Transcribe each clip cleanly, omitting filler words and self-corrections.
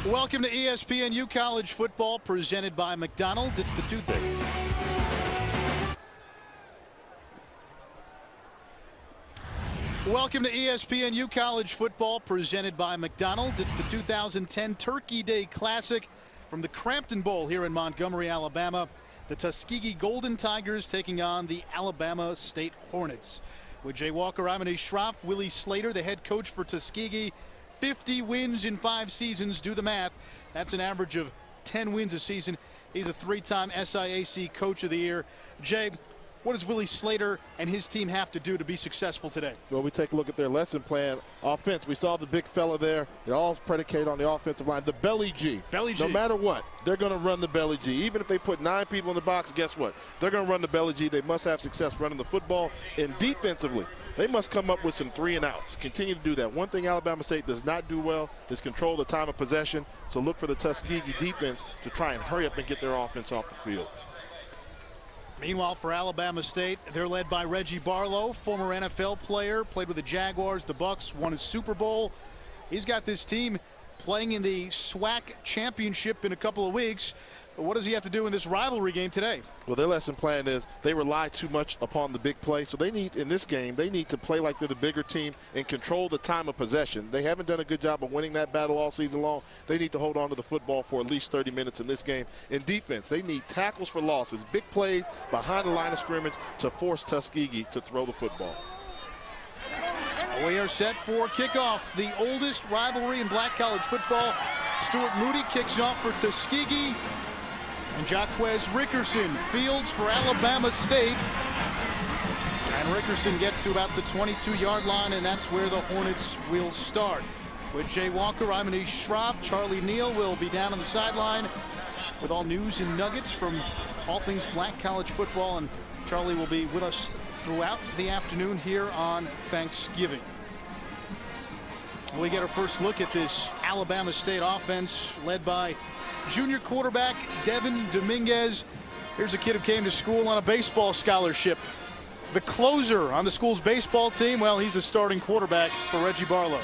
Welcome to ESPNU College Football, presented by McDonald's. It's the Tuesday. Welcome to ESPNU College Football, presented by McDonald's. It's the 2010 Turkey Day Classic from the Cramton Bowl here in Montgomery, Alabama. The Tuskegee Golden Tigers taking on the Alabama State Hornets. With Jay Walker, I'm Schroff. Willie Slater, the head coach for Tuskegee. 50 wins in 5 seasons. Do the math. That's an average of 10 wins a season. He's a 3-time SIAC Coach of the Year. Jay, what does Willie Slater and his team have to do to be successful today? Well, we take a look at their lesson plan. Offense, we saw the big fella there. It all is predicated on the offensive line. The belly G. Belly G. No matter what, they're going to run the belly G. Even if they put 9 people in the box, guess what? They're going to run the belly G. They must have success running the football. And defensively, they must come up with some 3 and outs. Continue to do that. One thing Alabama State does not do well is control the time of possession. So look for the Tuskegee defense to try and hurry up and get their offense off the field. Meanwhile, for Alabama State, they're led by Reggie Barlow, former NFL player, played with the Jaguars, the Bucks, won a Super Bowl. He's got this team playing in the SWAC championship in a couple of weeks. What does he have to do in this rivalry game today? Well, their lesson plan is they rely too much upon the big play. So they need, in this game, they need to play like they're the bigger team and control the time of possession. They haven't done a good job of winning that battle all season long. They need to hold on to the football for at least 30 minutes in this game. In defense, they need tackles for losses, big plays behind the line of scrimmage to force Tuskegee to throw the football. We are set for kickoff. The oldest rivalry in black college football. Stuart Moody kicks off for Tuskegee. And Jaquez Rickerson fields for Alabama State. And Rickerson gets to about the 22-yard line, and that's where the Hornets will start. With Jay Walker, I'm Schroff. Charlie Neal will be down on the sideline with all news and nuggets from all things black college football. And Charlie will be with us throughout the afternoon here on Thanksgiving. We get our first look at this Alabama State offense led by junior quarterback Devin Dominguez. Here's a kid who came to school on a baseball scholarship. The closer on the school's baseball team, well, he's a starting quarterback for Reggie Barlow.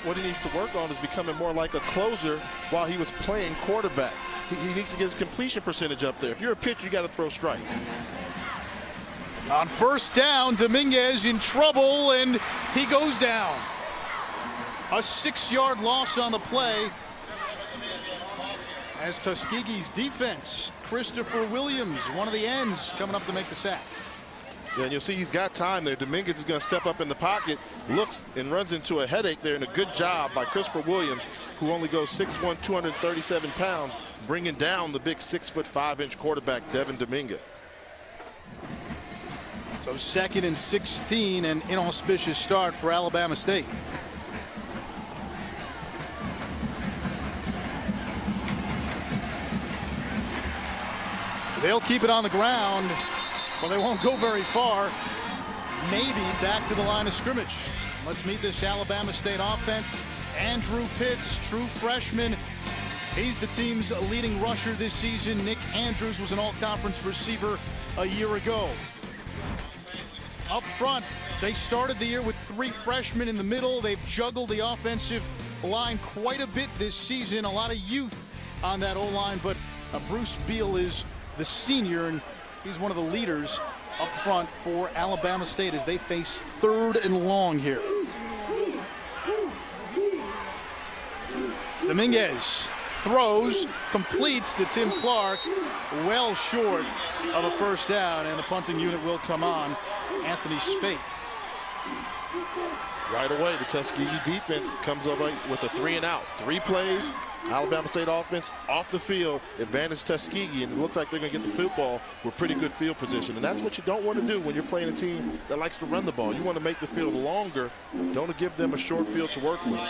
What he needs to work on is becoming more like a closer while he was playing quarterback. He needs to get his completion percentage up there. If you're a pitcher, you got to throw strikes. On first down, Dominguez in trouble, and he goes down. A 6-yard loss on the play. As Tuskegee's defense, Christopher Williams, one of the ends, coming up to make the sack. Yeah, and you'll see he's got time there. Dominguez is going to step up in the pocket, looks and runs into a headache there, and a good job by Christopher Williams, who only goes 6'1", 237 pounds, bringing down the big 6'5" quarterback, Devin Dominguez. So 2nd and 16, an inauspicious start for Alabama State. They'll keep it on the ground, but they won't go very far. Maybe back to the line of scrimmage. Let's meet this Alabama State offense. Andrew Pitts, true freshman. He's the team's leading rusher this season. Nick Andrews was an all-conference receiver a year ago. Up front, they started the year with 3 freshmen in the middle. They've juggled the offensive line quite a bit this season. A lot of youth on that O-line, but Bruce Beal is the senior, and he's one of the leaders up front for Alabama State as they face 3rd and long here. Dominguez throws, completes to Tim Clark, well short of a first down, and the punting unit will come on. Anthony Spate. Right away, the Tuskegee defense comes up with a 3 and out. 3 plays. Alabama State offense off the field, advantage Tuskegee, and it looks like they're going to get the football with pretty good field position. And that's what you don't want to do when you're playing a team that likes to run the ball. You want to make the field longer. Don't give them a short field to work with.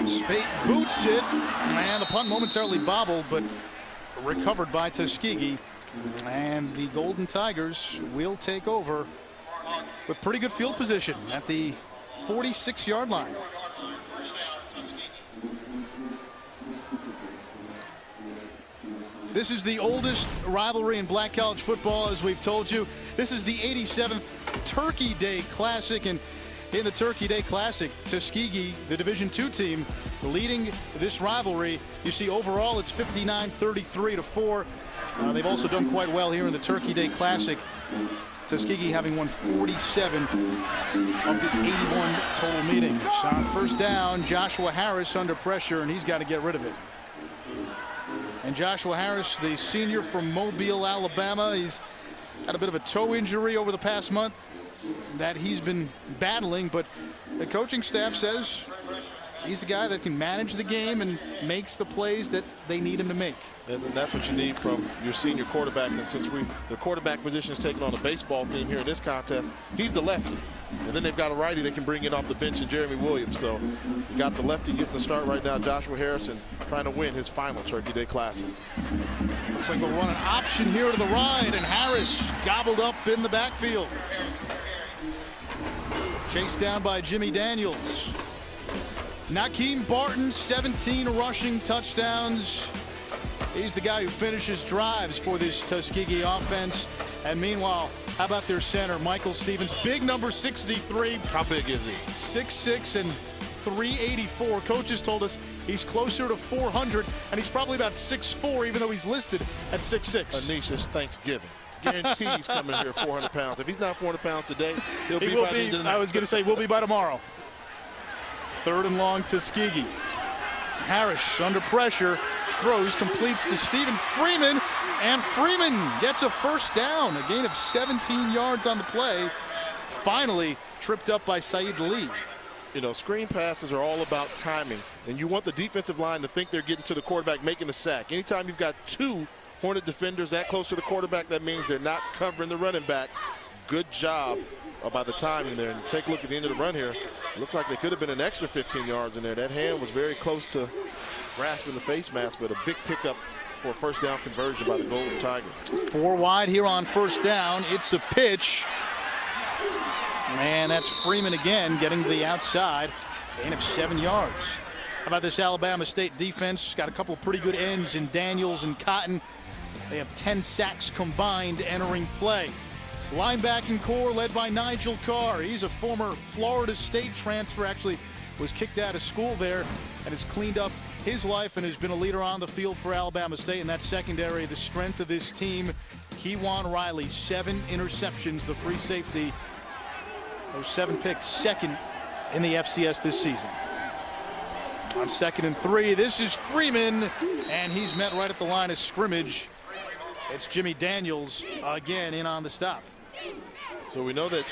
Spate boots it, and the punt momentarily bobbled, but recovered by Tuskegee. And the Golden Tigers will take over with pretty good field position at the 46-yard line. This is the oldest rivalry in black college football, as we've told you. This is the 87th Turkey Day Classic, and in the Turkey Day Classic. Tuskegee, the Division II team, leading this rivalry. You see overall it's 59-33-4. They've also done quite well here in the Turkey Day Classic. Tuskegee having won 47 of the 81 total meetings. On first down, Joshua Harris under pressure, and he's got to get rid of it. And Joshua Harris, the senior from Mobile, Alabama, he's had a bit of a toe injury over the past month that he's been battling, but the coaching staff says he's a guy that can manage the game and makes the plays that they need him to make. And that's what you need from your senior quarterback. And since the quarterback position is taking on a baseball theme here in this contest, he's the lefty. And then they've got a righty they can bring in off the bench in Jeremy Williams. So you got the lefty getting the start right now, Joshua Harrison, trying to win his final Turkey Day Classic. Looks like they'll run an option here to the right, and Harris gobbled up in the backfield. Chased down by Jimmy Daniels. Nakeem Barton, 17 rushing touchdowns. He's the guy who finishes drives for this Tuskegee offense. And meanwhile, how about their center, Michael Stevens, big number 63. How big is he? 6'6" and 384. Coaches told us he's closer to 400, and he's probably about 6'4", even though he's listed at 6'6". Anish, it's Thanksgiving. Guarantee he's coming here 400 pounds. If he's not 400 pounds today, he'll be by the end of the night. I was going to say, we'll be by tomorrow. Third and long, Tuskegee. Harris under pressure, throws, completes to Stephen Freeman, and Freeman gets a first down, a gain of 17 yards on the play. Finally tripped up by Saeed Lee. You know, screen passes are all about timing, and you want the defensive line to think they're getting to the quarterback, making the sack. Anytime you've got two Hornet defenders that close to the quarterback, that means they're not covering the running back. Good job about the timing there. And take a look at the end of the run here. Looks like they could have been an extra 15 yards in there. That hand was very close to grasping the face mask, but a big pickup for a first down conversion by the Golden Tigers. 4 wide here on first down. It's a pitch. And that's Freeman again getting to the outside. Gain of 7 yards. How about this Alabama State defense? Got a couple of pretty good ends in Daniels and Cotton. They have 10 sacks combined entering play. Linebacking core led by Nigel Carr. He's a former Florida State transfer, actually was kicked out of school there and has cleaned up his life and has been a leader on the field for Alabama State. In that secondary, the strength of this team, Kejuan Riley, 7 interceptions, the free safety. Those 7 picks, second in the FCS this season. On 2nd and 3, this is Freeman, and he's met right at the line of scrimmage. It's Jimmy Daniels again in on the stop. So we know that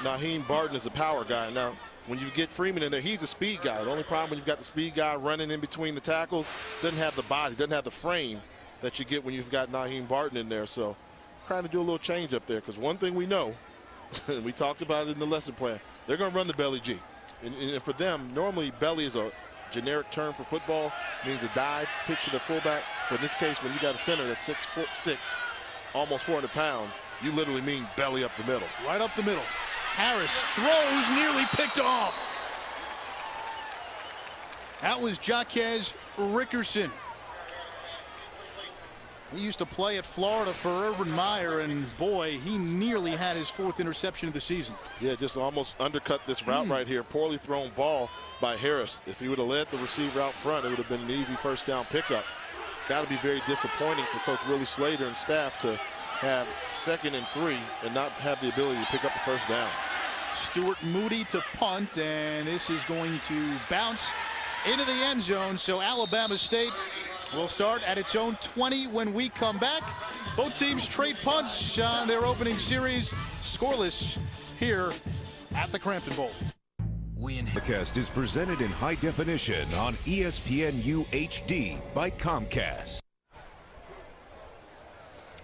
Nakeem Barton is a power guy. Now, when you get Freeman in there, he's a speed guy. The only problem when you've got the speed guy running in between the tackles, doesn't have the body, doesn't have the frame that you get when you've got Nakeem Barton in there. So trying to do a little change up there, because one thing we know, and we talked about it in the lesson plan, they're going to run the belly G. And for them, normally belly is a generic term for football, means a dive, pitch to the fullback. But in this case, when you got a center that's 6'6", almost 400 pounds, you literally mean belly up the middle. Right up the middle. Harris throws, nearly picked off. That was Jaquez Rickerson. He used to play at Florida for Urban Meyer, and boy, he nearly had his 4th interception of the season. Yeah, just almost undercut this route right here. Poorly thrown ball by Harris. If he would have led the receiver out front, it would have been an easy first down pickup. Got to be very disappointing for Coach Willie Slater and staff to have 2nd and 3 and not have the ability to pick up the first down. Stuart Moody to punt, and this is going to bounce into the end zone. So Alabama State will start at its own 20 when we come back. Both teams trade punts on their opening series. Scoreless here at the Cramton Bowl. The podcast is presented in high definition on ESPNU HD by Comcast.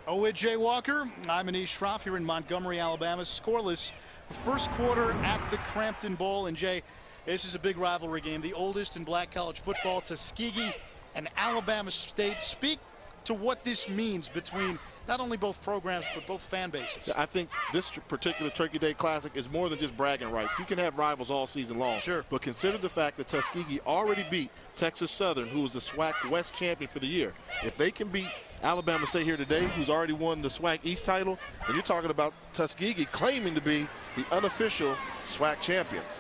With Jay Walker, I'm Anish Shroff here in Montgomery, Alabama. Scoreless first quarter at the Cramton Bowl. And Jay, this is a big rivalry game, the oldest in black college football. Tuskegee and Alabama State. Speak to what this means between not only both programs, but both fan bases. I think this particular Turkey Day Classic is more than just bragging rights. You can have rivals all season long. Sure. But consider the fact that Tuskegee already beat Texas Southern, who was the SWAC West champion for the year. If they can beat Alabama State here today, who's already won the SWAC East title, and you're talking about Tuskegee claiming to be the unofficial SWAC champions.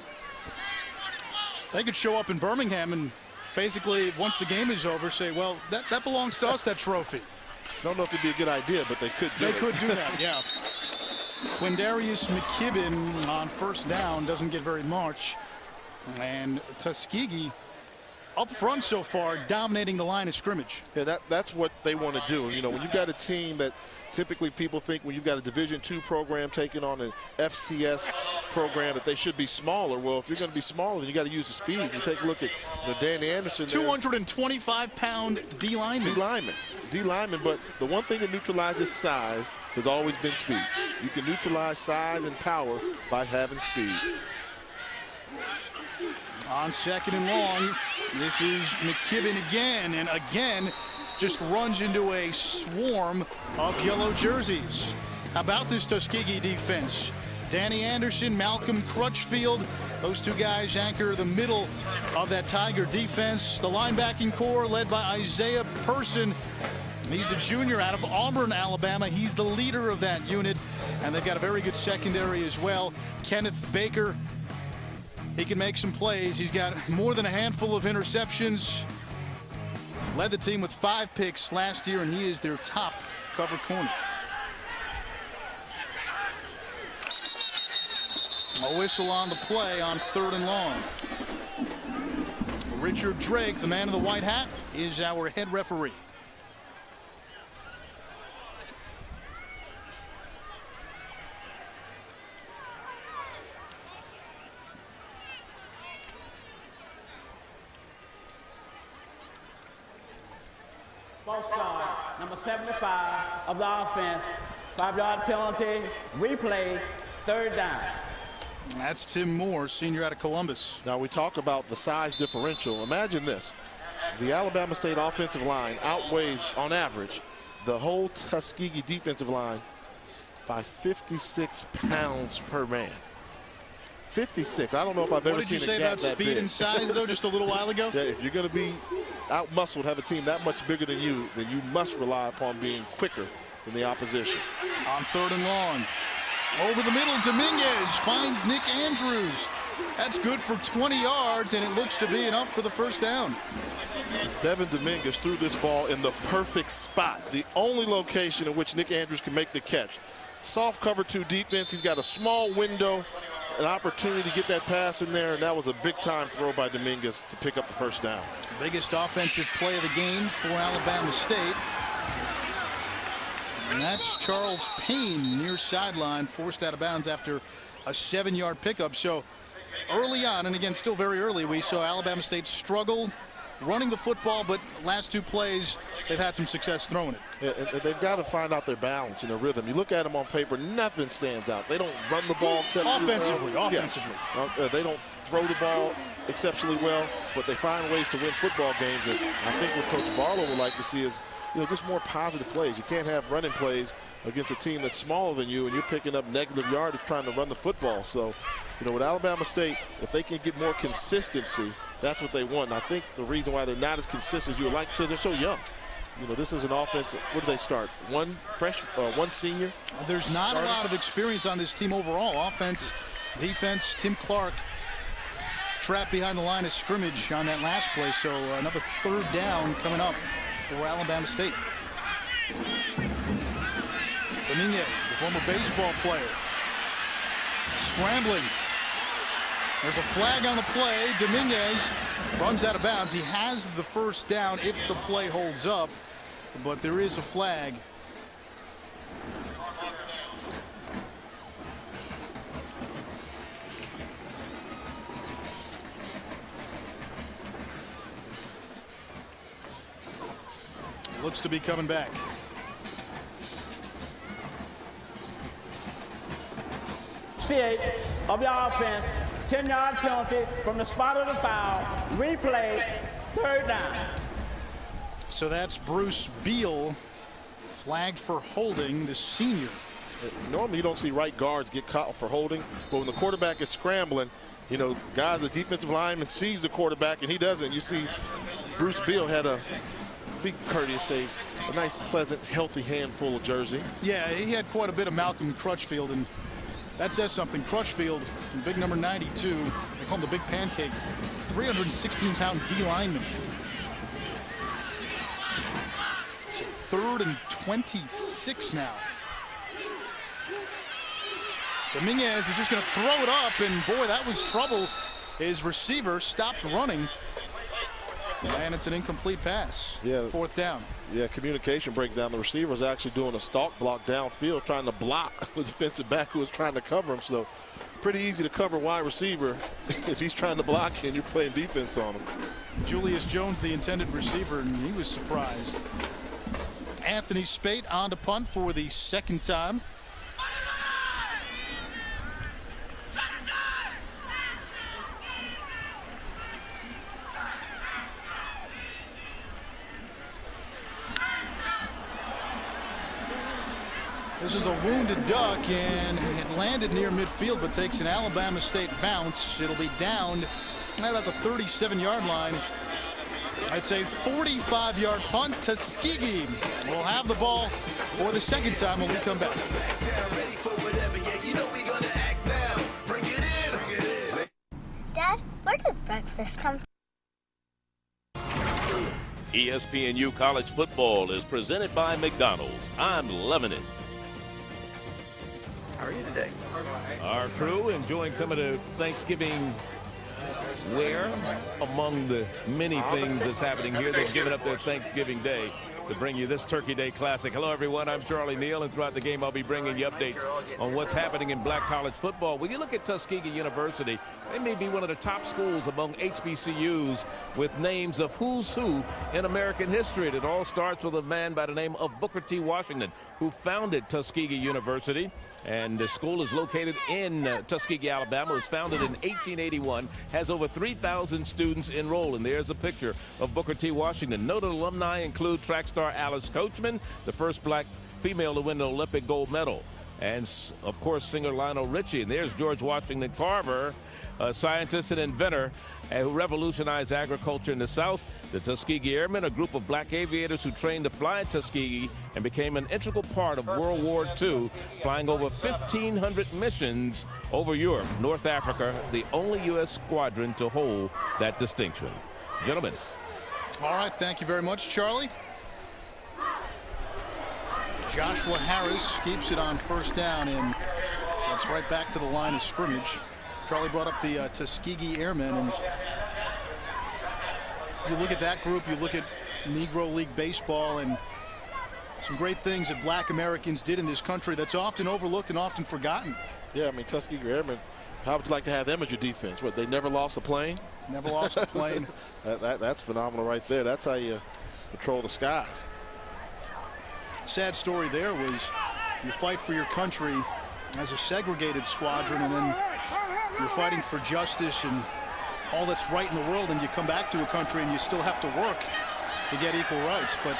They could show up in Birmingham and basically, once the game is over, say, well, that belongs to us, that trophy. Don't know if it'd be a good idea, but they could do it. They could do that, yeah. Quindarius McKibben on first down doesn't get very much. And Tuskegee up front so far, dominating the line of scrimmage. Yeah, that's what they want to do. You know, when you've got a team that typically people think when you've got a Division II program taking on an FCS program that they should be smaller. Well, if you're going to be smaller, then you got to use the speed. You take a look at Danny Anderson. 225-pound D lineman. D lineman, but the one thing that neutralizes size has always been speed. You can neutralize size and power by having speed. On second and long, this is McKibben again, and again just runs into a swarm of yellow jerseys. How about this Tuskegee defense? Danny Anderson, Malcolm Crutchfield, those two guys anchor the middle of that Tiger defense. The linebacking core led by Isaiah Person. He's a junior out of Auburn, Alabama. He's the leader of that unit, and they've got a very good secondary as well. Kenneth Baker, he can make some plays. He's got more than a handful of interceptions. Led the team with 5 picks last year, and he is their top cover corner. A whistle on the play on third and long. Richard Drake, the man in the white hat, is our head referee. False start, number 75 of the offense. 5-yard penalty, replay, third down. That's Tim Moore, senior out of Columbus. Now we talk about the size differential. Imagine this. The Alabama State offensive line outweighs, on average, the whole Tuskegee defensive line by 56 pounds per man. 56. I don't know if I've ever seen a gap that big. What did you say about speed and size, though, just a little while ago? Yeah, if you're going to be out-muscled, have a team that much bigger than you, then you must rely upon being quicker than the opposition. On third and long. Over the middle, Dominguez finds Nick Andrews. That's good for 20 yards, and it looks to be enough for the first down. Devin Dominguez threw this ball in the perfect spot, the only location in which Nick Andrews can make the catch. Soft cover 2 defense. He's got a small window, an opportunity to get that pass in there, and that was a big-time throw by Dominguez to pick up the first down. Biggest offensive play of the game for Alabama State. And that's Charles Payne, near sideline, forced out of bounds after a 7-yard pickup. So early on, and again, still very early, we saw Alabama State struggle running the football, but last 2 plays, they've had some success throwing it. Yeah, and they've got to find out their balance and their rhythm. You look at them on paper, nothing stands out. They don't run the ball exceptionally well. Offensively. Yes. They don't throw the ball exceptionally well, but they find ways to win football games. And I think what Coach Barlow would like to see is, just more positive plays. You can't have running plays against a team that's smaller than you, and you're picking up negative yardage trying to run the football. So, with Alabama State, if they can get more consistency, that's what they want. And I think the reason why they're not as consistent as you would like, because they're so young. This is an offense. What do they start? One senior? There's not a lot of experience on this team overall. Offense, defense. Tim Clark trapped behind the line of scrimmage on that last play. So another third down coming up for Alabama State. Dominguez, the former baseball player, scrambling. There's a flag on the play. Dominguez runs out of bounds. He has the first down if the play holds up, but there is a flag. Looks to be coming back. SIAC of the offense, 10-yard penalty from the spot of the foul, replay, third down. So that's Bruce Beal, flagged for holding, the senior. Normally you don't see right guards get caught for holding, but when the quarterback is scrambling, the defensive lineman sees the quarterback and he doesn't. You see Bruce Beal had a be courteous, say a nice, pleasant, healthy handful of jersey. Yeah, he had quite a bit of Malcolm Crutchfield, and that says something. Crutchfield, big number 92, they call him the Big Pancake, 316-pound D lineman. So 3rd and 26 now. Dominguez is just going to throw it up, and boy, that was trouble. His receiver stopped running, and it's an incomplete pass. Yeah. 4th down. Yeah, communication breakdown. The receiver was actually doing a stalk block downfield, trying to block the defensive back who was trying to cover him. So pretty easy to cover wide receiver if he's trying to block you and you're playing defense on him. Julius Jones, the intended receiver, and he was surprised. Anthony Spate on to punt for the 2nd time. This is a wounded duck, and it landed near midfield, but takes an Alabama State bounce. It'll be down at about the 37-yard line. I'd say 45-yard punt. Tuskegee will have the ball for the 2nd time when we come back. Dad, where does breakfast come from? ESPNU College Football is presented by McDonald's. I'm loving it. How are you today? Our crew enjoying some of the Thanksgiving wear among the many things that's happening here. They've given up their Thanksgiving Day to bring you this Turkey Day Classic. Hello, everyone. I'm Charlie Neal, and throughout the game, I'll be bringing you updates on what's happening in black college football. When you look at Tuskegee University, they may be one of the top schools among HBCUs with names of who's who in American history. It all starts with a man by the name of Booker T. Washington, who founded Tuskegee University. And the school is located in Tuskegee, Alabama. It was founded in 1881, has over 3,000 students enrolled. And there's a picture of Booker T. Washington. Noted alumni include track star Alice Coachman, the first black female to win the Olympic gold medal. And, of course, singer Lionel Richie. And there's George Washington Carver, a scientist and inventor who revolutionized agriculture in the South. The Tuskegee Airmen, a group of black aviators who trained to fly at Tuskegee and became an integral part of World War II, flying over 1,500 missions over Europe, North Africa, the only U.S. squadron to hold that distinction. Gentlemen. All right, thank you very much, Charlie. Joshua Harris keeps it on 1st down, and that's right back to the line of scrimmage. Charlie brought up the Tuskegee Airmen, and you look at that group, you look at Negro League Baseball, and some great things that black Americans did in this country that's often overlooked and often forgotten. Yeah, I mean, Tuskegee Airmen, how would you like to have them as your defense? What, they never lost a plane? Never lost a plane. That's phenomenal right there. That's how you patrol the skies. Sad story there was you fight for your country as a segregated squadron, and then you're fighting for justice and all that's right in the world, and you come back to a country and you still have to work to get equal rights. But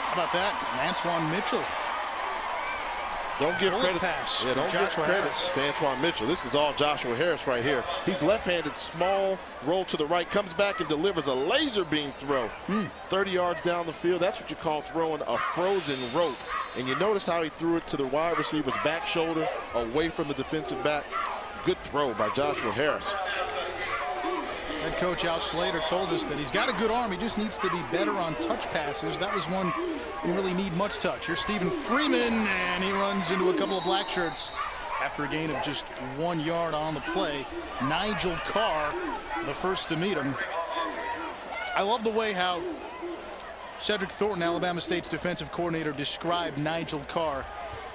how about that? Antoine Mitchell. Don't give credit. Pass. Yeah, don't give credit to Antoine Mitchell. This is all Joshua Harris right here. He's left-handed, small, roll to the right, comes back and delivers a laser beam throw. 30 yards down the field. That's what you call throwing a frozen rope. And you notice how he threw it to the wide receiver's back shoulder, away from the defensive back. Good throw by Joshua Harris. Head coach Al Slater told us that he's got a good arm. He just needs to be better on touch passes. That was one he didn't really need much touch. Here's Stephen Freeman, and he runs into a couple of black shirts after a gain of just 1 yard on the play. Nigel Carr, the first to meet him. I love the way how Cedric Thornton, Alabama State's defensive coordinator, described Nigel Carr.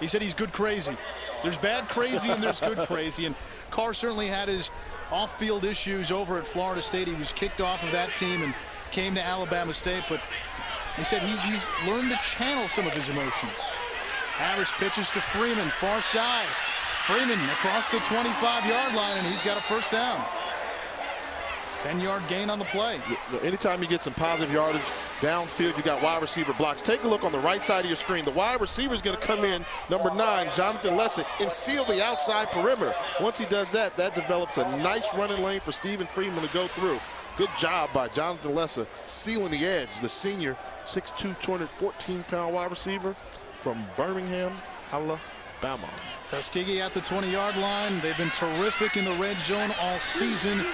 He said he's good crazy. There's bad crazy and there's good crazy, and Carr certainly had his off-field issues over at Florida State. He was kicked off of that team and came to Alabama State, but he said he's learned to channel some of his emotions. Harris pitches to Freeman, far side. Freeman across the 25-yard line, and he's got a first down. 10-yard gain on the play. Anytime you get some positive yardage downfield, you got wide receiver blocks. Take a look on the right side of your screen. The wide receiver is going to come in, number 9, Jonathan Lessett, and seal the outside perimeter. Once he does that, that develops a nice running lane for Stephen Freeman to go through. Good job by Jonathan Lessa sealing the edge. The senior 6'2", 214-pound wide receiver from Birmingham, Alabama. Tuskegee at the 20-yard line. They've been terrific in the red zone all season.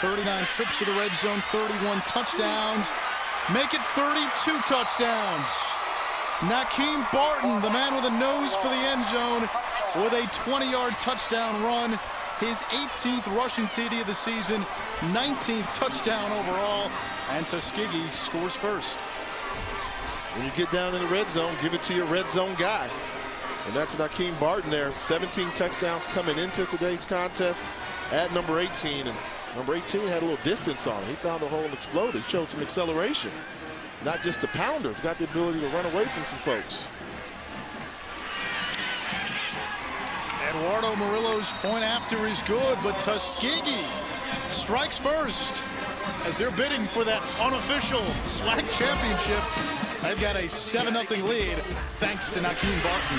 39 trips to the red zone, 31 touchdowns. Make it 32 touchdowns. Nakeem Barton, the man with a nose for the end zone, with a 20-yard touchdown run. His 18th rushing TD of the season, 19th touchdown overall, and Tuskegee scores first. When you get down in the red zone, give it to your red zone guy. And that's Nakeem Barton there. 17 touchdowns coming into today's contest at number 18. And number 18 had a little distance on him. He found a hole and exploded. Showed some acceleration. Not just the pounder. He's got the ability to run away from some folks. Eduardo Murillo's point after is good, but Tuskegee strikes first as they're bidding for that unofficial SWAC championship. They've got a 7-0 lead thanks to Nakeem Barton.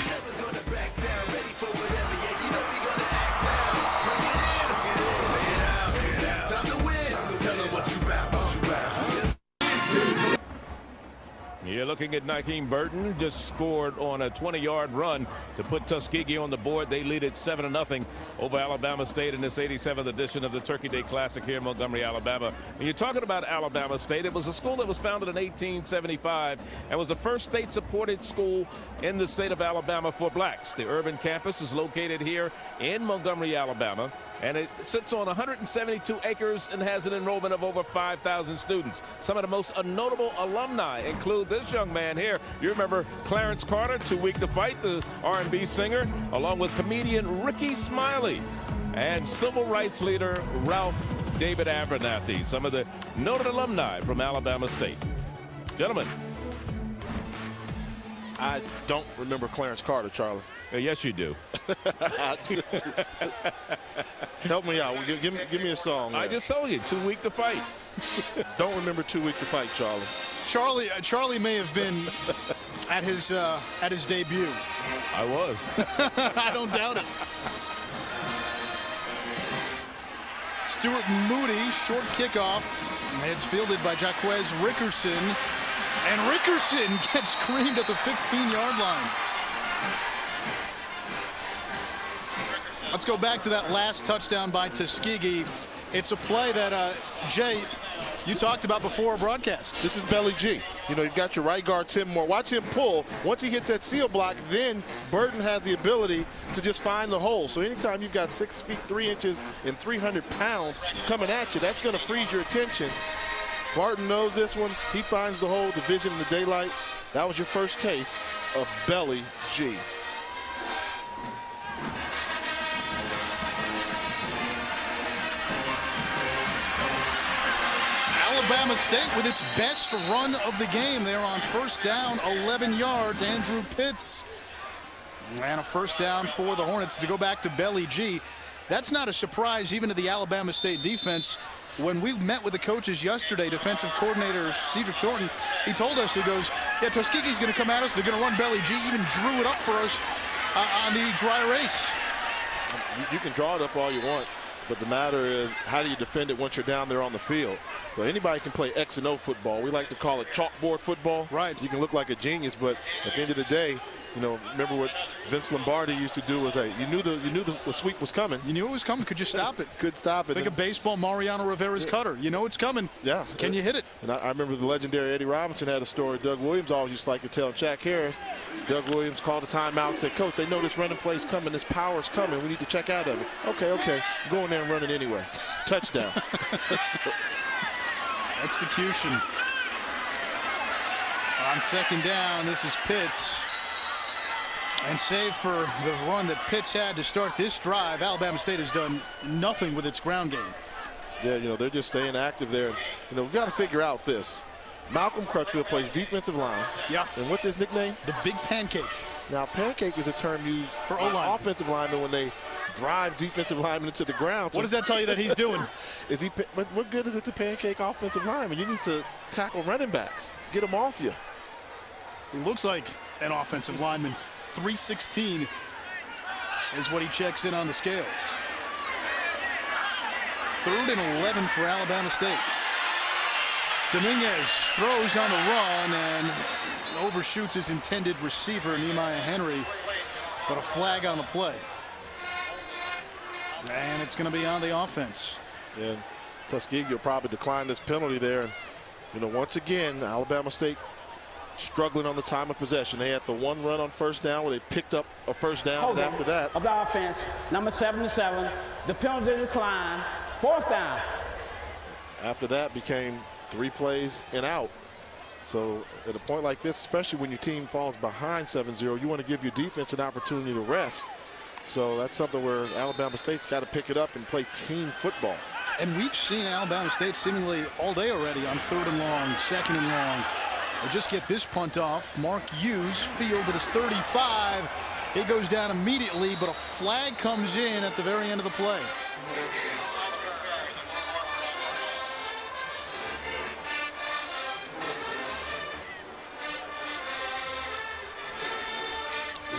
You're looking at Nakeem Burton, just scored on a 20-yard run to put Tuskegee on the board. They lead it 7-0 over Alabama State in this 87th edition of the Turkey Day Classic here in Montgomery, Alabama. And you're talking about Alabama State. It was a school that was founded in 1875 and was the first state-supported school in the state of Alabama for blacks. The urban campus is located here in Montgomery, Alabama, and it sits on 172 acres and has an enrollment of over 5,000 students. Some of the most notable alumni include this young man here. You remember Clarence Carter, Too Weak to Fight, the R&B singer, along with comedian Ricky Smiley and civil rights leader Ralph David Abernathy. Some of the noted alumni from Alabama State. Gentlemen. I don't remember Clarence Carter, Charlie. Yes, you do. Help me out. Give me a song. I just told you, Too Weak to Fight. Don't remember Too Weak to Fight, Charlie. Charlie may have been at his debut. I was. I don't doubt it. Stuart Moody, short kickoff. It's fielded by Jaquez Rickerson. And Rickerson gets screamed at the 15-yard line. Let's go back to that last touchdown by Tuskegee. It's a play that, Jay, you talked about before our broadcast. This is Belly G. You know, you've got your right guard, Tim Moore. Watch him pull. Once he hits that seal block, then Burton has the ability to just find the hole. So anytime you've got 6 feet 3 inches and 300 pounds coming at you, that's going to freeze your attention. Barton knows this one. He finds the hole, the vision in the daylight. That was your first taste of Belly G. Alabama State with its best run of the game. They're on first down, 11 yards. Andrew Pitts. And a first down for the Hornets to go back to Belly G. That's not a surprise even to the Alabama State defense. When we met with the coaches yesterday, defensive coordinator Cedric Thornton, he told us, he goes, yeah, Tuskegee's going to come at us. They're going to run Belly G. Even drew it up for us on the dry erase. You can draw it up all you want, but the matter is, how do you defend it once you're down there on the field? So anybody can play X and O football. We like to call it chalkboard football. Right. You can look like a genius, but at the end of the day, you know, remember what Vince Lombardi used to do was, hey, you knew the sweep was coming. You knew it was coming. Could you stop it? Could stop it. Think of baseball, Mariano Rivera's cutter. You know it's coming. Yeah. Can you hit it? And I remember the legendary Eddie Robinson had a story. Doug Williams always used to like to tell Jack Harris. Doug Williams called a timeout and said, Coach, they know this running play's coming. This power's coming. We need to check out of it. Okay. Go in there and run it anyway. Touchdown. Execution. On second down, this is Pitts. And save for the run that Pitts had to start this drive, Alabama State has done nothing with its ground game. Yeah, you know, they're just staying active there. You know, we've got to figure out this. Malcolm Crutchfield plays defensive line. Yeah. And what's his nickname? The Big Pancake. Now, pancake is a term used for offensive linemen when they drive defensive linemen into the ground. What does that tell you that he's doing? Is he? But what good is it to pancake offensive linemen? You need to tackle running backs. Get them off you. He looks like an offensive lineman. 316 is what he checks in on the scales. 3rd and 11 for Alabama State. Dominguez throws on the run and overshoots his intended receiver, Nehemiah Henry, but a flag on the play. And it's going to be on the offense. And Tuskegee will probably decline this penalty there. And, you know, once again, Alabama State struggling on the time of possession. They had the one run on first down where they picked up a first down, and after that, of the offense, number 77, the penalty decline, 4th down. After that became 3 plays and out. So at a point like this, especially when your team falls behind 7-0, you want to give your defense an opportunity to rest. So that's something where Alabama State's got to pick it up and play team football. And we've seen Alabama State seemingly all day already on 3rd and long, 2nd and long. They just get this punt off. Mark Hughes fields at his 35. It goes down immediately, but a flag comes in at the very end of the play.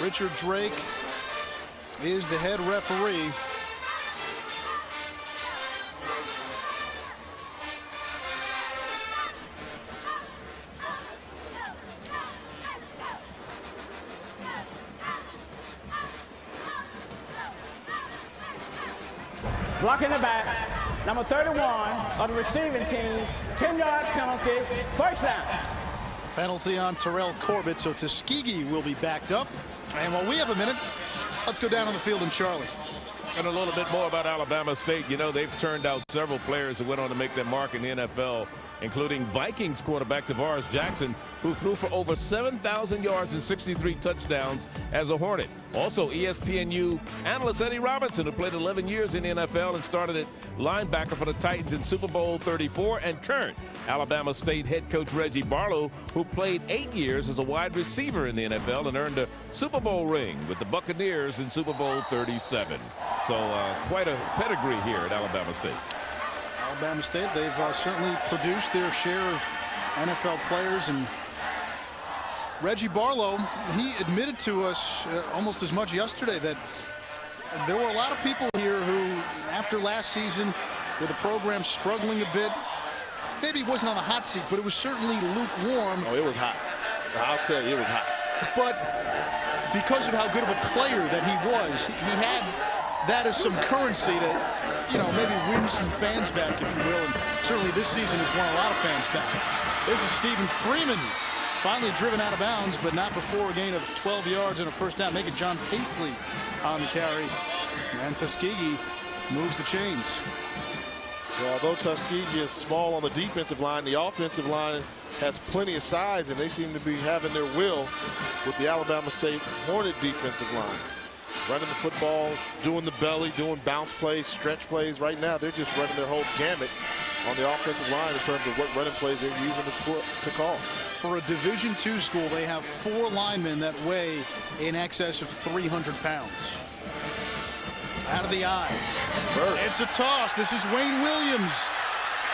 Richard Drake is the head referee. Blocking the back, number 31 of the receiving team's 10-yard penalty, 1st down. Penalty on Terrell Corbett, so Tuskegee will be backed up. And while we have a minute, let's go down on the field in Charlie. And a little bit more about Alabama State. You know, they've turned out several players who went on to make their mark in the NFL, including Vikings quarterback Tavares Jackson, who threw for over 7,000 yards and 63 touchdowns as a Hornet. Also, ESPNU analyst Eddie Robinson, who played 11 years in the NFL and started at linebacker for the Titans in Super Bowl 34, and current Alabama State head coach Reggie Barlow, who played 8 years as a wide receiver in the NFL and earned a Super Bowl ring with the Buccaneers in Super Bowl 37. So quite a pedigree here at Alabama State. Alabama State, they've certainly produced their share of NFL players, and Reggie Barlow, he admitted to us almost as much yesterday that there were a lot of people here who, after last season, with the program struggling a bit, maybe it wasn't on the hot seat, but it was certainly lukewarm. Oh, it was hot. I'll tell you, it was hot. But because of how good of a player that he was, he had that as some currency to, you know, maybe win some fans back, if you will. And certainly this season has won a lot of fans back. This is Stephen Freeman, finally driven out of bounds, but not before a gain of 12 yards and a first down, making John Paisley on the carry. And Tuskegee moves the chains. Well, although Tuskegee is small on the defensive line, the offensive line has plenty of size, and they seem to be having their will with the Alabama State Hornet defensive line. Running the football, doing the belly, doing bounce plays, stretch plays. Right now, they're just running their whole gamut on the offensive line in terms of what running plays they're using to call. For a Division II school, they have 4 linemen that weigh in excess of 300 pounds. Out of the eye. It's a toss. This is Wayne Williams,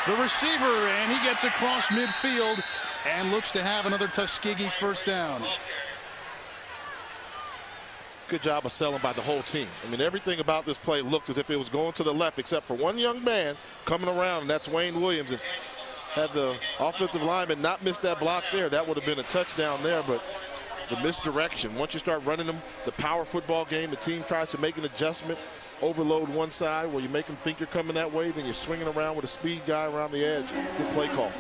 the receiver, and he gets across midfield and looks to have another Tuskegee first down. Good job of selling by the whole team. I mean, everything about this play looked as if it was going to the left, except for one young man coming around, and that's Wayne Williams. And had the offensive lineman not missed that block there, that would have been a touchdown there. But the misdirection, once you start running them, the power football game, the team tries to make an adjustment, overload one side where you make them think you're coming that way, then you're swinging around with a speed guy around the edge. Good play call.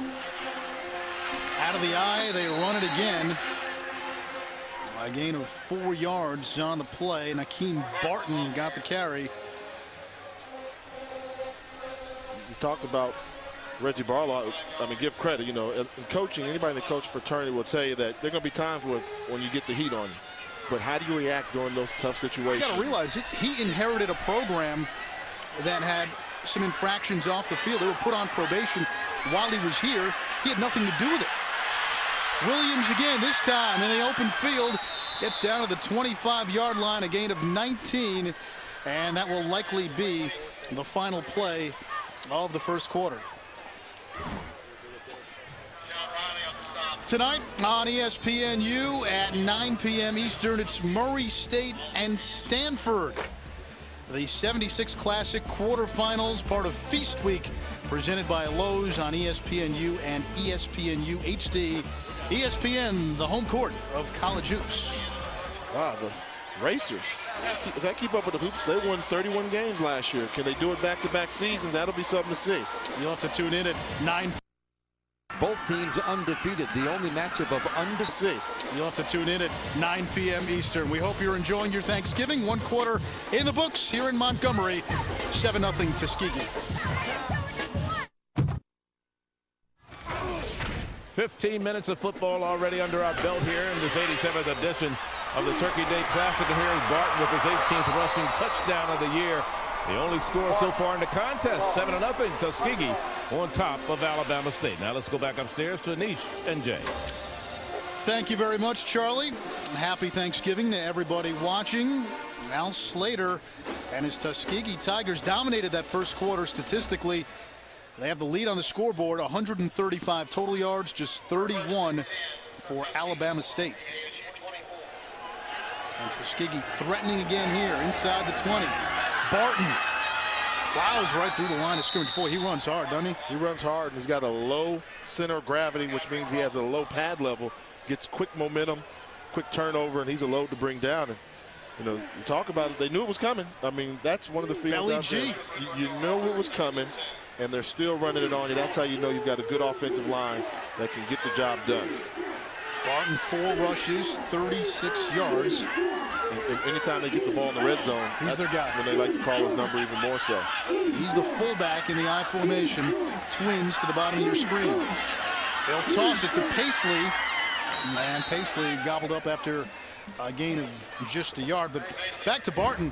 Out of the eye, they run it again. A gain of 4 yards on the play. Nakeem Barton got the carry. You talked about Reggie Barlow. I mean, give credit. You know, in coaching, anybody in the coach fraternity will tell you that there are going to be times when you get the heat on you. But how do you react during those tough situations? You got to realize he inherited a program that had some infractions off the field. They were put on probation while he was here. He had nothing to do with it. Williams again this time in the open field. Gets down to the 25-yard line, a gain of 19, and that will likely be the final play of the first quarter. Tonight on ESPNU at 9 p.m. Eastern, it's Murray State and Stanford. The 76 Classic quarterfinals, part of Feast Week presented by Lowe's on ESPNU and ESPNU HD. ESPN, the home court of college hoops. Wow, the Racers. As I keep up with the hoops, they won 31 games last year. Can they do it back-to-back seasons? That'll be something to see. You'll have to tune in at 9. Both teams undefeated. The only matchup of undefeated. You'll have to tune in at 9 p.m. Eastern. We hope you're enjoying your Thanksgiving. One quarter in the books here in Montgomery. 7-0 Tuskegee. 15 minutes of football already under our belt here in this 87th edition of the Turkey Day Classic. And here is Barton with his 18th rushing touchdown of the year. The only score so far in the contest, 7-0 Tuskegee on top of Alabama State. Now let's go back upstairs to Anish and Jay. Thank you very much, Charlie. Happy Thanksgiving to everybody watching. Al Slater and his Tuskegee Tigers dominated that first quarter statistically. They have the lead on the scoreboard, 135 total yards, just 31 for Alabama State. And Tuskegee threatening again here inside the 20. Barton plows right through the line of scrimmage. Boy, he runs hard, doesn't he? He runs hard, and he's got a low center of gravity, which means he has a low pad level, gets quick momentum, quick turnover, and he's a load to bring down. And, you know, you talk about it, they knew it was coming. I mean, that's one of the feelings out there. You know it was coming, and they're still running it on you. That's how you know you've got a good offensive line that can get the job done. Barton, 4 rushes, 36 yards. And anytime they get the ball in the red zone, he's their guy. When they like to call his number even more so. He's the fullback in the I formation. Twins to the bottom of your screen. They'll toss it to Paisley. And Paisley gobbled up after a gain of just a yard. But back to Barton.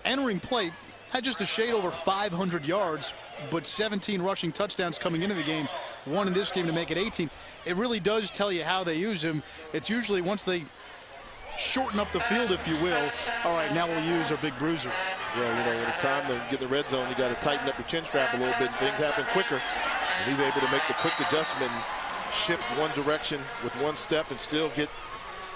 Entering play, had just a shade over 500 yards, but 17 rushing touchdowns coming into the game. One in this game to make it 18. It really does tell you how they use him. It's usually once they shorten up the field, if you will. All right, now we'll use our big bruiser. Yeah, you know, when it's time to get in the red zone, you got to tighten up your chin strap a little bit. Things happen quicker. And he's able to make the quick adjustment and shift one direction with one step and still get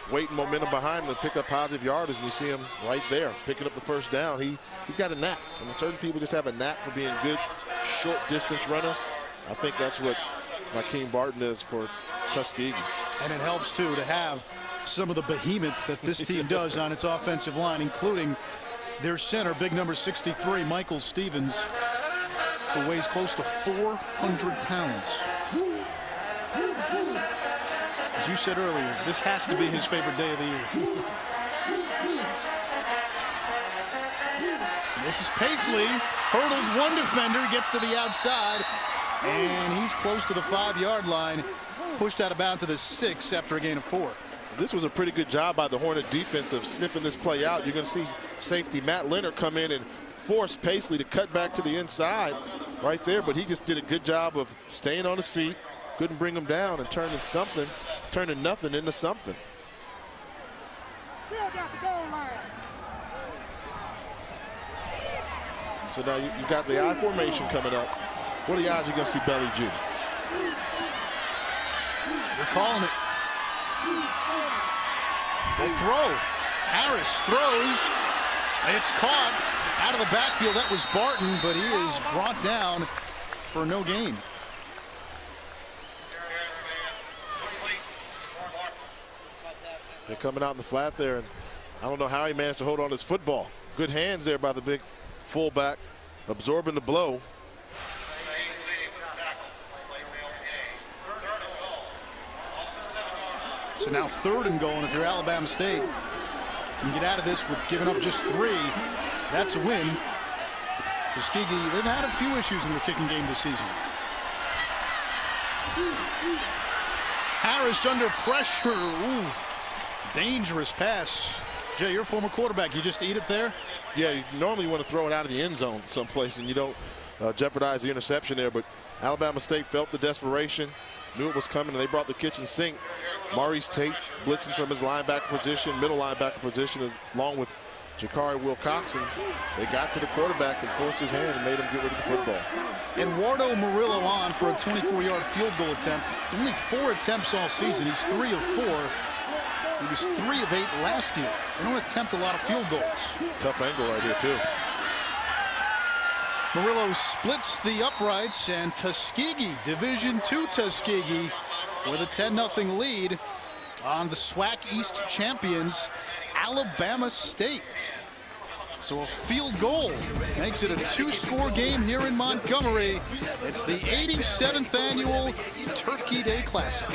weight and momentum behind him and pick up positive yardage. And you see him right there picking up the first down. He's got a knack. I mean, certain people just have a knack for being good short distance runners. I think that's what Rakeem Barton is for Tuskegee. And it helps too to have some of the behemoths that this team does on its offensive line, including their center, big number 63, Michael Stevens, who weighs close to 400 pounds. As you said earlier, this has to be his favorite day of the year. This is Paisley, hurdles one defender, gets to the outside, and he's close to the 5-yard line, pushed out of bounds to the 6 after a gain of 4. This was a pretty good job by the Hornet defense of sniffing this play out. You're going to see safety Matt Leonard come in and force Paisley to cut back to the inside right there, but he just did a good job of staying on his feet, couldn't bring him down, and turning nothing into something. So now you've got the I formation coming up. What are the odds you're going to see Belly Jew? They're calling it. They throw. Harris throws. It's caught out of the backfield. That was Barton, but he is brought down for no gain. They're coming out in the flat there, and I don't know how he managed to hold on his football. Good hands there by the big fullback, absorbing the blow. So now 3rd and goal, and if you're Alabama State, can get out of this with giving up just 3. That's a win. Tuskegee, they've had a few issues in their kicking game this season. Harris under pressure. Ooh, dangerous pass. Jay, you're a former quarterback. You just eat it there? Yeah, you normally want to throw it out of the end zone someplace, and you don't jeopardize the interception there. But Alabama State felt the desperation, knew it was coming, and they brought the kitchen sink. Maurice Tate blitzing from his linebacker position, middle linebacker position, along with Jakari Wilcoxon. They got to the quarterback and forced his hand and made him get rid of the football. Eduardo Murillo on for a 24-yard field goal attempt. Only 4 attempts all season. He's 3 of 4. He was 3 of 8 last year. They don't attempt a lot of field goals. Tough angle right here, too. Murillo splits the uprights, and Tuskegee, Division II Tuskegee, with a 10-0 lead on the SWAC East champions, Alabama State. So a field goal makes it a 2-score game here in Montgomery. It's the 87th annual Turkey Day Classic.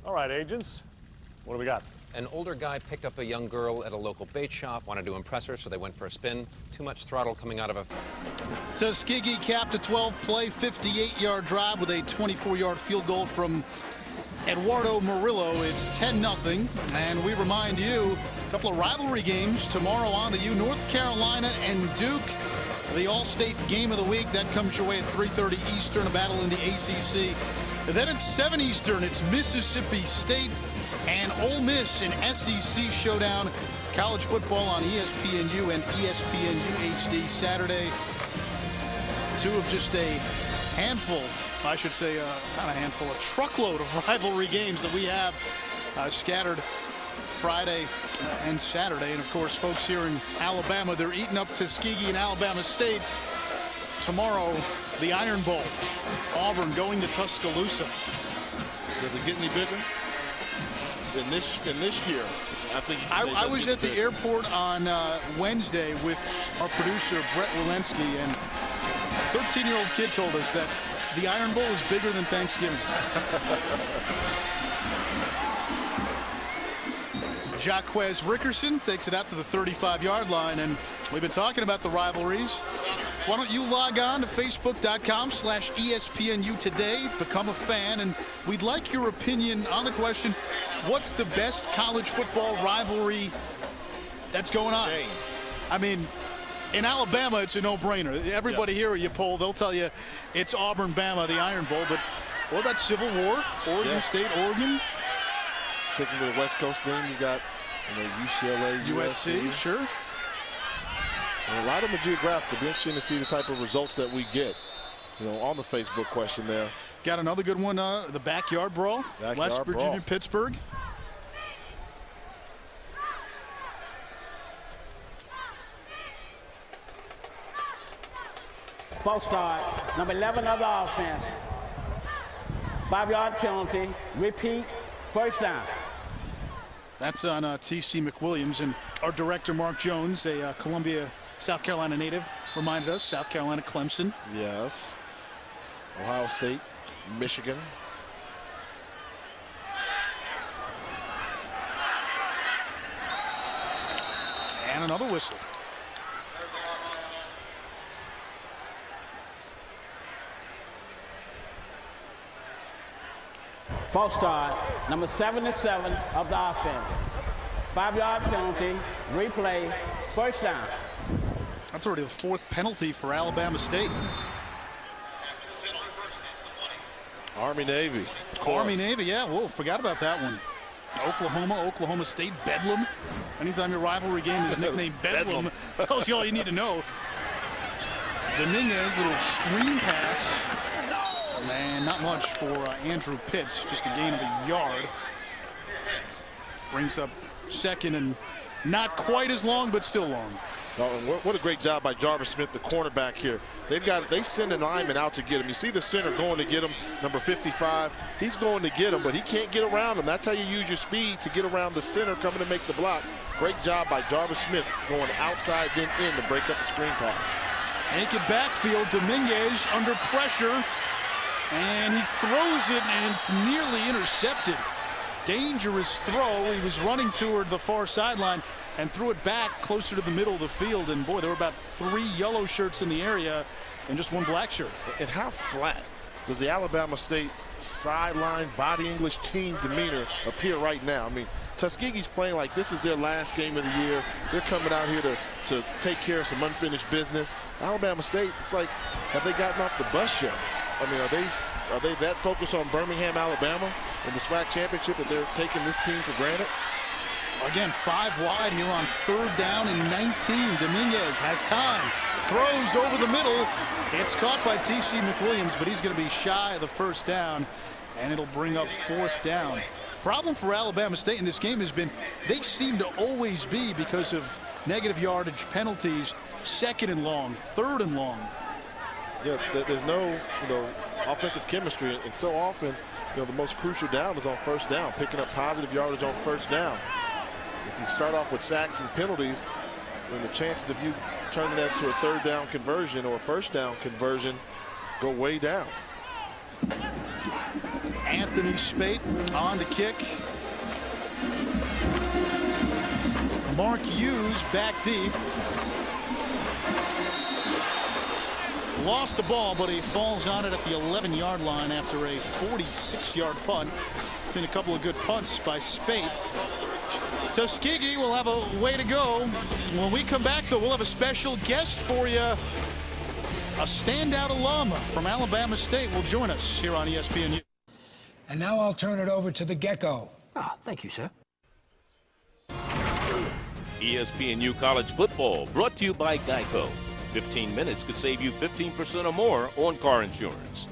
All right, agents, what do we got? An older guy picked up a young girl at a local bait shop, wanted to impress her, so they went for a spin. Too much throttle coming out of a... Tuskegee capped a 12-play, 58-yard drive with a 24-yard field goal from Eduardo Murillo. It's 10-0, and we remind you, a couple of rivalry games tomorrow on the U. North Carolina and Duke, the All-State Game of the Week. That comes your way at 3:30 Eastern, a battle in the ACC. And then at 7 Eastern, it's Mississippi State and Ole Miss in SEC showdown. College football on ESPNU and ESPNU HD Saturday. Two of just a handful, I should say, not a handful, a truckload of rivalry games that we have scattered Friday and Saturday. And of course, folks here in Alabama, they're eating up Tuskegee and Alabama State. Tomorrow, the Iron Bowl. Auburn going to Tuscaloosa. Does it get any bigger? In this year, I think. I was at the airport on Wednesday with our producer, Brett Walensky, and a 13-year-old kid told us that the Iron Bowl is bigger than Thanksgiving. Jaquez Rickerson takes it out to the 35-yard line, and we've been talking about the rivalries. Why don't you log on to Facebook.com/ESPNU today, become a fan, and we'd like your opinion on the question, what's the best college football rivalry that's going on? I mean, in Alabama, it's a no-brainer. Everybody here you poll, they'll tell you it's Auburn-Bama, the Iron Bowl, but what about Civil War, Oregon State, Oregon? Sticking with the West Coast thing, you got UCLA, USC, sure. And a lot of them are geographical. It'll be interesting to see the type of results that we get, on the Facebook question there. Got another good one, the backyard brawl. West Virginia, Pittsburgh. False start, number 11 of the offense. 5-yard penalty, repeat, first down. That's on T.C. McWilliams, and our director, Mark Jones, a Columbia, South Carolina native, reminded us, South Carolina, Clemson. Yes. Ohio State, Michigan. And another whistle. False start, number 77 of the offense. 5-yard penalty, replay, first down. That's already the 4th penalty for Alabama State. Army-Navy, of course. Army-Navy, yeah, whoa, forgot about that one. Oklahoma State, Bedlam. Anytime your rivalry game is nicknamed Bedlam, tells you all you need to know. Dominguez, little screen pass. And not much for Andrew Pitts, just a gain of a yard. Brings up second and not quite as long, but still long. What a great job by Jarvis Smith, the cornerback here. They send an lineman out to get him. You see the center going to get him, number 55. He's going to get him, but he can't get around him. That's how you use your speed to get around the center coming to make the block. Great job by Jarvis Smith going outside then in to break up the screen pass. Naked backfield, Dominguez under pressure. And he throws it, and it's nearly intercepted. Dangerous throw. He was running toward the far sideline and threw it back closer to the middle of the field. And boy, there were about 3 yellow shirts in the area and just 1 black shirt. And how flat does the Alabama State sideline body English team demeanor appear right now? I mean, Tuskegee's playing like this is their last game of the year. They're coming out here to take care of some unfinished business. Alabama State, it's like, have they gotten off the bus yet? I mean, are they that focused on Birmingham, Alabama, and the SWAC championship that they're taking this team for granted? Again, 5 wide here on 3rd down and 19. Dominguez has time, throws over the middle. It's caught by T.C. McWilliams, but he's going to be shy of the first down. and it'll bring up 4th down. Problem for Alabama State in this game has been they seem to always be, because of negative yardage penalties, 2nd and long, 3rd and long. Yeah, there's no offensive chemistry, and so often the most crucial down is on 1st down, picking up positive yardage on 1st down. If you start off with sacks and penalties, then the chances of you turning that to a 3rd down conversion or a 1st down conversion go way down. Anthony Spate on to kick. Mark Hughes back deep. Lost the ball, but he falls on it at the 11-yard line after a 46-yard punt. Seen a couple of good punts by Spate. Tuskegee will have a way to go. When we come back, though, we'll have a special guest for you. A standout alum from Alabama State will join us here on ESPNU. And now I'll turn it over to the Gecko. Thank you, sir. ESPNU College Football, brought to you by Geico. 15 minutes could save you 15% or more on car insurance.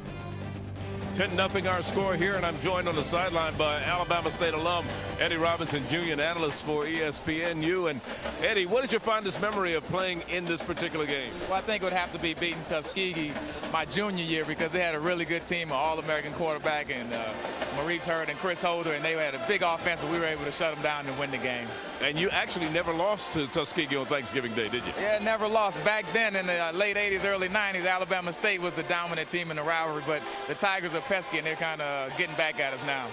10-0 our score here, and I'm joined on the sideline by Alabama State alum Eddie Robinson, Jr., analyst for ESPNU. And Eddie, what is your fondest memory of playing in this particular game? Well, I think it would have to be beating Tuskegee my junior year, because they had a really good team, an All-American quarterback, and Maurice Hurd and Chris Holder, and they had a big offense, but we were able to shut them down and win the game. And you actually never lost to Tuskegee on Thanksgiving Day, did you? Yeah, never lost. Back then in the late 80s, early 90s, Alabama State was the dominant team in the rivalry, but the Tigers are pesky, and they're kind of getting back at us now.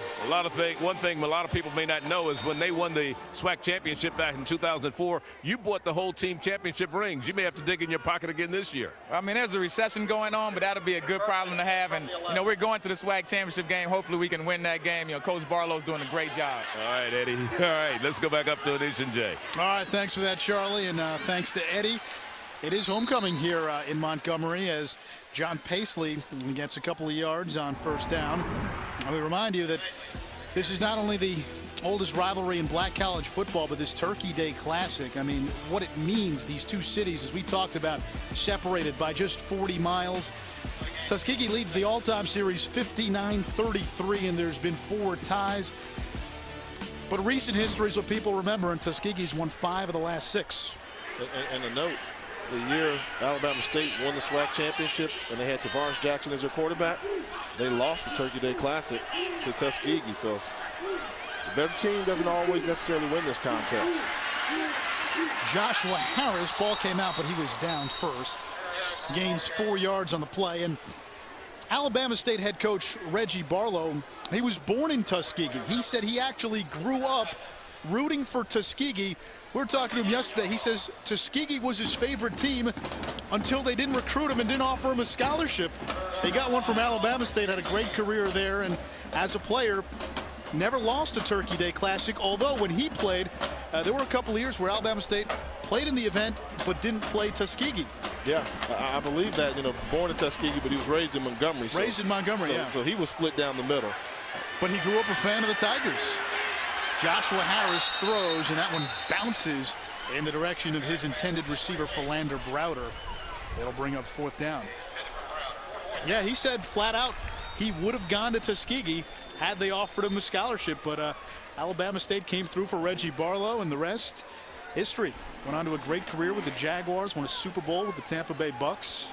One thing a lot of people may not know is when they won the SWAC championship back in 2004, you bought the whole team championship rings. You may have to dig in your pocket again this year. I mean, there's a recession going on, but that'll be a good problem to have. And, we're going to the SWAC championship game. Hopefully we can win that game. Coach Barlow's doing a great job. All right, Eddie. All right, let's go back up to Edition J. All right, thanks for that, Charlie, and thanks to Eddie. It is homecoming here in Montgomery as John Paisley gets a couple of yards on 1st down. Let me remind you that this is not only the oldest rivalry in black college football, but this Turkey Day Classic. I mean, what it means, these two cities, as we talked about, separated by just 40 miles. Tuskegee leads the all-time series 59-33, and there's been 4 ties. But recent history is what people remember, and Tuskegee's won 5 of the last 6. And a note, the year Alabama State won the SWAC championship and they had Tavares Jackson as their quarterback, they lost the Turkey Day Classic to Tuskegee. So the better team doesn't always necessarily win this contest. Joshua Harris, ball came out, but he was down first. Gains 4 yards on the play. And Alabama State head coach Reggie Barlow, he was born in Tuskegee. He said he actually grew up rooting for Tuskegee. We were talking to him yesterday. He says Tuskegee was his favorite team until they didn't recruit him and didn't offer him a scholarship. They got one from Alabama State, had a great career there, and as a player, never lost a Turkey Day Classic, although when he played, there were a couple of years where Alabama State played in the event but didn't play Tuskegee. Yeah, I believe that, born in Tuskegee, but he was raised in Montgomery. Raised in Montgomery, yeah. So he was split down the middle. But he grew up a fan of the Tigers. Joshua Harris throws, and that one bounces in the direction of his intended receiver, Philander Browder. It'll bring up 4th down. Yeah, he said flat out he would have gone to Tuskegee had they offered him a scholarship, but Alabama State came through for Reggie Barlow, and the rest, history. Went on to a great career with the Jaguars, won a Super Bowl with the Tampa Bay Bucks.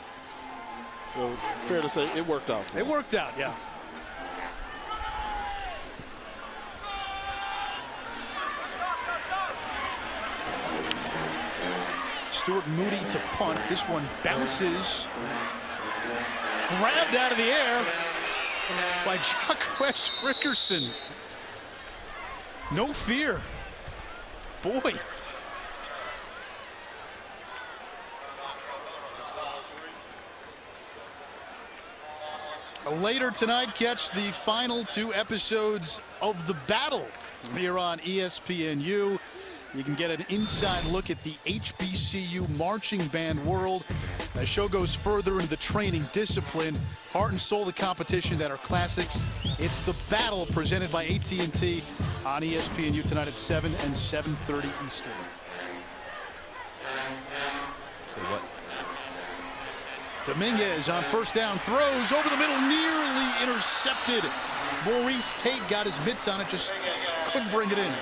So fair to say it worked out for him. It worked out, yeah. Stuart Moody to punt. This one bounces. Grabbed out of the air by Jacques Rickerson. No fear. Boy. Later tonight, catch the final 2 episodes of The Battle here on ESPNU. You can get an inside look at the HBCU marching band world. The show goes further into the training discipline, heart and soul of the competition that are classics. It's The Battle, presented by AT&T on ESPNU tonight at 7 and 7:30 Eastern. So what? Dominguez on first down, throws over the middle, nearly intercepted. Maurice Tate got his mitts on it, just couldn't bring it in.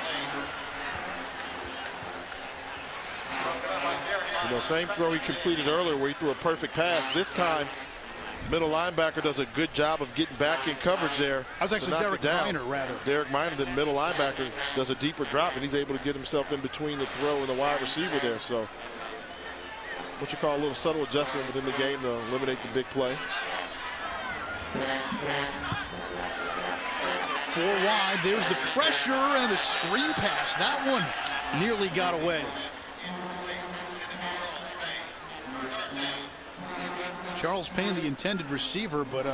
You know, same throw he completed earlier where he threw a perfect pass. This time, middle linebacker does a good job of getting back in coverage there. I was actually Derek Minor, rather. Derek Minor, the middle linebacker, does a deeper drop, and he's able to get himself in between the throw and the wide receiver there. So, what you call a little subtle adjustment within the game to eliminate the big play. 4 wide. There's the pressure and the screen pass. That one nearly got away. Charles Payne, the intended receiver, but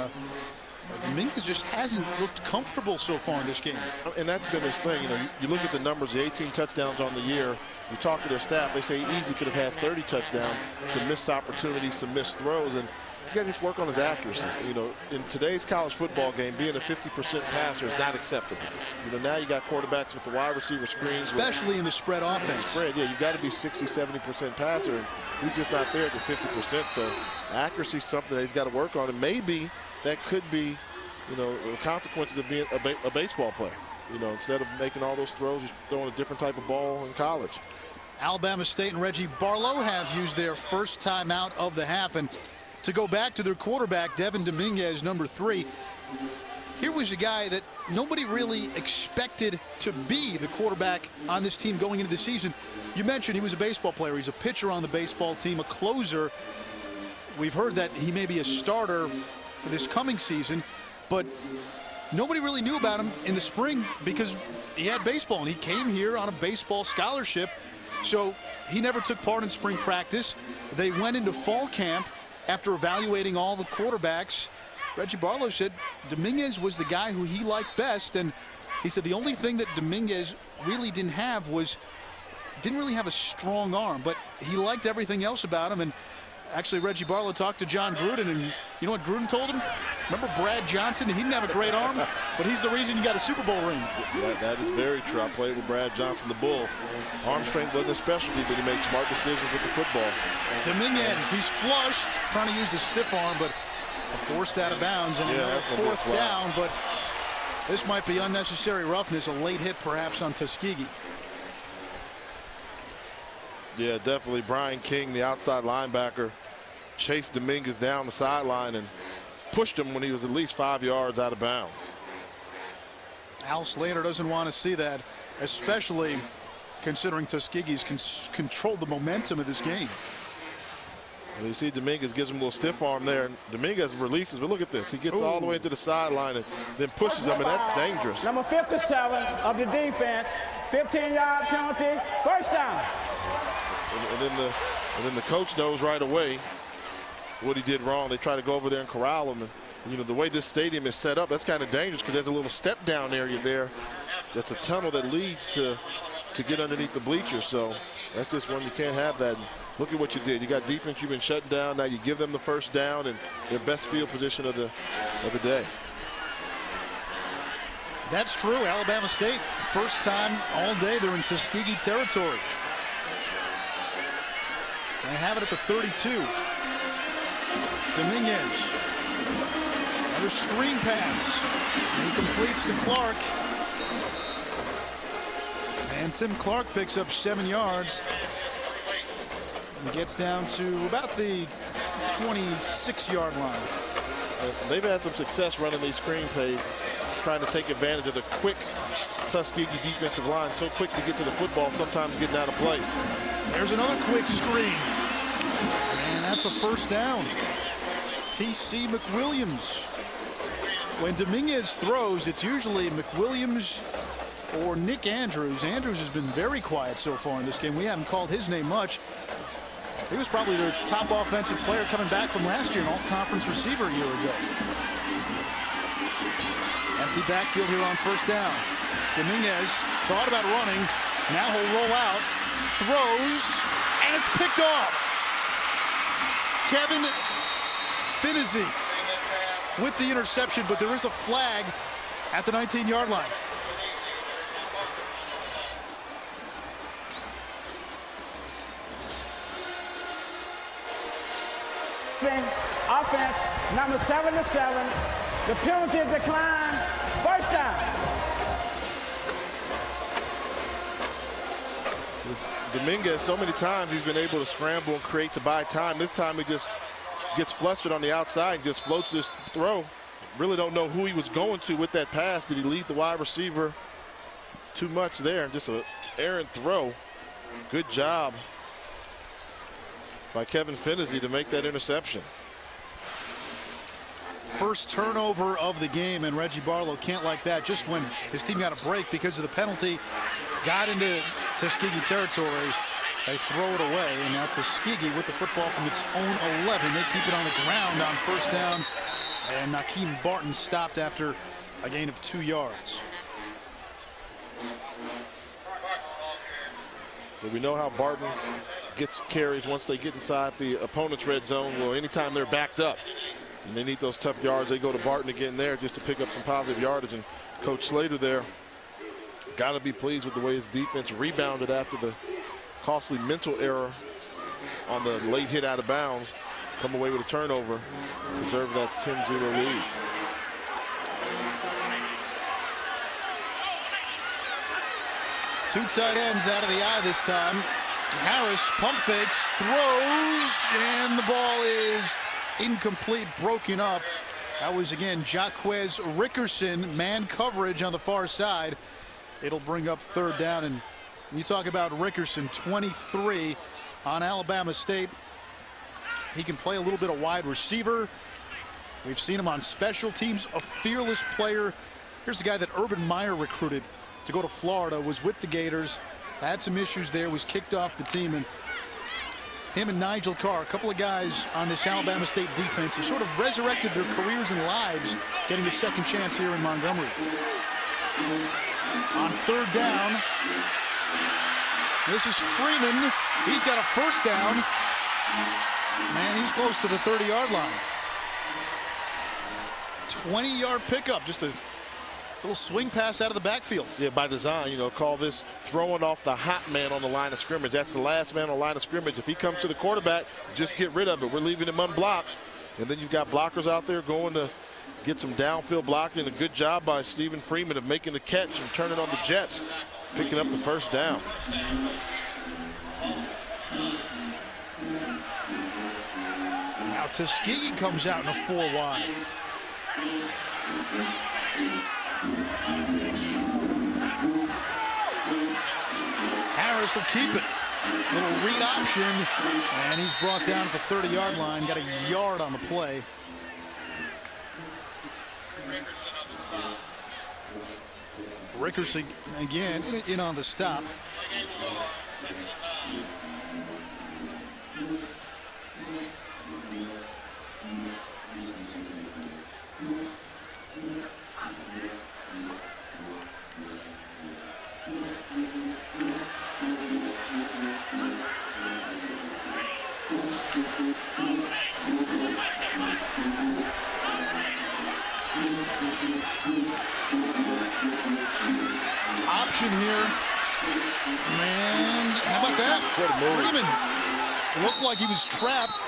Dominguez just hasn't looked comfortable so far in this game. And that's been his thing. You know, you look at the numbers, the 18 touchdowns on the year. You talk to their staff, they say he easily could have had 30 touchdowns, some missed opportunities, some missed throws, and he's got to just work on his accuracy. You know, in today's college football game, being a 50% passer is not acceptable. You know, now you got quarterbacks with the wide receiver screens. Especially in the spread offense. Spread, yeah, you've got to be 60, 70% passer, and he's just not there at the 50%. So accuracy is something that he's got to work on, and maybe that could be, you know, the consequences of being a baseball player. You know, instead of making all those throws, he's throwing a different type of ball in college. Alabama State and Reggie Barlow have used their first timeout of the half, and to go back to their quarterback, Devin Dominguez, number 3. Here was a guy that nobody really expected to be the quarterback on this team going into the season. You mentioned he was a baseball player. He's a pitcher on the baseball team, a closer. We've heard that he may be a starter this coming season, but nobody really knew about him in the spring because he had baseball, and he came here on a baseball scholarship. So he never took part in spring practice. They went into fall camp after evaluating all the quarterbacks. Reggie Barlow said Dominguez was the guy who he liked best, and he said the only thing that Dominguez really didn't really have a strong arm, but he liked everything else about him. And actually, Reggie Barlow talked to John Gruden, and you know what Gruden told him? Remember Brad Johnson? He didn't have a great arm, but he's the reason you got a Super Bowl ring. Yeah, that is very true. I played with Brad Johnson, the Bull. Arm strength wasn't a specialty, but he made smart decisions with the football. Dominguez, he's flushed, trying to use his stiff arm, but forced out of bounds, and another 4th down, but this might be unnecessary roughness, a late hit perhaps on Tuskegee. Yeah, definitely. Brian King, the outside linebacker, chased Dominguez down the sideline and pushed him when he was at least 5 yards out of bounds. Al Slater doesn't want to see that, especially considering Tuskegee's controlled the momentum of this game. And you see Dominguez gives him a little stiff arm there, and Dominguez releases, but look at this. He gets all the way to the sideline and then pushes him, and that's dangerous. Number 57 of the defense, 15-yard penalty, first down. And then the coach knows right away what he did wrong. They try to go over there and corral him. And, you know, the way this stadium is set up, that's kind of dangerous because there's a little step down area there. That's a tunnel that leads to get underneath the bleachers. So that's just one you can't have that. And look at what you did. You got defense you've been shutting down. Now you give them the first down and their best field position of the day. That's true. Alabama State, first time all day they're in Tuskegee territory. They have it at the 32. Dominguez. Another screen pass. He completes to Clark. And Tim Clark picks up 7 yards. And gets down to about the 26-yard line. They've had some success running these screen plays, trying to take advantage of the quick Tuskegee defensive line. So quick to get to the football, sometimes getting out of place. There's another quick screen. And that's a first down. T.C. McWilliams. When Dominguez throws, it's usually McWilliams or Nick Andrews. Andrews has been very quiet so far in this game. We haven't called his name much. He was probably their top offensive player coming back from last year, an all-conference receiver a year ago. Empty backfield here on first down. Dominguez thought about running. Now he'll roll out, throws, and it's picked off. Kevin Finizzi with the interception, but there is a flag at the 19-yard line. Houston offense, number 77. The penalty decline, first down. Dominguez, so many times he's been able to scramble and create to buy time. This time he just gets flustered on the outside and just floats this throw. Really don't know who he was going to with that pass. Did he lead the wide receiver too much there? And just an errant throw. Good job by Kevin Finney to make that interception. First turnover of the game, and Reggie Barlow can't like that. Just when his team got a break because of the penalty, got into Tuskegee territory, they throw it away, and now Tuskegee with the football from its own 11. They keep it on the ground on first down, and Nakeem Barton stopped after a gain of 2 yards. So we know how Barton gets carries once they get inside the opponent's red zone. Well, anytime they're backed up and they need those tough yards, they go to Barton again there just to pick up some positive yardage. And Coach Slater there got to be pleased with the way his defense rebounded after the costly mental error on the late hit out of bounds. Come away with a turnover, preserve that 10-0 lead. Two tight ends out of the eye this time. Harris pump fakes, throws, and the ball is incomplete, broken up. That was, again, Jaquez Rickerson, man coverage on the far side. It'll bring up third down, and you talk about Rickerson, 23 on Alabama State. He can play a little bit of wide receiver. We've seen him on special teams, a fearless player. Here's a guy that Urban Meyer recruited to go to Florida, was with the Gators, had some issues there, was kicked off the team, and him and Nigel Carr, a couple of guys on this Alabama State defense, have sort of resurrected their careers and lives, getting a second chance here in Montgomery. On third down, this is Freeman. He's got a first down, and he's close to the 30-yard line. 20-yard pickup, just a little swing pass out of the backfield. Yeah, by design, you know, call this throwing off the hot man on the line of scrimmage. That's the last man on the line of scrimmage. If he comes to the quarterback, just get rid of it. We're leaving him unblocked. And then you've got blockers out there going to get some downfield blocking. A good job by Stephen Freeman of making the catch and turning on the Jets, picking up the first down. Now Tuskegee comes out in a 4 wide. Harris will keep it. Little read option, and he's brought down at the 30-yard line. Got a yard on the play. Rickerson again in on the stop. Option here, and how about that? Freeman looked like he was trapped.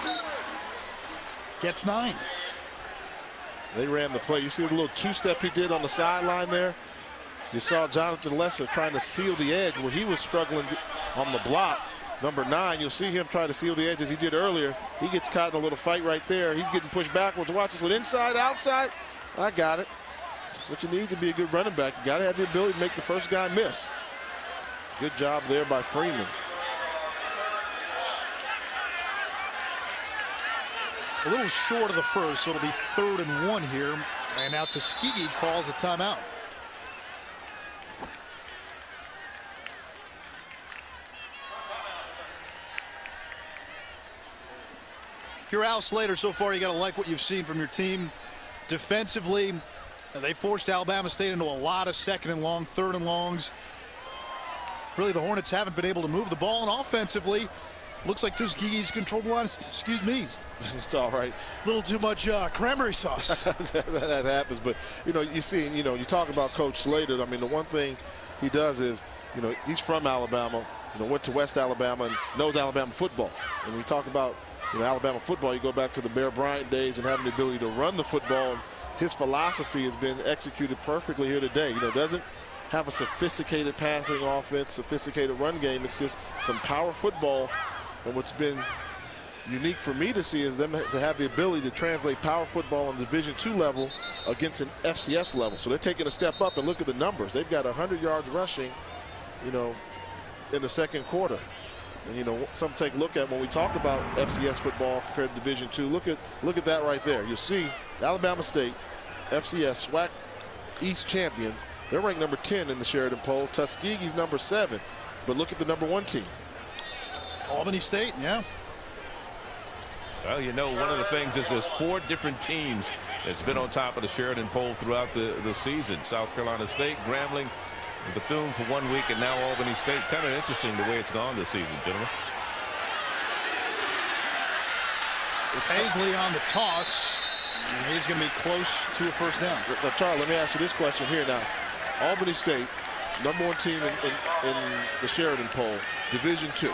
Gets 9. They ran the play. You see the little two-step he did on the sideline there? You saw Jonathan Lesser trying to seal the edge where he was struggling on the block. Number 9, you'll see him try to seal the edge as he did earlier. He gets caught in a little fight right there. He's getting pushed backwards. Watch this one, inside, outside. I got it. What you need to be a good running back, you got to have the ability to make the first guy miss. Good job there by Freeman. A little short of the first, so it'll be 3rd and 1 here. And now Tuskegee calls a timeout. If you're Al Slater so far, you got to like what you've seen from your team. Defensively, they forced Alabama State into a lot of 2nd and long, 3rd and longs. Really, the Hornets haven't been able to move the ball, and offensively, looks like Tuskegee's controlled the line. Excuse me. It's all right. A little too much cranberry sauce. that happens, but you know, you see, you know, you talk about Coach Slater. I mean, the one thing he does is, you know, he's from Alabama. You know, went to West Alabama and knows Alabama football. And we talk about Alabama football, you go back to the Bear Bryant days and having the ability to run the football. His philosophy has been executed perfectly here today. Doesn't have a sophisticated passing offense, sophisticated run game. It's just some power football. And what's been unique for me to see is them to have the ability to translate power football on the Division II level against an FCS level. So they're taking a step up, and look at the numbers. They've got 100 yards rushing, in the second quarter. And some take a look at when we talk about FCS football compared to Division II. Look at that right there. You see Alabama State, FCS, SWAC East champions. They're ranked number 10 in the Sheridan poll. Tuskegee's number 7. But look at the number 1 team. Albany State, yeah. Well, one of the things is there's 4 different teams that's been on top of the Sheridan poll throughout the season. South Carolina State, Grambling, Bethune for 1 week, and now Albany State. Kind of interesting the way it's gone this season, gentlemen. Paisley on the toss. He's going to be close to a first down. Now, Charlie, let me ask you this question here now. Albany State, number 1 team in the Sheridan poll, Division II.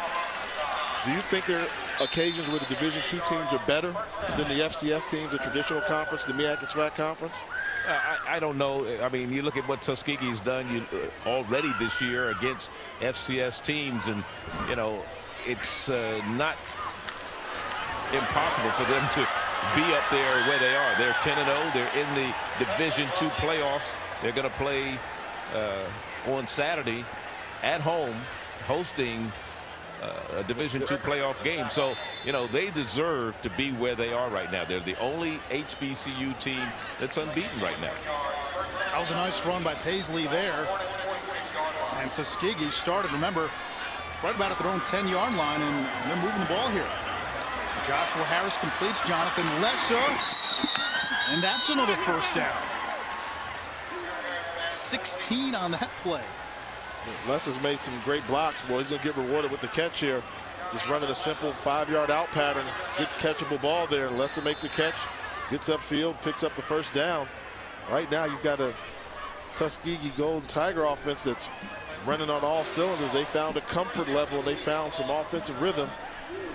Do you think there are occasions where the Division II teams are better than the FCS teams, the traditional conference, the MEAC and SWAC conference? I don't know. I mean, you look at what Tuskegee's done already this year against FCS teams, and it's not impossible for them to be up there where they are. They're 10-0. They're in the Division II playoffs. They're going to play on Saturday at home, hosting a Division II playoff game. So, they deserve to be where they are right now. They're the only HBCU team that's unbeaten right now. That was a nice run by Paisley there. And Tuskegee started, remember, right about at their own 10-yard line, and they're moving the ball here. Joshua Harris completes. Jonathan Lessa, and that's another first down. 16 on that play. Lessa's made some great blocks. Boy, he's going to get rewarded with the catch here. Just running a simple 5-yard out pattern. Good catchable ball there. Lessa makes a catch, gets upfield, picks up the first down. Right now, you've got a Tuskegee Golden Tiger offense that's running on all cylinders. They found a comfort level, and they found some offensive rhythm.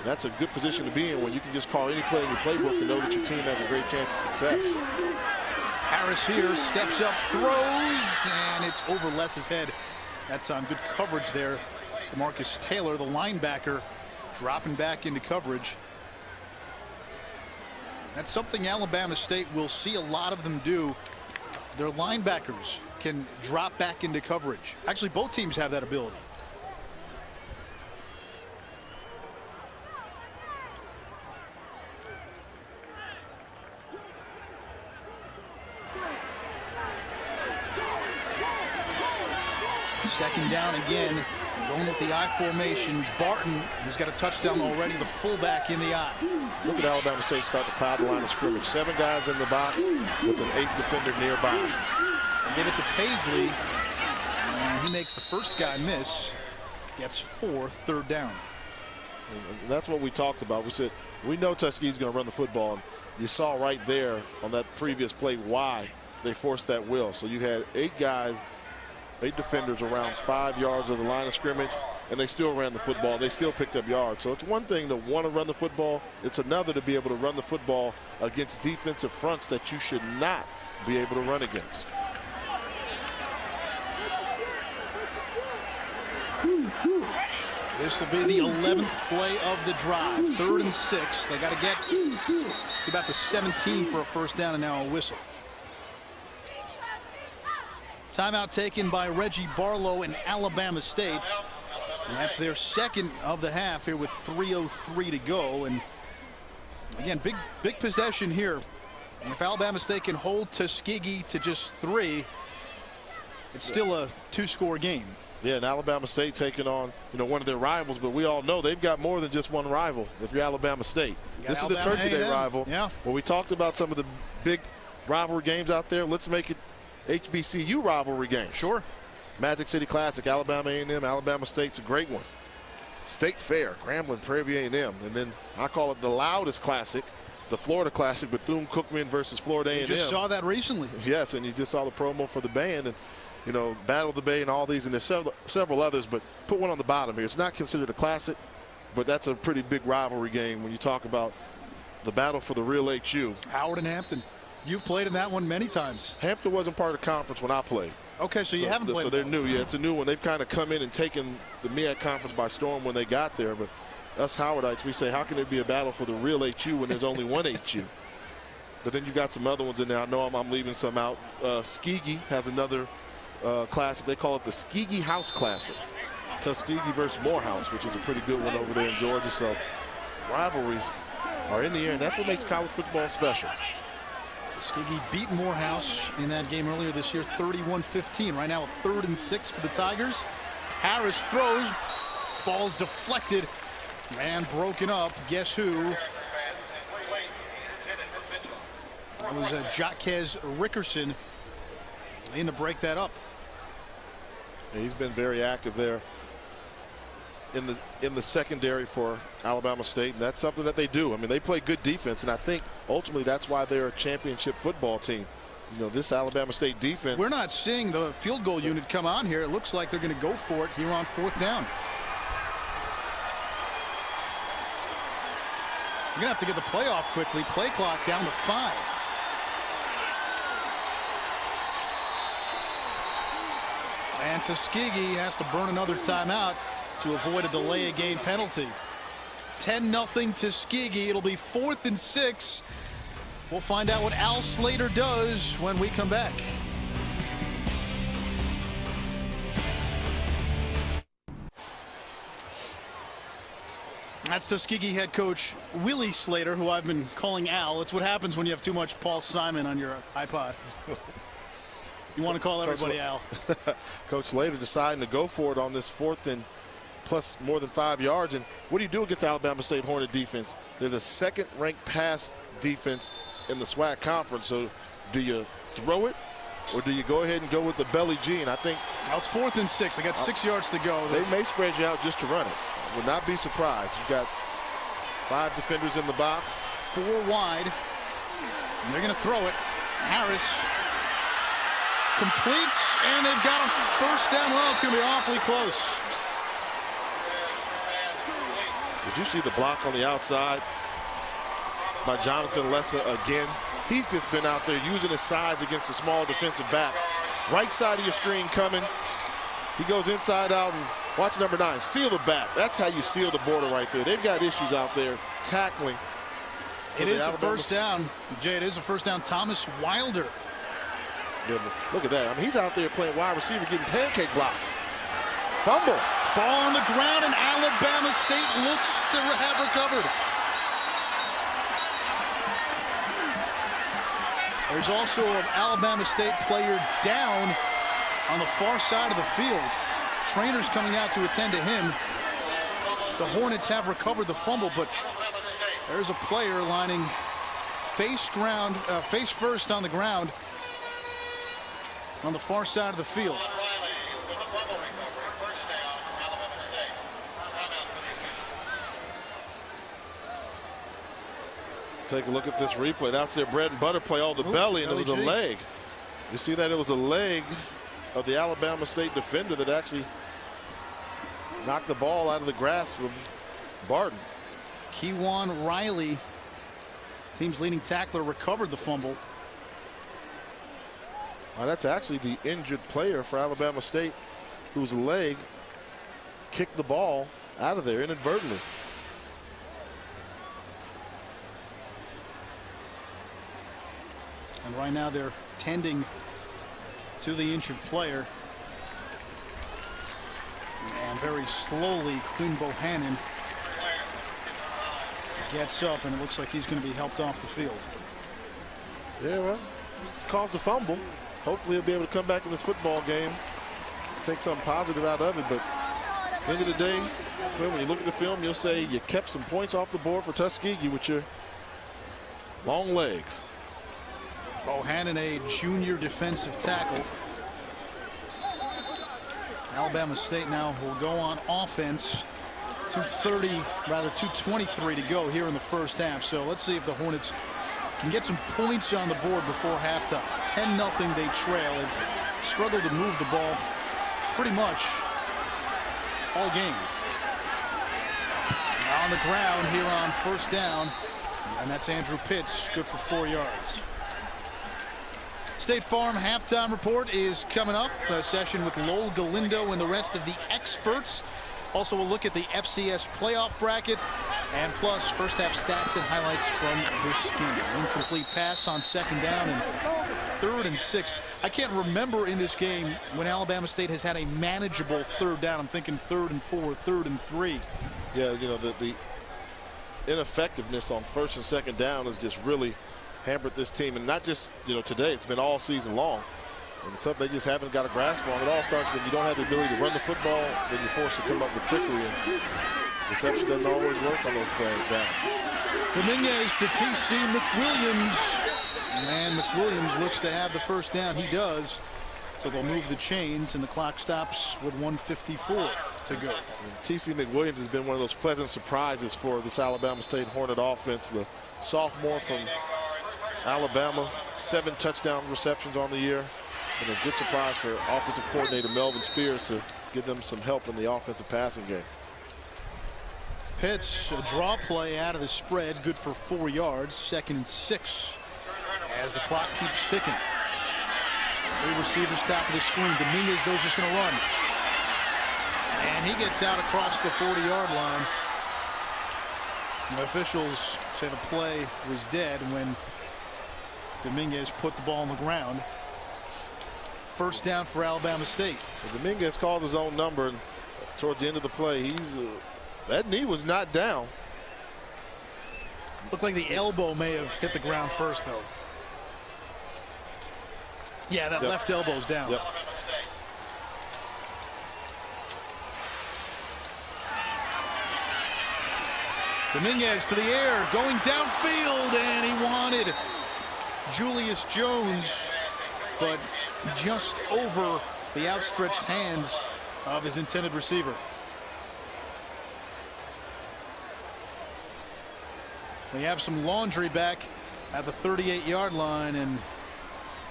That's a good position to be in when you can just call any play in your playbook and know that your team has a great chance of success. Harris here steps up, throws, and it's over Lessa's head. That's on good coverage there. DeMarcus Taylor, the linebacker, dropping back into coverage. That's something Alabama State will see a lot of them do. Their linebackers can drop back into coverage. Actually, both teams have that ability. Second down again, going with the I formation. Barton, who's got a touchdown already, the fullback in the I. Look at Alabama State start to cloud the line of scrimmage. 7 guys in the box with an 8th defender nearby. And give it to Paisley, and he makes the first guy miss. Gets 4, third down. And that's what we talked about. We said we know Tuskegee's going to run the football. And you saw right there on that previous play why they forced that will. So you had 8 guys, 8 defenders around 5 yards of the line of scrimmage, and they still ran the football. They still picked up yards. So it's one thing to want to run the football. It's another to be able to run the football against defensive fronts that you should not be able to run against. This will be the 11th play of the drive. 3rd and 6. They got to get to about the 17 for a first down, and now a whistle. Timeout taken by Reggie Barlow and Alabama State. And that's their second of the half here with 3:03 to go. And again, big possession here. And if Alabama State can hold Tuskegee to just 3, it's still a 2-score game. Yeah, and Alabama State taking on, one of their rivals, but we all know they've got more than just one rival if you're Alabama State. This is the Turkey Day rival. Yeah. Well, we talked about some of the big rivalry games out there. Let's make it HBCU rivalry games. Sure. Magic City Classic, Alabama A&M, Alabama State's a great one. State Fair, Grambling, Prairie View A&M, and then I call it the loudest classic, the Florida Classic, Bethune-Cookman versus Florida A&M. You just saw that recently. Yes, and you just saw the promo for the band, and Battle of the Bay and all these, and there's several others, but put one on the bottom here. It's not considered a classic. but that's a pretty big rivalry game when you talk about the battle for the real HU. Howard and Hampton. You've played in that one many times. Hampton wasn't part of the conference when I played. Okay, so you haven't played. So they're new. Yeah, it's a new one. They've kind of come in and taken the MEAC conference by storm when they got there. But us Howardites, we say, how can there be a battle for the real HU when there's only one HU? But then you got some other ones in there. I know I'm leaving some out. Tuskegee has another classic. They call it the Tuskegee House Classic. Tuskegee versus Morehouse, which is a pretty good one over there in Georgia. So rivalries are in the air, and that's what makes college football special. Tuskegee beat Morehouse in that game earlier this year, 31-15. Right now, a 3rd and 6 for the Tigers. Harris throws. Ball's deflected and broken up. Guess who? It was Jaquez Rickerson in to break that up. Yeah, he's been very active there in the secondary for Alabama State, and that's something that they do. I mean, they play good defense, and I think ultimately that's why they're a championship football team. You know, this Alabama State defense. We're not seeing the field goal unit come on here. It looks like they're going to go for it here on 4th down. You're going to have to get the play off quickly. Play clock down to 5. And Tuskegee has to burn another timeout to avoid a delay of game penalty. 10-0 Tuskegee. It'll be 4th and 6. We'll find out what Al Slater does when we come back. That's Tuskegee head coach Willie Slater, who I've been calling Al. It's what happens when you have too much Paul Simon on your iPod. You want to call everybody Al. Coach Slater deciding to go for it on this 4th and plus more than 5 yards. And what do you do against Alabama State Hornet defense? They're the 2nd ranked pass defense in the SWAC conference. So do you throw it, or do you go ahead and go with the belly G? And I think now it's 4th and 6. They got 6 yards to go. They may spread you out just to run it. Would not be surprised. You've got 5 defenders in the box. 4 wide. And they're going to throw it. Harris completes, and they've got a 1st down. Well, it's going to be awfully close. Did you see the block on the outside by Jonathan Lessa again? He's just been out there using his size against the small defensive backs. Right side of your screen coming. He goes inside out, and watch number 9. Seal the back. That's how you seal the border right there. They've got issues out there tackling. It is a 1st down. Jay, it is a 1st down. Thomas Wilder. Look at that. I mean, he's out there playing wide receiver, getting pancake blocks. Fumble. Ball on the ground, and Alabama State looks to have recovered. There's also an Alabama State player down on the far side of the field. Trainers coming out to attend to him. The Hornets have recovered the fumble, but there's a player lining face first on the ground on the far side of the field. Take a look at this replay. That's their bread and butter play, all the belly, and it was a leg. You see that? It was a leg of the Alabama State defender that actually knocked the ball out of the grasp of Barton. Kewan Riley, team's leading tackler, recovered the fumble. That's actually the injured player for Alabama State, whose leg kicked the ball out of there inadvertently. And right now they're tending to the injured player. And very slowly, Quinn Bohannon gets up, and it looks like he's going to be helped off the field. Yeah, well, caused a fumble. Hopefully he'll be able to come back in this football game, take something positive out of it. But at the end of the day, when you look at the film, you'll say you kept some points off the board for Tuskegee with your long legs. Bohannon, a junior defensive tackle. Alabama State now will go on offense. 2:23 to go here in the 1st half. So let's see if the Hornets can get some points on the board before halftime. 10-0 they trail and struggle to move the ball pretty much all game. on the ground here on first down. And that's Andrew Pitts, good for 4 yards. State Farm halftime report is coming up. A session with Lowell Galindo and the rest of the experts. Also, we'll look at the FCS playoff bracket. And plus, first half stats and highlights from this game. Incomplete pass on second down and 3rd and 6. I can't remember in this game when Alabama State has had a manageable 3rd down. I'm thinking 3rd and 4, 3rd and 3. Yeah, you know, the ineffectiveness on 1st and 2nd down has just really hampered this team. And not just, you know, today, it's been all season long. And it's something they just haven't got a grasp on. It all starts when you don't have the ability to run the football, then you're forced to come up with trickery. And deception doesn't always work on those players down. Dominguez to T.C. McWilliams. And McWilliams looks to have the first down. He does. So they'll move the chains, and the clock stops with 1:54 to go. T.C. McWilliams has been one of those pleasant surprises for this Alabama State Hornet offense. The sophomore from Alabama, 7 touchdown receptions on the year. And a good surprise for offensive coordinator Melvin Spears to give them some help in the offensive passing game. Pitts, a draw play out of the spread, good for 4 yards. 2nd and 6 as the clock keeps ticking. 3 receivers top of the screen. Dominguez, though, is just going to run. And he gets out across the 40-yard line. The officials say the play was dead when Dominguez put the ball on the ground. First down for Alabama State. Well, Dominguez called his own number, and towards the end of the play, that knee was not down. Looked like the elbow may have hit the ground first, though. Yeah, that left elbow's down. Yep. Dominguez to the air, going downfield, and he wanted Julius Jones, but just over the outstretched hands of his intended receiver. We have some laundry back at the 38-yard line, and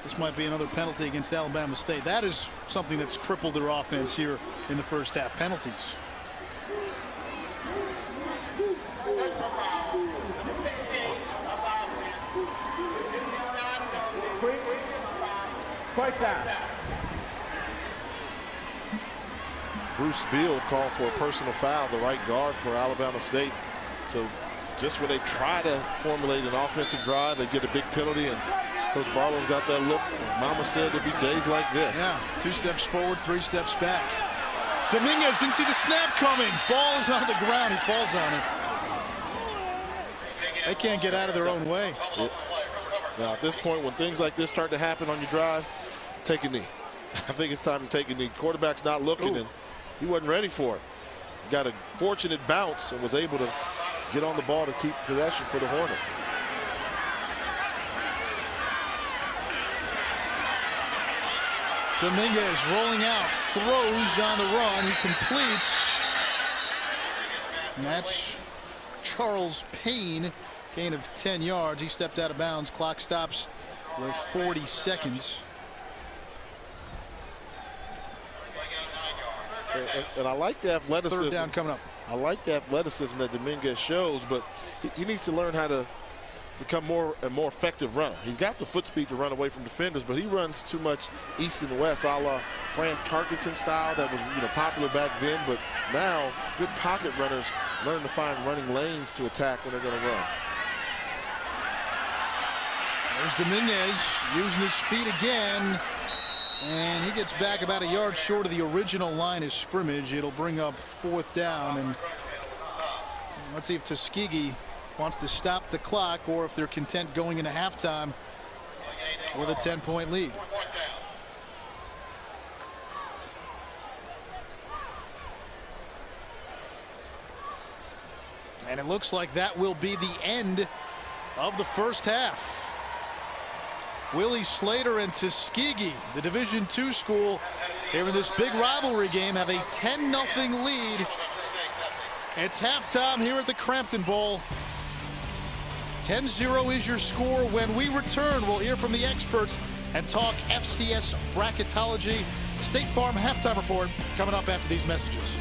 this might be another penalty against Alabama State. That is something that's crippled their offense here in the first half. Penalties. First down. Bruce Beal called for a personal foul, the right guard for Alabama State. So just when they try to formulate an offensive drive, they get a big penalty, and Coach Barlow's got that look. Mama said there'd be days like this. Yeah, 2 steps forward, 3 steps back. Dominguez didn't see the snap coming. Ball is on the ground. He falls on it. They can't get out of their own way. Now, at this point, when things like this start to happen on your drive, take a knee. I think it's time to take a knee. Quarterback's not looking, and he wasn't ready for it. Got a fortunate bounce and was able to get on the ball to keep possession for the Hornets. Dominguez rolling out, throws on the run. He completes. And that's Charles Payne, gain of 10 yards. He stepped out of bounds. Clock stops with 40 seconds. And I like the athleticism. 3rd down coming up. I like the athleticism that Dominguez shows, but he needs to learn how to become a more effective runner. He's got the foot speed to run away from defenders, but he runs too much east and west, a la Fran Tarkenton style that was popular back then. But now, good pocket runners learn to find running lanes to attack when they're going to run. There's Dominguez using his feet again. And he gets back about a yard short of the original line of scrimmage. It'll bring up 4th down. And let's see if Tuskegee wants to stop the clock or if they're content going into halftime with a 10-point lead. And it looks like that will be the end of the first half. Willie Slater and Tuskegee, the Division II school, here in this big rivalry game, have a 10-0 lead. It's halftime here at the Cramton Bowl. 10-0 is your score. When we return, we'll hear from the experts and talk FCS bracketology. State Farm halftime report coming up after these messages.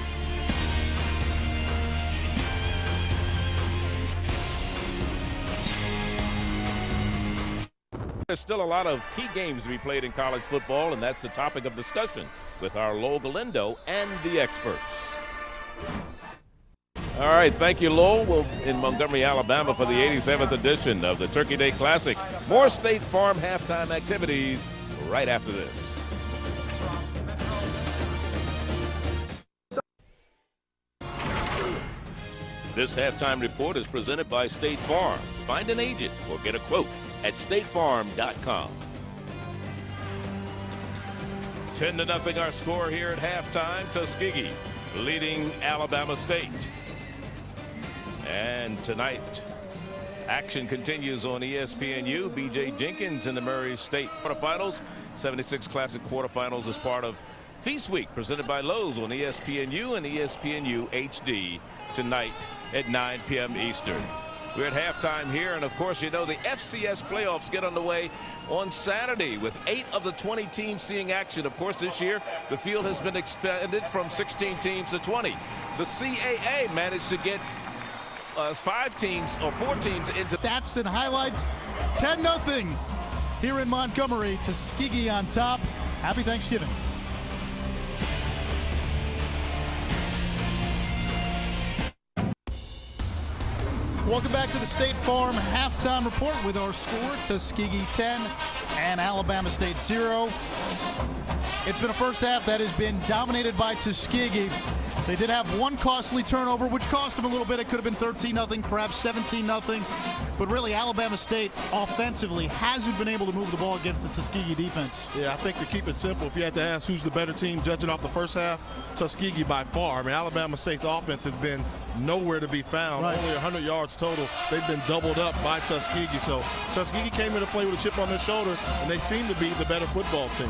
There's still a lot of key games to be played in college football, and that's the topic of discussion with our Lowell Galindo and the experts. All right, thank you, Lowell. We're in Montgomery, Alabama for the 87th edition of the Turkey Day Classic. More State Farm halftime activities right after this. This halftime report is presented by State Farm. Find an agent or get a quote at statefarm.com. 10-0 our score here at halftime. Tuskegee leading Alabama State. And tonight, action continues on ESPNU. B.J. Jenkins in the Murray State quarterfinals. 76 Classic quarterfinals as part of Feast Week presented by Lowe's on ESPNU and ESPNU HD tonight at 9 p.m. Eastern. We're at halftime here, and of course, you know, the FCS playoffs get underway on Saturday with 8 of the 20 teams seeing action. Of course, this year, the field has been expanded from 16 teams to 20. The CAA managed to get 5 teams or 4 teams into stats and highlights. 10-0 here in Montgomery. Tuskegee on top. Happy Thanksgiving. Welcome back to the State Farm halftime report with our score: Tuskegee 10 and Alabama State 0. It's been a first half that has been dominated by Tuskegee. They did have one costly turnover, which cost them a little bit. It could have been 13-0, perhaps 17-0. But really, Alabama State offensively hasn't been able to move the ball against the Tuskegee defense. Yeah, I think to keep it simple, if you had to ask who's the better team judging off the first half, Tuskegee by far. I mean, Alabama State's offense has been nowhere to be found. Right. Only 100 yards total. They've been doubled up by Tuskegee. So Tuskegee came into play with a chip on their shoulder, and they seem to be the better football team.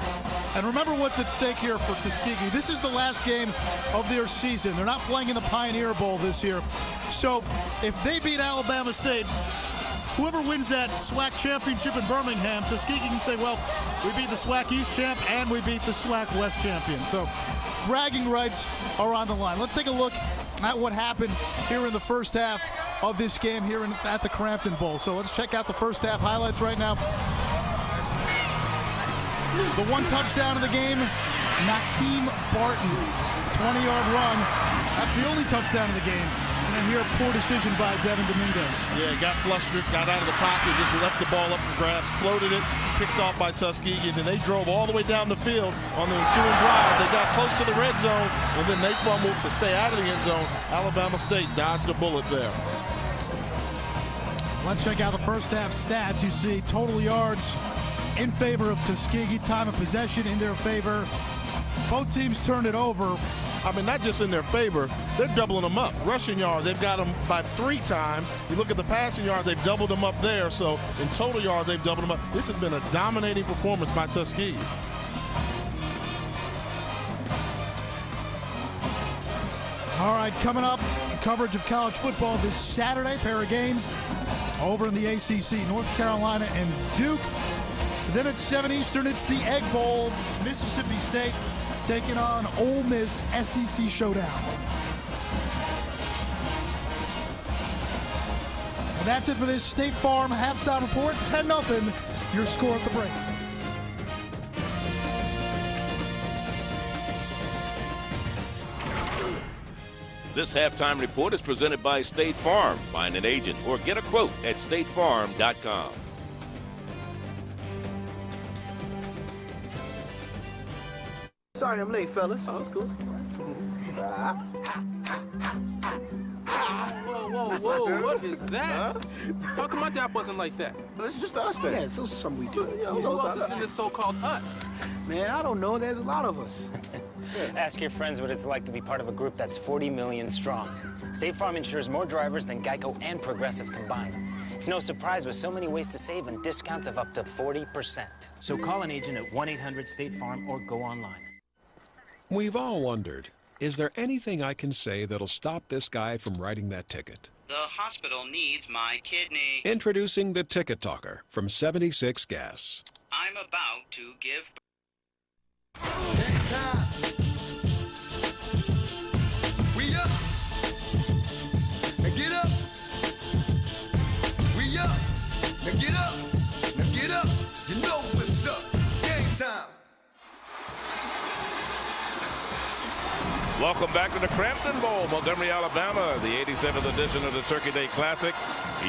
And remember what's at stake here for Tuskegee. This is the last game of their season. They're not playing in the Pioneer Bowl this year. So if they beat Alabama State, whoever wins that SWAC championship in Birmingham, Tuskegee can say, well, we beat the SWAC East champ and we beat the SWAC West champion. So bragging rights are on the line. Let's take a look at what happened here in the first half of this game here at the Cramton Bowl. So let's check out the first half highlights right now. The one touchdown of the game, Nakeem Barton, 20-yard run. That's the only touchdown of the game. And then here, poor decision by Devin Dominguez. Yeah, got flustered, got out of the pocket, just left the ball up for grabs, floated it, picked off by Tuskegee, and then they drove all the way down the field on the ensuing drive. They got close to the red zone, and then they fumbled to stay out of the end zone. Alabama State dodged a bullet there. Let's check out the first half stats. You see total yards in favor of Tuskegee, time of possession in their favor. Both teams turned it over. I mean, not just in their favor, they're doubling them up. Rushing yards, they've got them by 3 times. You look at the passing yards, they've doubled them up there. So in total yards, they've doubled them up. This has been a dominating performance by Tuskegee. All right, coming up, coverage of college football this Saturday. Pair of games over in the ACC, North Carolina and Duke. Then at 7 Eastern, it's the Egg Bowl, Mississippi State taking on Ole Miss, SEC showdown. And that's it for this State Farm halftime report. 10-0, your score at the break. This halftime report is presented by State Farm. Find an agent or get a quote at statefarm.com. Sorry I'm late, fellas. Oh, it's cool. Whoa, what is that? How come my dad wasn't like that? This is just us then. Yeah, so something we do. Who else is in this so-called us? Man, I don't know. There's a lot of us. Ask your friends what it's like to be part of a group that's 40 million strong. State Farm insures more drivers than Geico and Progressive combined. It's no surprise with so many ways to save and discounts of up to 40%. So call an agent at 1-800-STATE-FARM or go online. We've all wondered, is there anything I can say that'll stop this guy from writing that ticket? The hospital needs my kidney. Introducing the Ticket Talker from 76 Gas. I'm about to give We up. Now get up. We up. Now get up. Now get up. Welcome back to the Cramton Bowl, Montgomery, Alabama, the 87th edition of the Turkey Day Classic.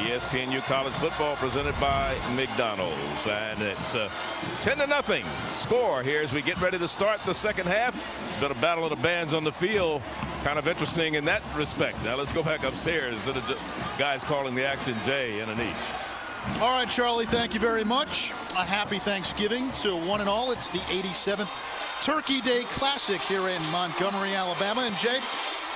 ESPNU College Football presented by McDonald's. And it's 10-0 score here as we get ready to start the second half. It's been a battle of the bands on the field. Kind of interesting in that respect. Now let's go back upstairs to the guys calling the action, Jay and Anish. All right, Charlie, thank you very much. A happy Thanksgiving to one and all. It's the 87th Turkey Day Classic here in Montgomery, Alabama. And Jay,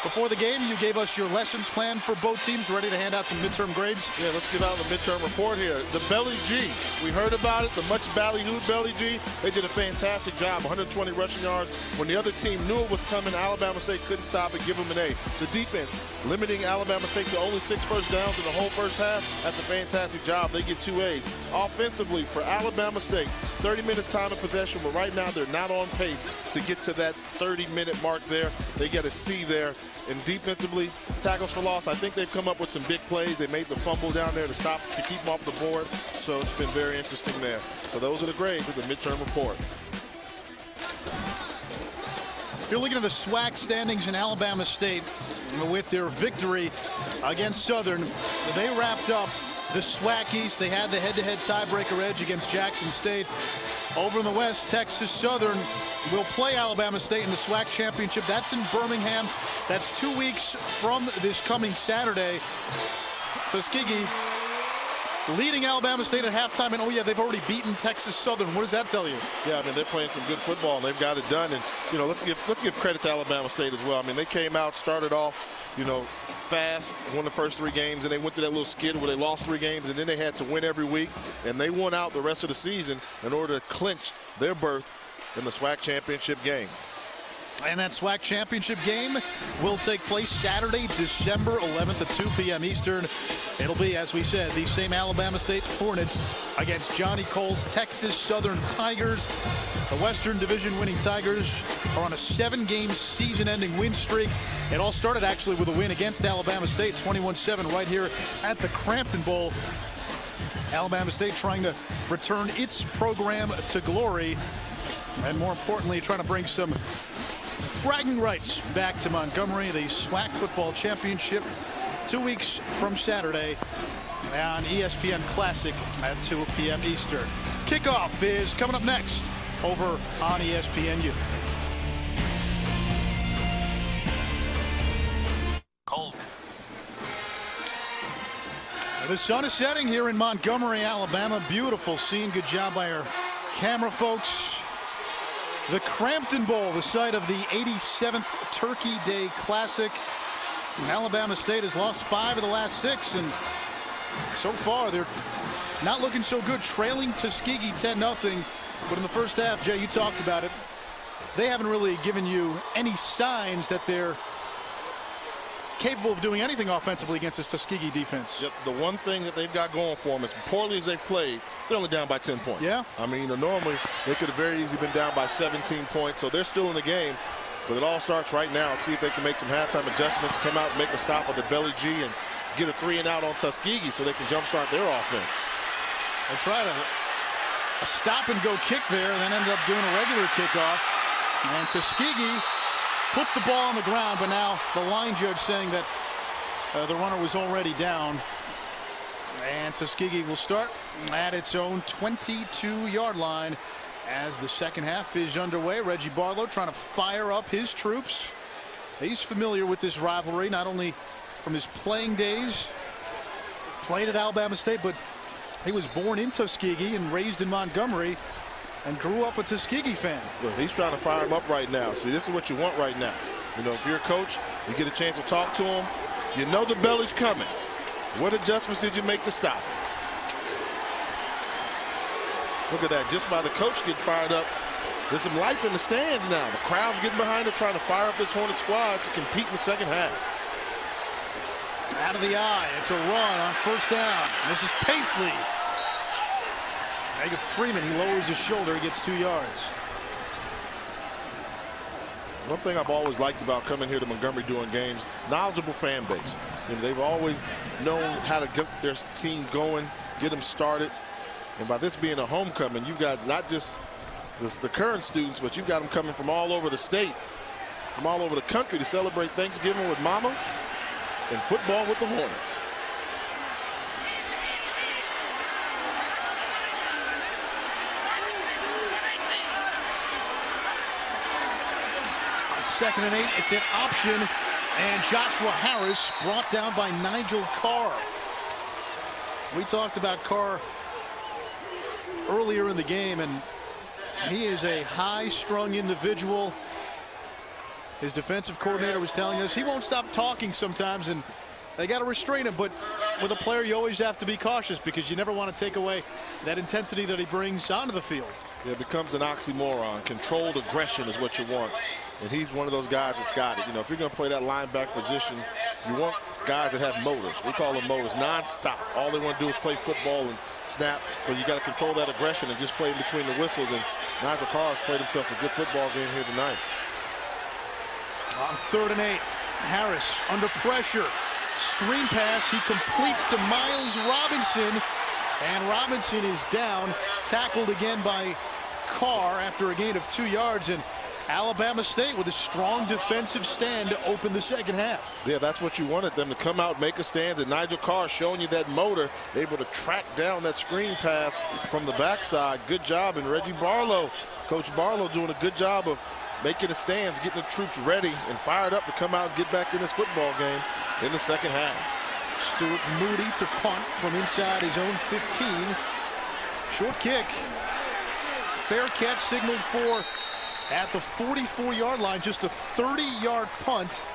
before the game, you gave us your lesson plan for both teams, ready to hand out some midterm grades. Yeah, let's give out the midterm report here. The Belly G, we heard about it, the much ballyhooed Belly G. They did a fantastic job, 120 rushing yards. When the other team knew it was coming, Alabama State couldn't stop it, give them an A. The defense, limiting Alabama State to only 6 first downs in the whole first half, that's a fantastic job. They get 2 A's. Offensively, for Alabama State, 30 minutes time of possession, but right now they're not on pace to get to that 30-minute mark there. They get a C there. And defensively, tackles for loss, I think they've come up with some big plays. They made the fumble down there to keep them off the board. So it's been very interesting there. So those are the grades of the midterm report. If you're looking at the SWAC standings in Alabama State with their victory against Southern, they wrapped up the SWAC East. They had the head-to-head tiebreaker edge against Jackson State. Over in the West, Texas Southern will play Alabama State in the SWAC championship. That's in Birmingham. That's 2 weeks from this coming Saturday. Tuskegee leading Alabama State at halftime, and oh yeah, they've already beaten Texas Southern. What does that tell you? Yeah, I mean, they're playing some good football, and they've got it done. And you know, let's give credit to Alabama State as well. I mean, they came out, started off, you know, fast, won the first 3 games, and they went to that little skid where they lost 3 games, and then they had to win every week, and they won out the rest of the season in order to clinch their berth in the SWAC championship game. And that SWAC championship game will take place Saturday, December 11th at 2 p.m. Eastern. It'll be, as we said, the same Alabama State Hornets against Johnny Cole's Texas Southern Tigers. The Western Division winning Tigers are on a 7-game season-ending win streak. It all started actually with a win against Alabama State, 21-7 right here at the Cramton Bowl. Alabama State trying to return its program to glory, and more importantly, trying to bring some bragging rights back to Montgomery. The SWAC football championship 2 weeks from Saturday on ESPN Classic at 2 p.m. Eastern. Kickoff is coming up next over on ESPNU. Cold. The sun is setting here in Montgomery, Alabama. Beautiful scene. Good job by our camera folks. The Cramton Bowl, the site of the 87th Turkey Day Classic. Alabama State has lost 5 of the last 6, and so far they're not looking so good, trailing Tuskegee 10-0. But in the first half, Jay, you talked about it, they haven't really given you any signs that they're capable of doing anything offensively against this Tuskegee defense. Yep, the one thing that they've got going for them, as poorly as they've played, they're only down by 10 points. Yeah. I mean, normally they could have very easily been down by 17 points, so they're still in the game. But it all starts right now. Let's see if they can make some halftime adjustments, come out and make a stop at the Belly G and get a 3-and-out on Tuskegee so they can jumpstart their offense. They tried a stop-and-go kick there and then ended up doing a regular kickoff. And Tuskegee puts the ball on the ground, but now the line judge saying that the runner was already down. And Tuskegee will start at its own 22-yard line as the second half is underway. Reggie Barlow trying to fire up his troops. He's familiar with this rivalry, not only from his playing days, played at Alabama State, but he was born in Tuskegee and raised in Montgomery and grew up a Tuskegee fan. Look, he's trying to fire him up right now. See, this is what you want right now. You know, if you're a coach, you get a chance to talk to him. You know the belly's coming. What adjustments did you make to stop it? Look at that, just by the coach getting fired up. There's some life in the stands now. The crowd's getting behind her, trying to fire up this Hornet squad to compete in the second half. Out of the eye, it's a run on first down. This is Paisley. Megan Freeman, he lowers his shoulder, he gets 2 yards. One thing I've always liked about coming here to Montgomery doing games, knowledgeable fan base. You know, they've always known how to get their team going, get them started. And by this being a homecoming, you've got not just the current students, but you've got them coming from all over the state. from all over the country to celebrate Thanksgiving with Mama and football with the Hornets. On 2nd and 8, it's an option, and Joshua Harris brought down by Nigel Carr. We talked about Carr earlier in the game, and he is a high-strung individual. His defensive coordinator was telling us he won't stop talking sometimes, and they got to restrain him. But with a player, you always have to be cautious because you never want to take away that intensity that he brings onto the field. Yeah, it becomes an oxymoron. Controlled aggression is what you want. And he's one of those guys that's got it. You know, if you're going to play that linebacker position, you want guys that have motors. We call them motors, nonstop. All they want to do is play football and snap, but you got to control that aggression and just play in between the whistles. And Nigel Carr has played himself a good football game here tonight. On 3rd and 8, Harris under pressure. Screen pass, he completes to Miles Robinson, and Robinson is down, tackled again by Carr after a gain of 2 yards. And Alabama State with a strong defensive stand to open the second half. Yeah, that's what you wanted them to come out, make a stand, and Nigel Carr showing you that motor, able to track down that screen pass from the backside. Good job, and Reggie Barlow, Coach Barlow doing a good job of making the stands, getting the troops ready and fired up to come out and get back in this football game in the second half. Stuart Moody to punt from inside his own 15. Short kick. Fair catch signaled for at the 44-yard line, just a 30-yard punt.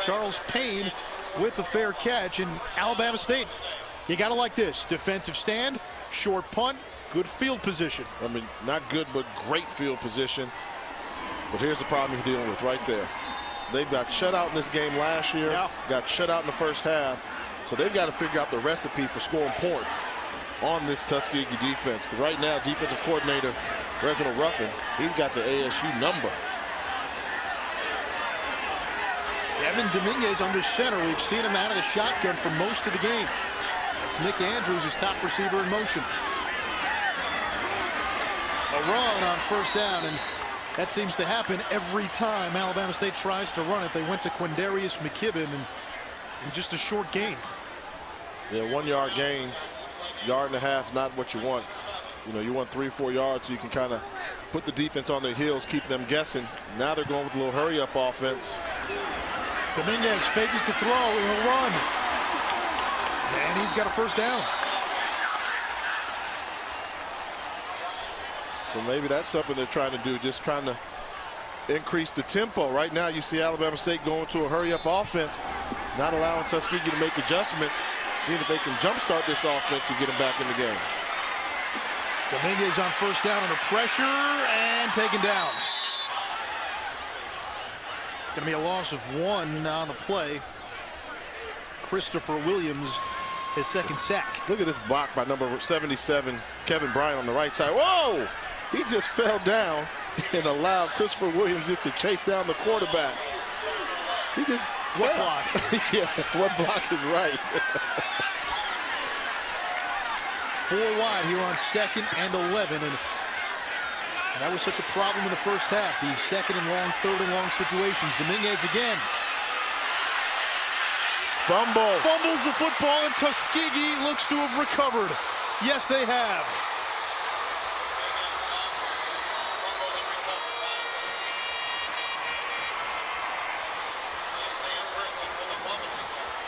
Charles Payne with the fair catch, and Alabama State, you gotta like this. Defensive stand, short punt, good field position. I mean, not good, but great field position. But here's the problem you're dealing with right there. They've got shut out in this game last year, got shut out in the first half, so they've got to figure out the recipe for scoring points on this Tuskegee defense. Because right now, defensive coordinator Reginald Ruffin, he's got the ASU number. Devin Dominguez under center. We've seen him out of the shotgun for most of the game. It's Nick Andrews, his top receiver in motion. A run on 1st down, and that seems to happen every time Alabama State tries to run it. They went to Quindarius McKibben in just a short gain. Yeah, 1 yard gain, yard and a half, not what you want. You know, you want 3 or 4 yards so you can kind of put the defense on their heels, keep them guessing. Now they're going with a little hurry-up offense. Dominguez fakes the throw, he'll run. And he's got a 1st down. So maybe that's something they're trying to do, just trying to increase the tempo. Right now you see Alabama State going to a hurry-up offense, not allowing Tuskegee to make adjustments, seeing if they can jumpstart this offense and get them back in the game. Dominguez on 1st down under pressure and taken down. Going to be a loss of 1 on the play. Christopher Williams, his 2nd sack. Look at this block by number 77, Kevin Bryant on the right side. Whoa! He just fell down and allowed Christopher Williams just to chase down the quarterback. He just... What block? Yeah, what block is right? 4 wide here on 2nd and 11, and that was such a problem in the first half. These 2nd and long, 3rd and long situations. Dominguez again. Fumble. Fumbles the football, and Tuskegee looks to have recovered. Yes, they have.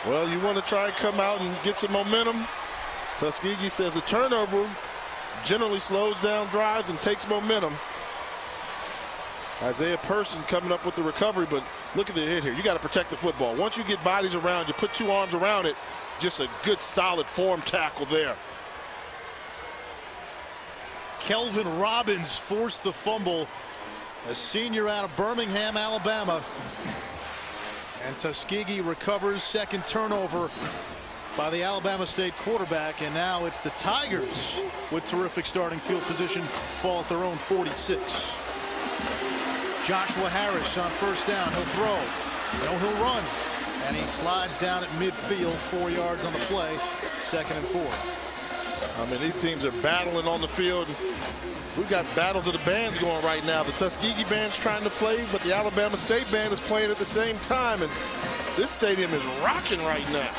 Well, you want to try and come out and get some momentum. Tuskegee says a turnover generally slows down drives and takes momentum. Isaiah Person coming up with the recovery, but look at the hit here. You got to protect the football. Once you get bodies around, you put 2 arms around it, just a good solid form tackle there. Kelvin Robbins forced the fumble, a senior out of Birmingham, Alabama. And Tuskegee recovers, 2nd turnover by the Alabama State quarterback, and now it's the Tigers with terrific starting field position, ball at their own 46. Joshua Harris on 1st down, he'll throw, no, he'll run, and he slides down at midfield, 4 yards on the play, 2nd and 4. I mean, these teams are battling on the field. We've got battles of the bands going right now. The Tuskegee band's trying to play, but the Alabama State band is playing at the same time. And this stadium is rocking right now.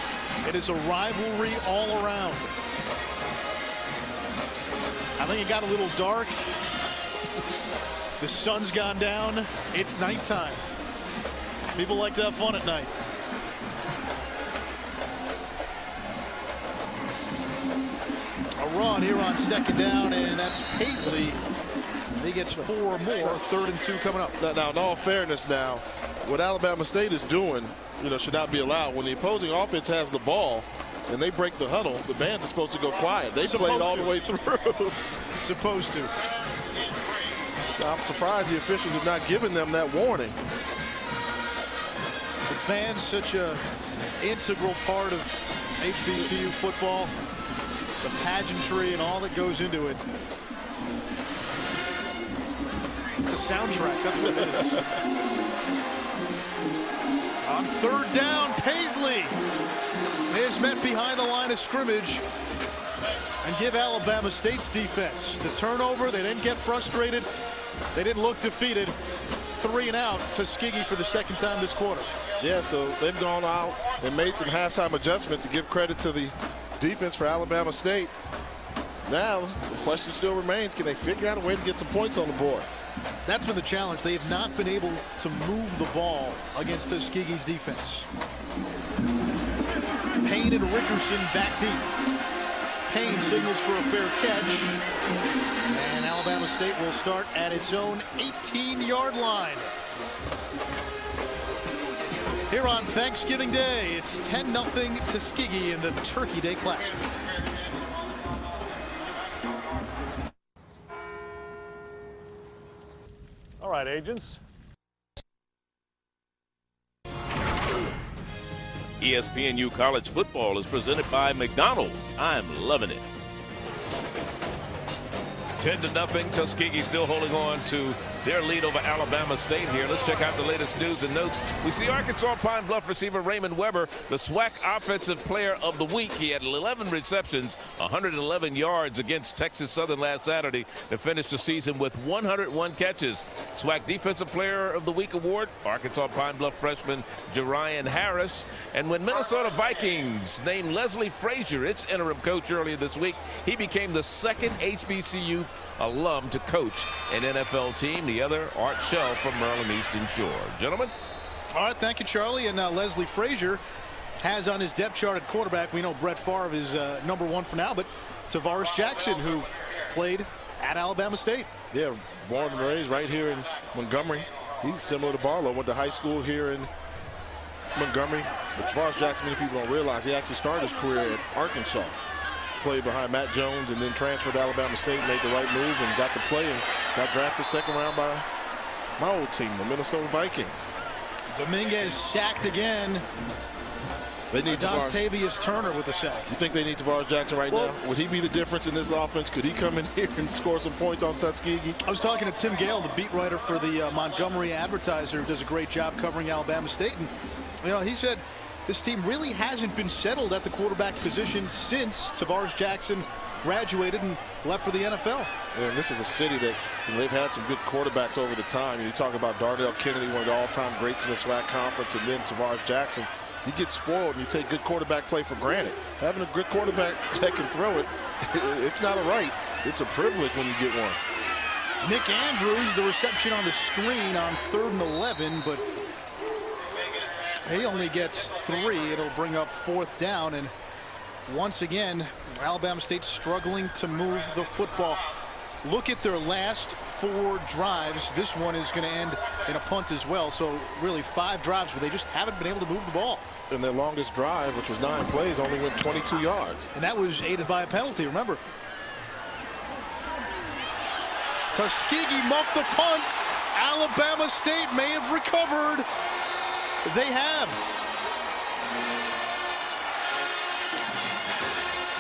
It is a rivalry all around. I think it got a little dark. The sun's gone down. It's nighttime. People like to have fun at night. A run here on 2nd down, and that's Paisley. He gets 4 more. 3rd and 2 coming up. Now, in all fairness, now, what Alabama State is doing, should not be allowed. When the opposing offense has the ball and they break the huddle, the bands are supposed to go quiet. They played all the way through. Supposed to. I'm surprised the officials have not given them that warning. The band's such a integral part of HBCU football. The pageantry and all that goes into it. It's a soundtrack. That's what it is. On 3rd down, Paisley is met behind the line of scrimmage and give Alabama State's defense the turnover. They didn't get frustrated. They didn't look defeated. 3 and out. Tuskegee for the 2nd time this quarter. Yeah, so they've gone out and made some halftime adjustments to give credit to the defense for Alabama State. Now, the question still remains, can they figure out a way to get some points on the board? That's been the challenge. They have not been able to move the ball against Tuskegee's defense. Payne and Rickerson back deep. Payne signals for a fair catch. And Alabama State will start at its own 18-yard line. Here on Thanksgiving Day, it's 10-0 Tuskegee in the Turkey Day Classic. All right, agents. ESPNU College Football is presented by McDonald's. I'm loving it. 10-0. Tuskegee still holding on to their lead over Alabama State here. Let's check out the latest news and notes. We see Arkansas Pine Bluff receiver Raymond Weber, the SWAC Offensive Player of the Week. He had 11 receptions, 111 yards against Texas Southern last Saturday to finish the season with 101 catches. SWAC Defensive Player of the Week award, Arkansas Pine Bluff freshman Jerian Harris. And when Minnesota Vikings named Leslie Frazier its interim coach earlier this week, he became the 2nd HBCU alum to coach an NFL team. The other, Art Shell from Maryland Eastern Shore. Gentlemen. All right, thank you, Charlie. And Leslie Frazier has on his depth chart at quarterback. We know Brett Favre is #1 for now, but Tavares Jackson, who played at Alabama State. Yeah, born and raised right here in Montgomery. He's similar to Barlow. Went to high school here in Montgomery. But Tavares Jackson, many people don't realize, he actually started his career at Arkansas. Played behind Matt Jones and then transferred to Alabama State, made the right move and got to play and got drafted 2nd round by my old team, the Minnesota Vikings. Dominguez sacked again. They need Dontavius Turner with a sack. You think they need Tavares Jackson right now? Would he be the difference in this offense? Could he come in here and score some points on Tuskegee? I was talking to Tim Gale, the beat writer for the Montgomery Advertiser, who does a great job covering Alabama State. And, he said this team really hasn't been settled at the quarterback position since Tavares Jackson graduated and left for the NFL. Yeah, and this is a city that they've had some good quarterbacks over the time. You talk about Darnell Kennedy, one of the all-time greats in the SWAC conference, and then Tavares Jackson. You get spoiled and you take good quarterback play for granted. Having a good quarterback that can throw it, it's not a right. It's a privilege when you get one. Nick Andrews, the reception on the screen on 3rd and 11, but he only gets 3. It'll bring up 4th down. And once again, Alabama State struggling to move the football. Look at their last 4 drives. This one is going to end in a punt as well. So really 5 drives where they just haven't been able to move the ball. And their longest drive, which was 9 plays, only went 22 yards. And that was aided by a penalty, remember. Tuskegee muffed the punt. Alabama State may have recovered. They have.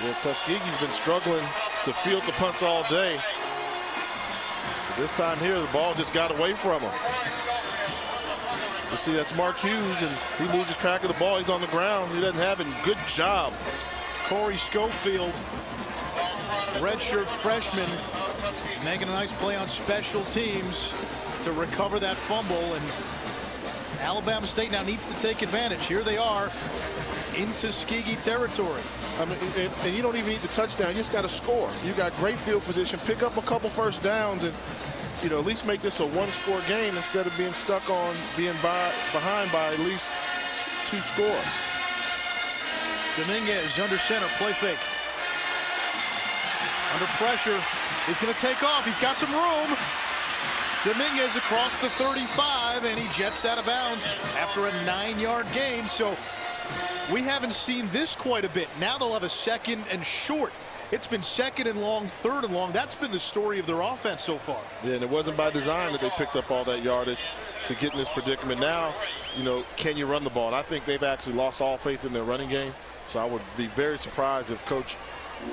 Yeah, Tuskegee's been struggling to field the punts all day. This time here, the ball just got away from him. You see, that's Mark Hughes, and he loses track of the ball. He's on the ground. He doesn't have it. Good job. Corey Schofield redshirt freshman, making a nice play on special teams to recover that fumble. And Alabama State now needs to take advantage. Here they are in Tuskegee territory. I mean, and you don't even need the touchdown. You just got to score. You got great field position. Pick up a couple first downs and, you know, at least make this a one-score game instead of being stuck on being behind by at least 2 scores. Dominguez under center, play fake. Under pressure, he's going to take off. He's got some room. Dominguez across the 35, and he jets out of bounds after a 9-yard gain. So we haven't seen this quite a bit. Now they'll have a 2nd and short. It's been 2nd and long, 3rd and long. That's been the story of their offense so far. Yeah, and it wasn't by design that they picked up all that yardage to get in this predicament. Now, you know, can you run the ball? And I think they've actually lost all faith in their running game. So I would be very surprised if Coach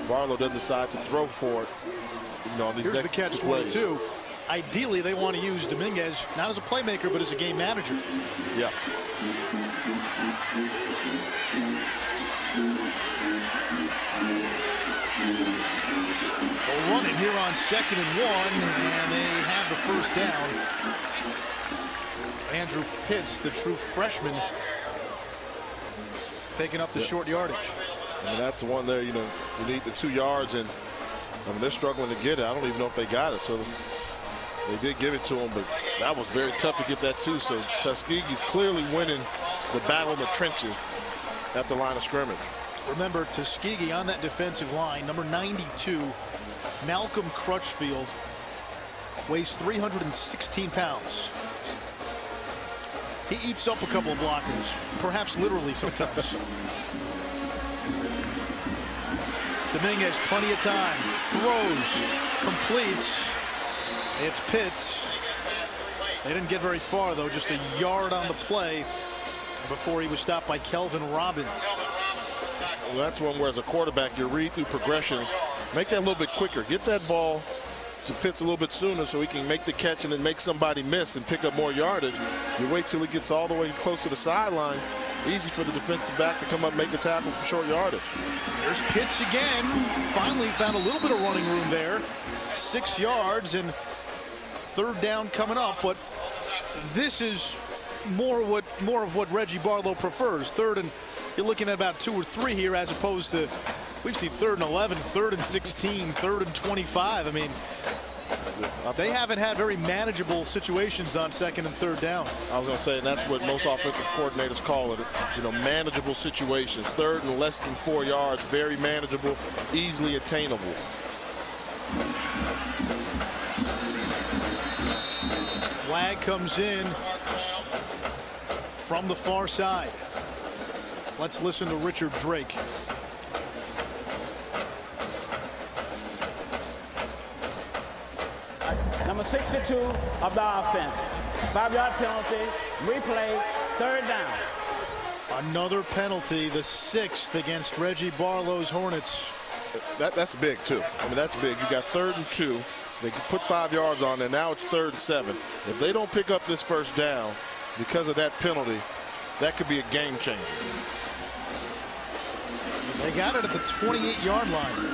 Barlow doesn't decide to throw for it. You know, on these Here's next the catch 22. Ideally, they want to use Dominguez not as a playmaker, but as a game manager. Yeah. They'll run it here on 2nd and 1, and they have the first down. Andrew Pitts, the true freshman, picking up the short yardage. I mean, that's the one there, you know, you need the 2 yards, and I mean, they're struggling to get it. I don't even know if they got it, so they did give it to him, but that was very tough to get that too. So Tuskegee's clearly winning the battle in the trenches at the line of scrimmage. Remember, Tuskegee on that defensive line, number 92, Malcolm Crutchfield, weighs 316 pounds. He eats up a couple of blockers, perhaps literally sometimes. Dominguez, plenty of time, throws, completes. It's Pitts. They didn't get very far, though, just a yard on the play before he was stopped by Kelvin Robbins. Well, that's one where, as a quarterback, you read through progressions, make that a little bit quicker. Get that ball to Pitts a little bit sooner so he can make the catch and then make somebody miss and pick up more yardage. You wait till he gets all the way close to the sideline. Easy for the defensive back to come up and make the tackle for short yardage. There's Pitts again. Finally found a little bit of running room there. 6 yards and 3rd down coming up. But this is more of what Reggie Barlow prefers. 3rd and you're looking at about 2 or 3 here, as opposed to we've seen 3rd and 11, 3rd and 16, 3rd and 25. I mean, they haven't had very manageable situations on 2nd and 3rd down. I was going to say, and that's what most offensive coordinators call it, you know, manageable situations. 3rd and less than 4 yards, very manageable, easily attainable. Flag comes in from the far side. Let's listen to Richard Drake. Number 62 of the offense. 5-yard penalty, replay, 3rd down. Another penalty, the 6th against Reggie Barlow's Hornets. That's big, too. I mean, that's big. You got 3rd and 2. They put 5 yards on there. Now it's 3rd and 7. If they don't pick up this first down because of that penalty, that could be a game changer. They got it at the 28-yard line.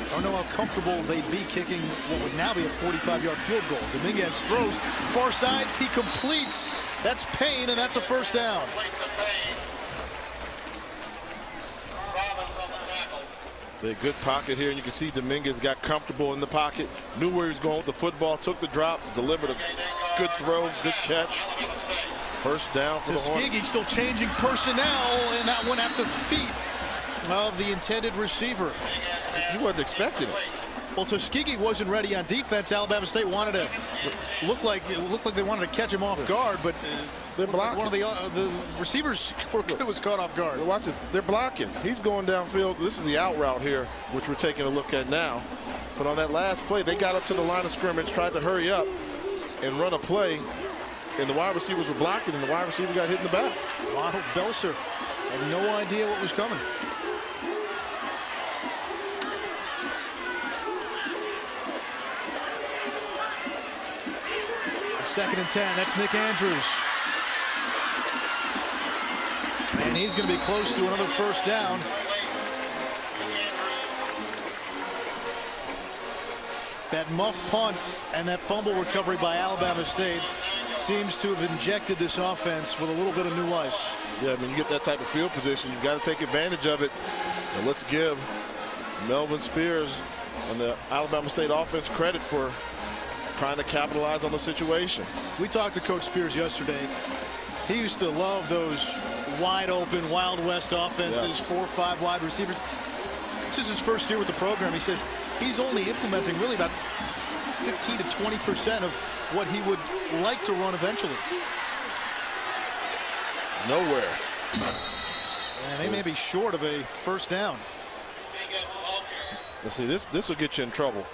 I don't know how comfortable they'd be kicking what would now be a 45-yard field goal. Dominguez throws far sides. He completes. That's Payne, and that's a 1st down. A good pocket here, and you can see Dominguez got comfortable in the pocket, knew where he was going with the football, took the drop, delivered a good throw, good catch. 1st down for the Hornets. Tuskegee still changing personnel, and that one at the feet of the intended receiver. You wasn't expecting it. Well, Tuskegee wasn't ready on defense. Alabama State wanted to looked like they wanted to catch him off guard, but they're blocking. One of the receivers was caught off guard. Watch this. They're blocking. He's going downfield. This is the out route here, which we're taking a look at now. But on that last play, they got up to the line of scrimmage, tried to hurry up and run a play, and the wide receivers were blocking, and the wide receiver got hit in the back. Ronald Belser had no idea what was coming. 2nd and 10. That's Nick Andrews. And he's going to be close to another 1st down. That muff punt and that fumble recovery by Alabama State seems to have injected this offense with a little bit of new life. Yeah, I mean, you get that type of field position, you've got to take advantage of it. And let's give Melvin Spears and the Alabama State offense credit for trying to capitalize on the situation. We talked to Coach Spears yesterday. He used to love those wide open Wild West offenses, 4 or 5 wide receivers. This is his first year with the program. He says he's only implementing really about 15 to 20% of what he would like to run eventually. Nowhere. And they may be short of a first down. Let's see, this will get you in trouble.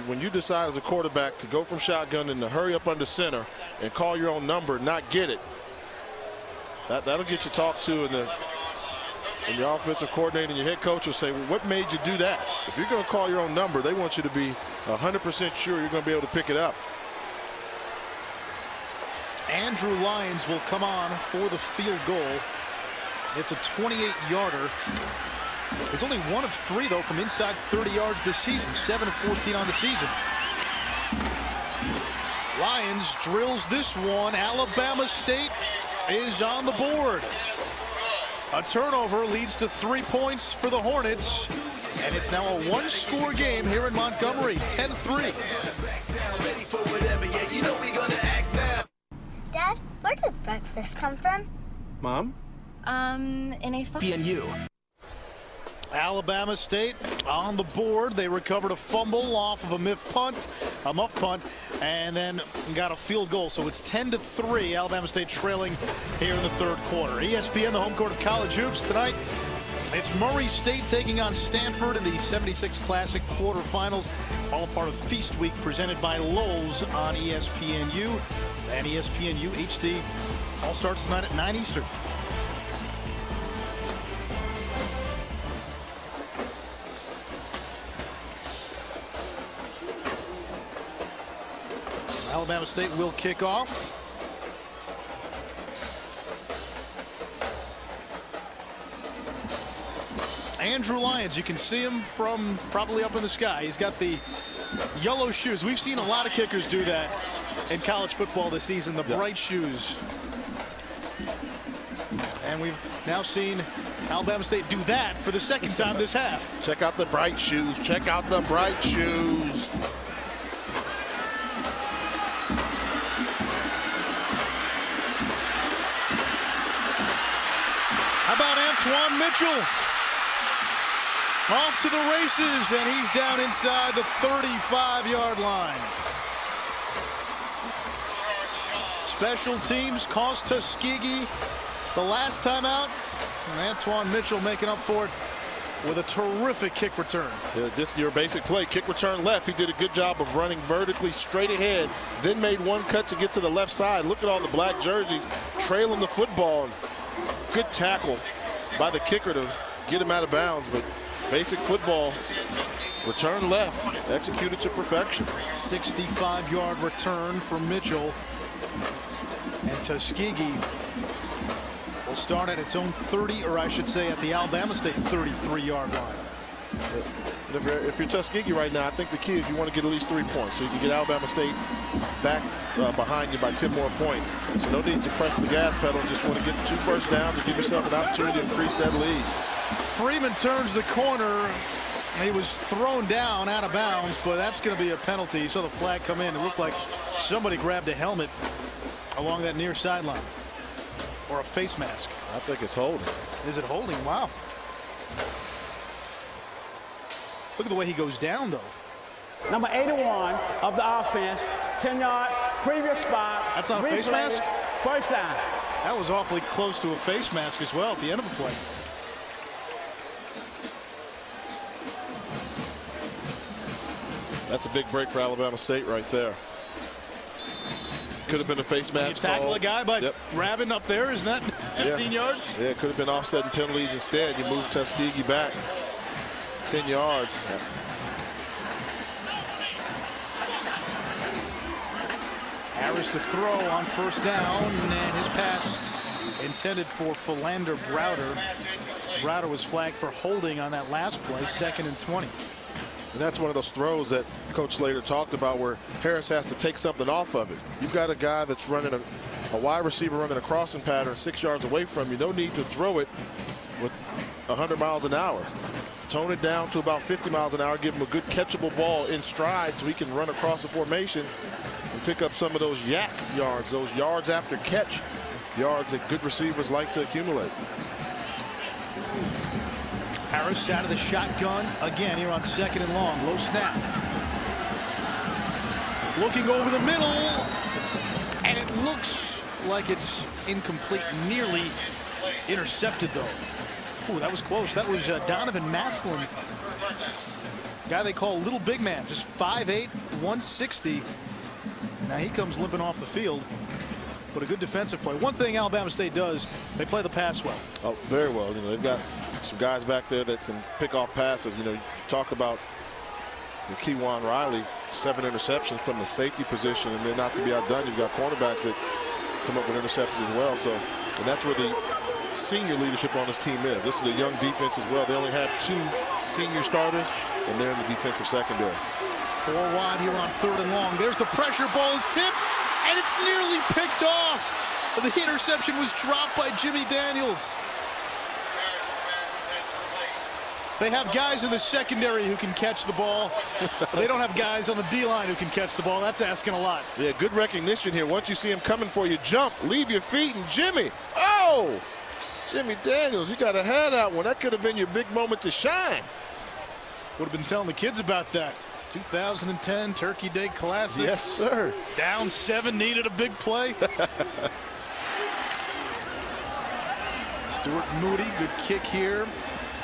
When you decide as a quarterback to go from shotgun and to hurry up under center and call your own number and not get it, that'll get you talked to, and your offensive coordinator and your head coach will say, well, what made you do that? If you're going to call your own number, they want you to be 100% sure you're going to be able to pick it up. Andrew Lyons will come on for the field goal. It's a 28-yarder. He's only 1 of 3, though, from inside 30 yards this season. 7 of 14 on the season. Lyons drills this one. Alabama State is on the board. A turnover leads to 3 points for the Hornets. And it's now a 1-score game here in Montgomery. 10-3. Dad, where does breakfast come from? Mom? In a ESPNU. Alabama State on the board. They recovered a fumble off of a muff punt, and then got a field goal. So it's 10-3. Alabama State trailing here in the third quarter. ESPN, the home court of college hoops tonight. It's Murray State taking on Stanford in the 76 Classic quarterfinals. All a part of Feast Week presented by Lowe's on ESPNU. And ESPNU HD all starts tonight at 9 Eastern. Alabama State will kick off. Andrew Lyons, you can see him from probably up in the sky. He's got the yellow shoes. We've seen a lot of kickers do that in college football this season, the bright shoes. And we've now seen Alabama State do that for the second time this half. Check out the bright shoes. Check out the bright shoes. How about Antoine Mitchell? Off to the races, and he's down inside the 35-yard line. Special teams cost Tuskegee the last time out. And Antoine Mitchell making up for it with a terrific kick return. Yeah, just your basic play. Kick return left. He did a good job of running vertically straight ahead, then made one cut to get to the left side. Look at all the black jerseys trailing the football. Good tackle by the kicker to get him out of bounds, but basic football, return left, executed to perfection. 65-yard return from Mitchell. And Tuskegee will start at its own 30, or I should say at the Alabama State 33-yard line. If you're Tuskegee right now, I think the key is you want to get at least 3 points so you can get Alabama State back behind you by 10 more points. So no need to press the gas pedal. Just want to get 2 first downs and give yourself an opportunity to increase that lead. Freeman turns the corner. He was thrown down out of bounds, but that's going to be a penalty. You saw the flag come in. It looked like somebody grabbed a helmet along that near sideline, or a face mask. I think it's holding. Is it holding? Wow. Look at the way he goes down, though. Number 81 of the offense, 10-yard, previous spot. That's not a face mask? First down. That was awfully close to a face mask as well at the end of the play. That's a big break for Alabama State right there. Could have been a face mask. You tackle a guy by grabbing up there, isn't that 15 yards? Yeah, it could have been offsetting penalties instead. You move Tuskegee back 10 yards. Harris to throw on first down, and his pass intended for Philander Browder. Browder was flagged for holding on that last play, 2nd and 20. And that's one of those throws that Coach Slater talked about where Harris has to take something off of it. You've got a guy that's running a wide receiver running a crossing pattern 6 yards away from you. No need to throw it with 100 miles an hour. Tone it down to about 50 miles an hour. Give him a good catchable ball in stride so he can run across the formation and pick up some of those yak yards, those yards after catch yards that good receivers like to accumulate. Harris out of the shotgun again here on 2nd and long. Low snap. Looking over the middle, and it looks like it's incomplete. Nearly intercepted, though. Ooh, that was close. That was Donovan Maslin. Guy they call Little Big Man, just 5'8", 160. Now he comes limping off the field. But a good defensive play. One thing Alabama State does, they play the pass well. Oh, very well. You know, they've got some guys back there that can pick off passes. You know, you talk about Kewan Riley, 7 interceptions from the safety position, and then not to be outdone, you've got cornerbacks that come up with interceptions as well. So, and that's where the senior leadership on this team is. This is a young defense as well. They only have 2 senior starters, and they're in the defensive secondary. 4 wide here on 3rd and long. There's the pressure. Ball is tipped, and it's nearly picked off. The interception was dropped by Jimmy Daniels. They have guys in the secondary who can catch the ball. They don't have guys on the D-line who can catch the ball. That's asking a lot. Yeah, good recognition here. Once you see him coming for you, jump, leave your feet, and Jimmy. Oh! Jimmy Daniels, you got to have that one. That could have been your big moment to shine. Would have been telling the kids about that. 2010 Turkey Day Classic. Yes, sir. Down 7, needed a big play. Stuart Moody, good kick here.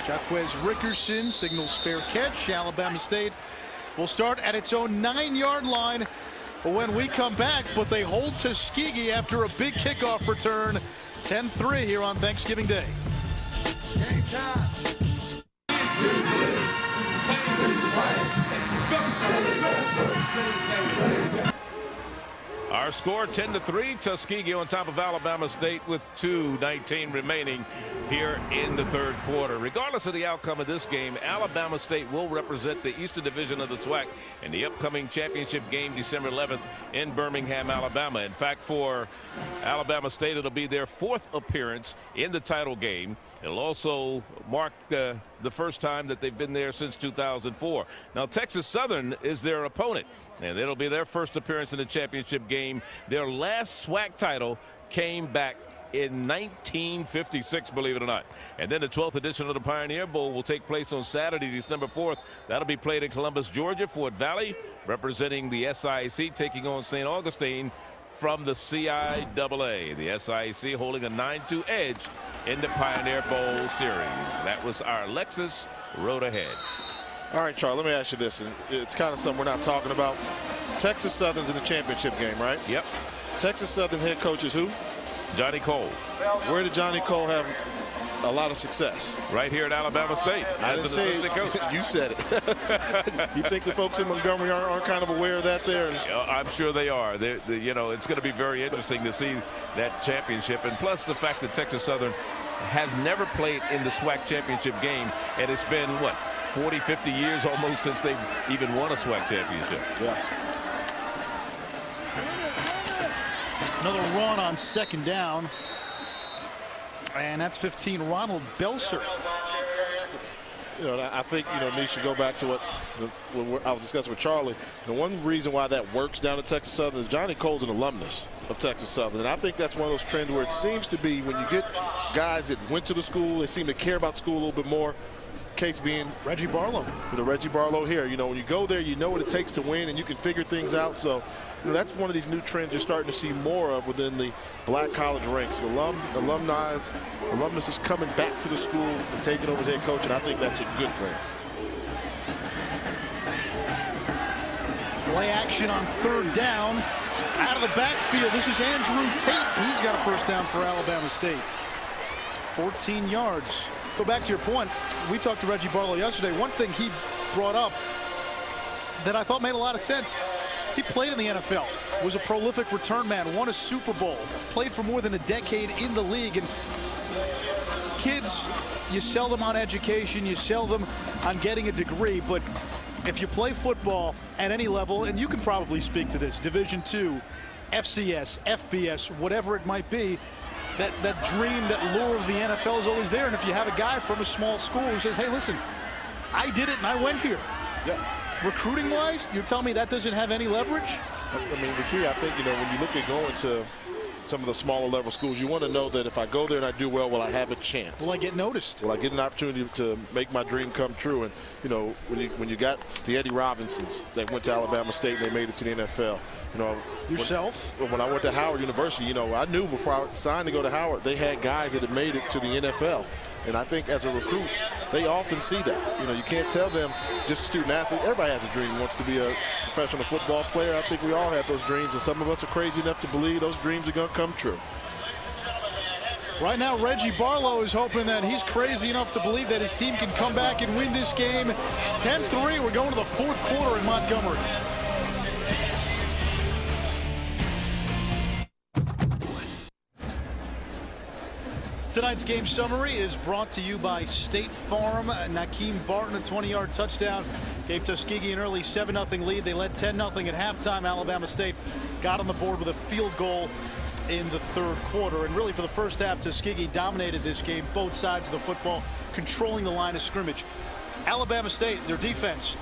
Jaquez Rickerson signals fair catch. Alabama State will start at its own 9-yard line when we come back, but they hold Tuskegee after a big kickoff return. 10-3 here on Thanksgiving Day. Game time. Our score 10-3. Tuskegee on top of Alabama State with 2:19 remaining here in the 3rd quarter. Regardless of the outcome of this game, Alabama State will represent the Eastern Division of the SWAC in the upcoming championship game December 11th in Birmingham, Alabama. In fact, for Alabama State, it'll be their 4th appearance in the title game. It'll also mark the first time that they've been there since 2004. Now, Texas Southern is their opponent, and it'll be their first appearance in the championship game. Their last SWAC title came back in 1956, believe it or not. And then the 12th edition of the Pioneer Bowl will take place on Saturday, December 4th. That'll be played in Columbus, Georgia. Fort Valley, representing the SIAC, taking on St. Augustine from the CIAA. The SIAC holding a 9-2 edge in the Pioneer Bowl series. That was our Lexus Road Ahead. All right, Charlie, let me ask you this, and it's kind of something we're not talking about. Texas Southern's in the championship game, right? Yep. Texas Southern head coach is who? Johnny Cole. Where did Johnny Cole have a lot of success? Right here at Alabama State. I didn't say it. You said it. You think the folks in Montgomery aren't kind of aware of that there? I'm sure they are. You know, it's going to be very interesting to see that championship. And plus the fact that Texas Southern has never played in the SWAC championship game. And it's been, what, 40, 50 years almost since they've even won a SWAC championship. Yes. Another run on 2nd down. And that's 15, Ronald Belser. You know, I think, you know, Nish should go back to what I was discussing with Charlie. The one reason why that works down at Texas Southern is Johnny Cole's an alumnus of Texas Southern. And I think that's one of those trends where it seems to be when you get guys that went to the school, they seem to care about school a little bit more. Case being Reggie Barlow. You know, Reggie Barlow here. You know, when you go there, you know what it takes to win, and you can figure things out. So, you know, that's one of these new trends you're starting to see more of within the black college ranks. Alumnus is coming back to the school and taking over as head coach, and I think that's a good thing. Play action on 3rd down. Out of the backfield, this is Andrew Tate. He's got a first down for Alabama State. 14 yards. Go back to your point. We talked to Reggie Barlow yesterday. One thing he brought up that I thought made a lot of sense. He played in the NFL, was a prolific return man, won a Super Bowl, played for more than a decade in the league. And kids, you sell them on education, you sell them on getting a degree, but if you play football at any level, and you can probably speak to this, Division II, FCS, FBS, whatever it might be, that dream, that lure of the NFL is always there. And if you have a guy from a small school who says, hey, listen, I did it and I went here. Yeah. Recruiting-wise, you're telling me that doesn't have any leverage? I mean, the key, I think, when you look at going to some of the smaller level schools, you want to know that if I go there and I do well, will I have a chance? Will I get noticed? Will I get an opportunity to make my dream come true? And, when you got the Eddie Robinsons that went to Alabama State and they made it to the NFL. Yourself? When I went to Howard University, I knew before I signed to go to Howard, they had guys that had made it to the NFL. And I think as a recruit, they often see that. You can't tell them, just a student athlete. Everybody has a dream, wants to be a professional football player. I think we all have those dreams, and some of us are crazy enough to believe those dreams are going to come true. Right now, Reggie Barlow is hoping that he's crazy enough to believe that his team can come back and win this game. 10-3, we're going to the fourth quarter in Montgomery. Tonight's game summary is brought to you by State Farm. Nakeem Barton, a 20-yard touchdown, gave Tuskegee an early 7-0 lead. They led 10-0 at halftime. Alabama State got on the board with a field goal in the third quarter. And really, for the first half, Tuskegee dominated this game, both sides of the football, controlling the line of scrimmage. Alabama State, their defense,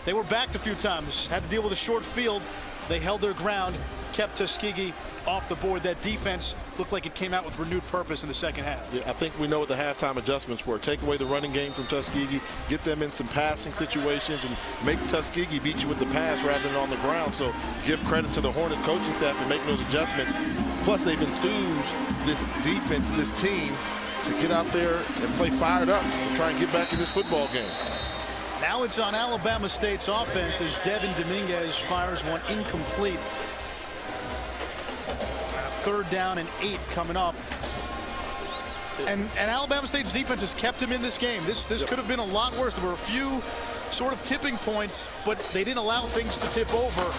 they were backed a few times, had to deal with a short field. They held their ground, kept Tuskegee off the board. That defense looked like it came out with renewed purpose in the second half. Yeah, I think we know what the halftime adjustments were. Take away the running game from Tuskegee, get them in some passing situations, and make Tuskegee beat you with the pass rather than on the ground. So give credit to the Hornet coaching staff for making those adjustments. Plus, they've enthused this defense, this team, to get out there and play fired up and try and get back in this football game. Now it's on Alabama State's offense as Devin Dominguez fires one incomplete. 3rd down and 8 coming up. And Alabama State's defense has kept him in this game. This could have been a lot worse. There were a few sort of tipping points, but they didn't allow things to tip over.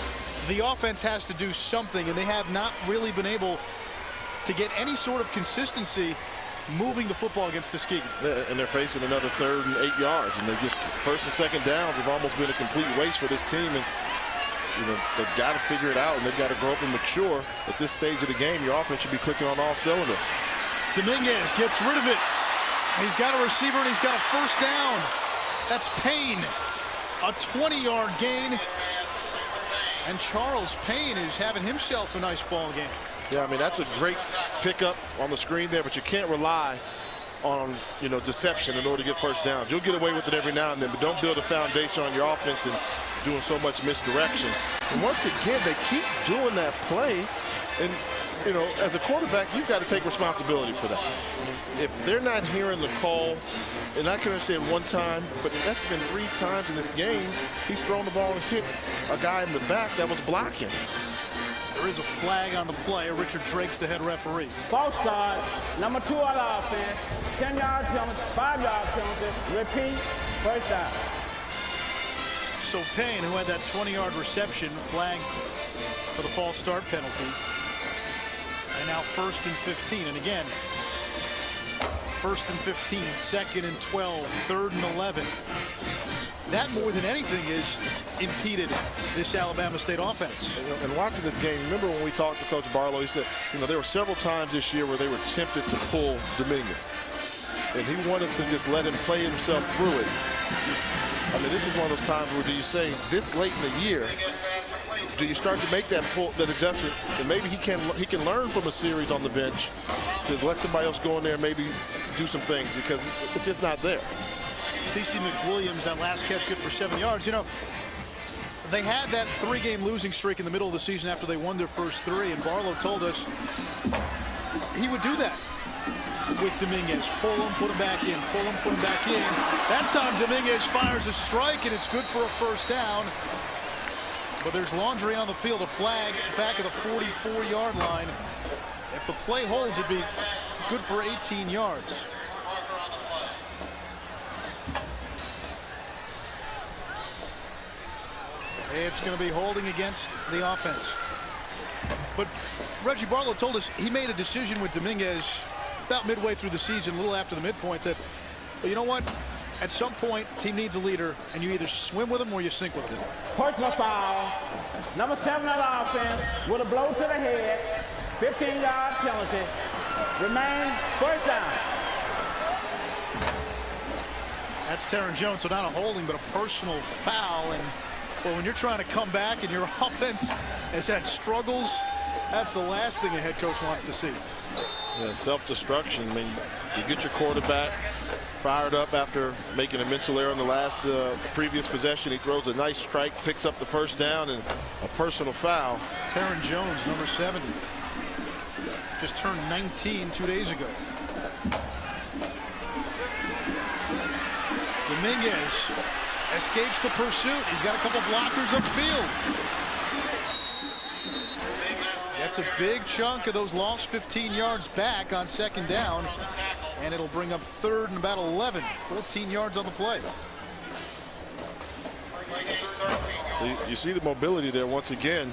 The offense has to do something, and they have not really been able to get any sort of consistency moving the football against Tuskegee. And they're facing another 3rd and 8 yards, and they just first and second downs have almost been a complete waste for this team. And they've got to figure it out, and they've got to grow up and mature. At this stage of the game, your offense should be clicking on all cylinders. Dominguez gets rid of it. He's got a receiver, and he's got a first down. That's Payne, a 20-yard gain. And Charles Payne is having himself a nice ball game. Yeah, I mean, that's a great pickup on the screen there, but you can't rely on, deception in order to get first downs. You'll get away with it every now and then, but don't build a foundation on your offense and doing so much misdirection. And once again, they keep doing that play. And, as a quarterback, you've got to take responsibility for that. If they're not hearing the call, and I can understand one time, but that's been 3 times in this game, he's thrown the ball and hit a guy in the back that was blocking. There is a flag on the play. Richard Drake's the head referee. False start, number 2 on offense, 10-yard penalty, 5-yard penalty, repeat, first down. So Payne, who had that 20-yard reception, flagged for the false start penalty. And now 1st and 15. And again, 1st and 15, 2nd and 12, 3rd and 11. That more than anything is impeded this Alabama State offense. And watching this game, remember when we talked to Coach Barlow, he said, there were several times this year where they were tempted to pull Dominguez. And he wanted to just let him play himself through it. I mean, this is one of those times where do you say, this late in the year, do you start to make that adjustment? And maybe he can learn from a series on the bench to let somebody else go in there and maybe do some things, because it's just not there. C.C. McWilliams, that last catch good for 7 yards. They had that 3-game losing streak in the middle of the season after they won their first 3, and Barlow told us he would do that with Dominguez. Pull him, put him back in, pull him, put him back in. That time Dominguez fires a strike, and it's good for a first down. But there's laundry on the field, a flag back at the 44-yard line. If the play holds, it'd be good for 18 yards. It's going to be holding against the offense. But Reggie Barlow told us he made a decision with Dominguez about midway through the season, a little after the midpoint, that, well, you know what? at some point, team needs a leader, and you either swim with them or you sink with them. Personal foul. Number 7 of the offense with a blow to the head. 15-yard penalty. Remain first down. That's Taron Jones, so not a holding, but a personal foul. And well, when you're trying to come back and your offense has had struggles, that's the last thing a head coach wants to see. Yeah, self-destruction. I mean, you get your quarterback fired up after making a mental error in the last previous possession. He throws a nice strike, picks up the first down, and a personal foul. Taron Jones, number 70, just turned 19 2 days ago. Dominguez escapes the pursuit. He's got a couple blockers upfield. That's a big chunk of those lost 15 yards back on second down, and it'll bring up third and about 11. 14 yards on the play. So you see the mobility there once again,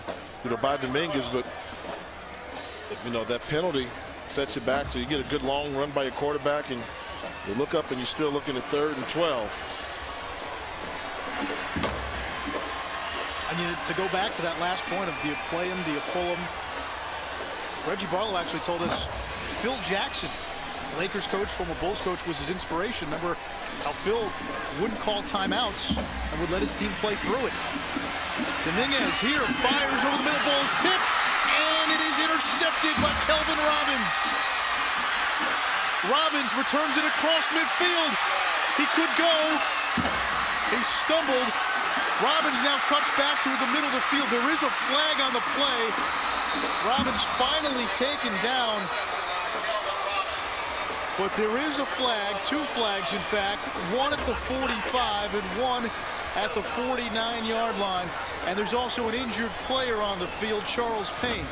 by Dominguez, but that penalty sets you back, so you get a good long run by your quarterback, and you look up and you're still looking at 3rd and 12. And to go back to that last point of do you play him, do you pull him? Reggie Barlow actually told us Phil Jackson, Lakers coach, former Bulls coach, was his inspiration. Remember how Phil wouldn't call timeouts and would let his team play through it. Dominguez here fires over the middle, ball is tipped, and it is intercepted by Kelvin Robbins. Robbins returns it across midfield. He could go. He stumbled. Robbins now cuts back to the middle of the field. There is a flag on the play. Robbins finally taken down. But there is a flag, 2 flags in fact, one at the 45 and one at the 49-yard line. And there's also an injured player on the field, Charles Payne.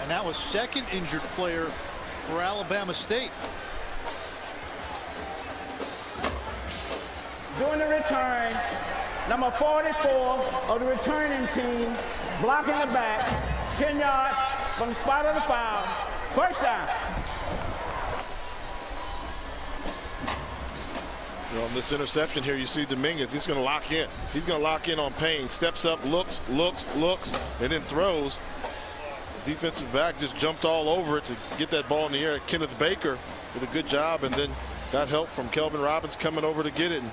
And that was second injured player for Alabama State. Doing the return, number 44 of the returning team, blocking the back, 10 yards from the spot of the foul. First down. On this interception here, you see Dominguez. He's going to lock in. He's going to lock in on Payne. Steps up, looks, and then throws. The defensive back just jumped all over it to get that ball in the air. Kenneth Baker did a good job, and then got help from Kelvin Robbins coming over to get it. And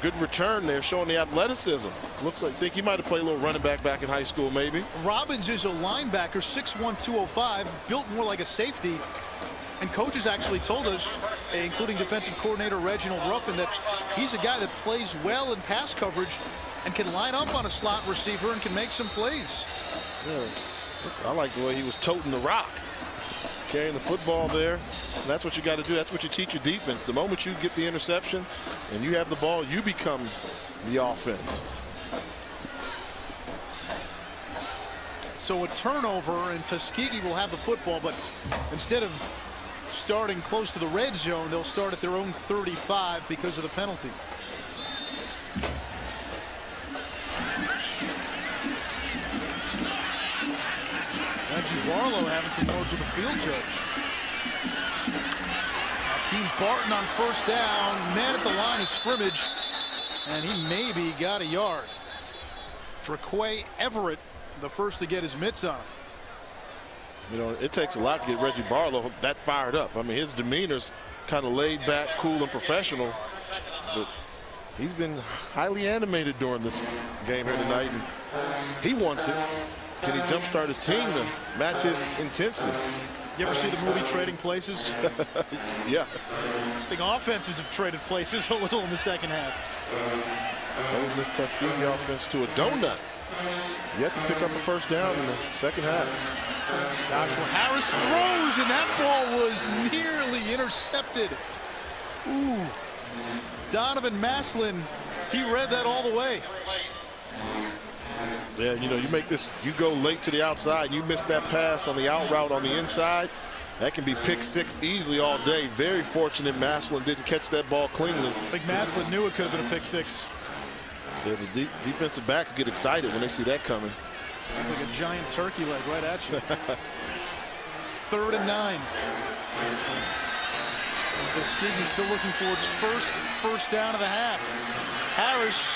good return there, showing the athleticism. Looks like, think he might have played a little running back in high school, maybe. Robbins is a linebacker, 6'1", 205, built more like a safety. And coaches actually told us, including defensive coordinator Reginald Ruffin, that he's a guy that plays well in pass coverage and can line up on a slot receiver and can make some plays. Yeah, I like the way he was toting the rock, carrying the football there. And that's what you got to do. That's what you teach your defense. The moment you get the interception and you have the ball, you become the offense. So a turnover, and Tuskegee will have the football, but instead of starting close to the red zone, they'll start at their own 35 because of the penalty. Reggie Barlow having some words with the field judge. Akeem Barton on first down, man at the line of scrimmage, and he maybe got a yard. Draquay Everett, the first to get his mitts on. You know, it takes a lot to get Reggie Barlow that fired up. I mean, his demeanor's kind of laid back, cool, and professional, but he's been highly animated during this game here tonight, and he wants it. Can he jumpstart his team to match his intensity? You ever see the movie Trading Places? Yeah. I think offenses have traded places a little in the second half. Hold this Tuskegee offense to a donut. Yet to pick up a first down in the second half. Joshua Harris throws, and that ball was nearly intercepted. Ooh. Donovan Maslin, he read that all the way. Yeah, you know, you make this, you go late to the outside, you miss that pass on the out route on the inside, That can be pick six easily all day. Very fortunate Maslin didn't catch that ball cleanly. I think Maslin knew it could have been a pick six. Yeah, the defensive backs get excited when they see that coming. It's like a giant turkey leg right at you. 3rd and 9. Tuskegee still looking for its first down of the half. Harris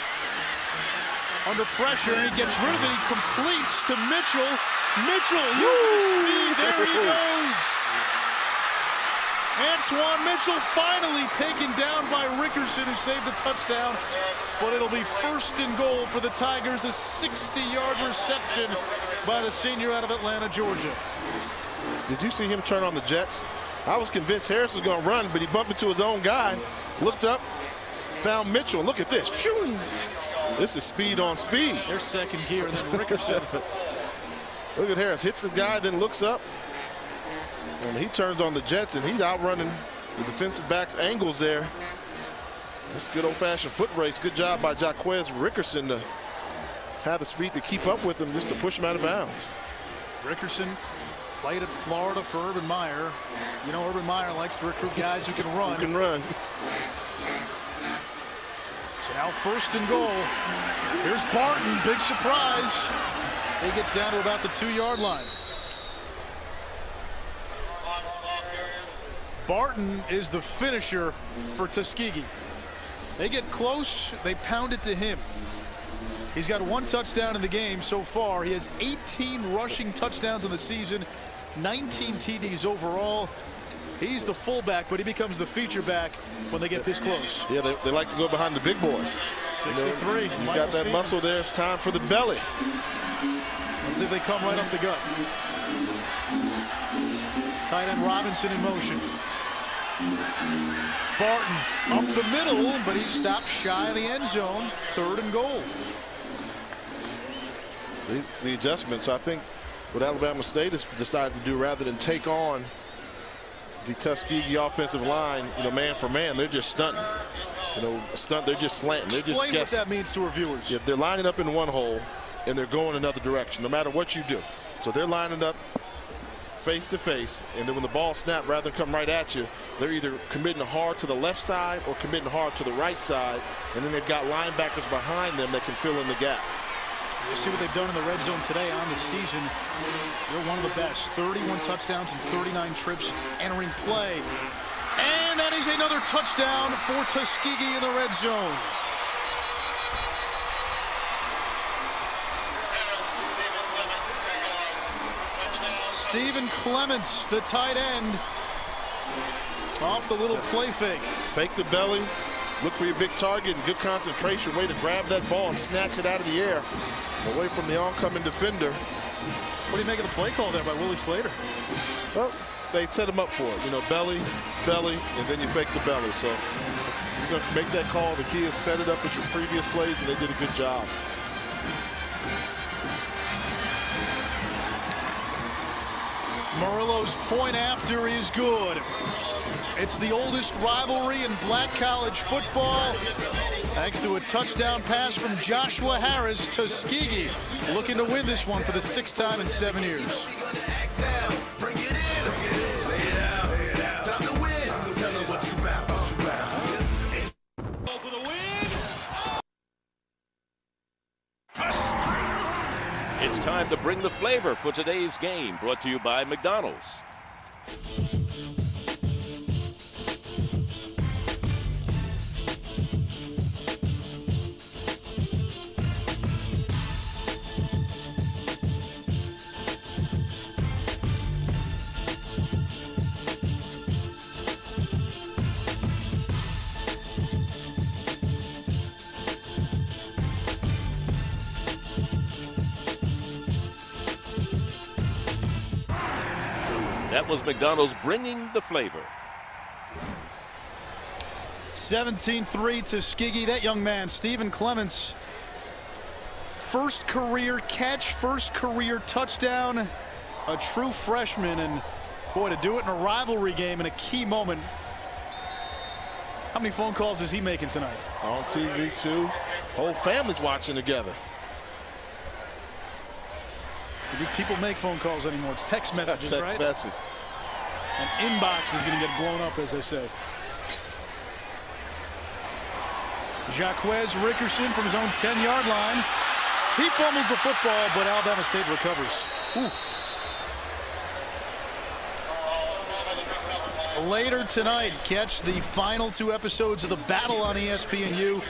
under pressure, and he gets rid of it. He completes to Mitchell. Mitchell uses speed. There he goes. Antoine Mitchell finally taken down by Rickerson, who saved a touchdown. But it'll be 1st and goal for the Tigers. A 60-yard reception by the senior out of Atlanta, Georgia. Did you see him turn on the Jets? I was convinced Harris was going to run, but he bumped into his own guy. Looked up, found Mitchell. Look at this. Phew! This is speed on speed. There's second gear, and then Rickerson. Look at Harris. Hits the guy, then looks up. And he turns on the Jets, and he's outrunning the defensive back's angles there. This good old-fashioned foot race. Good job by Jaquez Rickerson to have the speed to keep up with him, just to push him out of bounds. Rickerson played at Florida for Urban Meyer. You know, Urban Meyer likes to recruit guys who can run. Who can run. So now 1st and goal. Here's Barton, big surprise. He gets down to about the 2-yard line. Barton is the finisher for Tuskegee. They get close, they pound it to him. He's got 1 touchdown in the game so far. He has 18 rushing touchdowns in the season, 19 TDs overall. He's the fullback, but he becomes the feature back when they get this close. Yeah, they like to go behind the big boys. 63. You got that muscle there. It's time for the belly. Let's see if they come right up the gut. Tight end Robinson in motion. Barton up the middle, but he stopped shy of the end zone. 3rd and goal. See, it's the adjustments. I think what Alabama State has decided to do, rather than take on the Tuskegee offensive line, you know, man for man, they're just stunting. You know, they're just slanting. They're just Explain guessing. what that means to our viewers. Yeah, they're lining up in one hole, and they're going another direction, no matter what you do. So they're lining up face to face, and then when the ball snaps, rather than come right at you, they're either committing hard to the left side or committing hard to the right side, and then they've got linebackers behind them that can fill in the gap. We'll see what they've done in the red zone today on the season. They're one of the best. 31 touchdowns and 39 trips entering play. And that is another touchdown for Tuskegee in the red zone. Stephen Clements, the tight end, off the little play fake. Fake the belly, look for your big target, and good concentration. Way to grab that ball and snatch it out of the air, away from the oncoming defender. What do you make of the play call there by Willie Slater? Well, they set him up for it. You know, belly, and then you fake the belly. So you're going to make that call. The key is set it up with your previous plays, and they did a good job. Murillo's point after is good. It's the oldest rivalry in black college football. Thanks to a touchdown pass from Joshua Harris, Tuskegee looking to win this one for the 6th time in 7 years. It's time to bring the flavor for today's game, brought to you by McDonald's. That was McDonald's bringing the flavor. 17-3 Tuskegee. That young man, Stephen Clements, first career catch, first career touchdown, a true freshman, and boy, to do it in a rivalry game in a key moment. How many phone calls is he making tonight? On TV too. Whole family's watching together. Do people make phone calls anymore? It's text messages, text right? message. An inbox is going to get blown up, as they say. Jaquez Rickerson from his own 10-yard line. He fumbles the football, but Alabama State recovers. Ooh. Later tonight, catch the final 2 episodes of The Battle on ESPNU.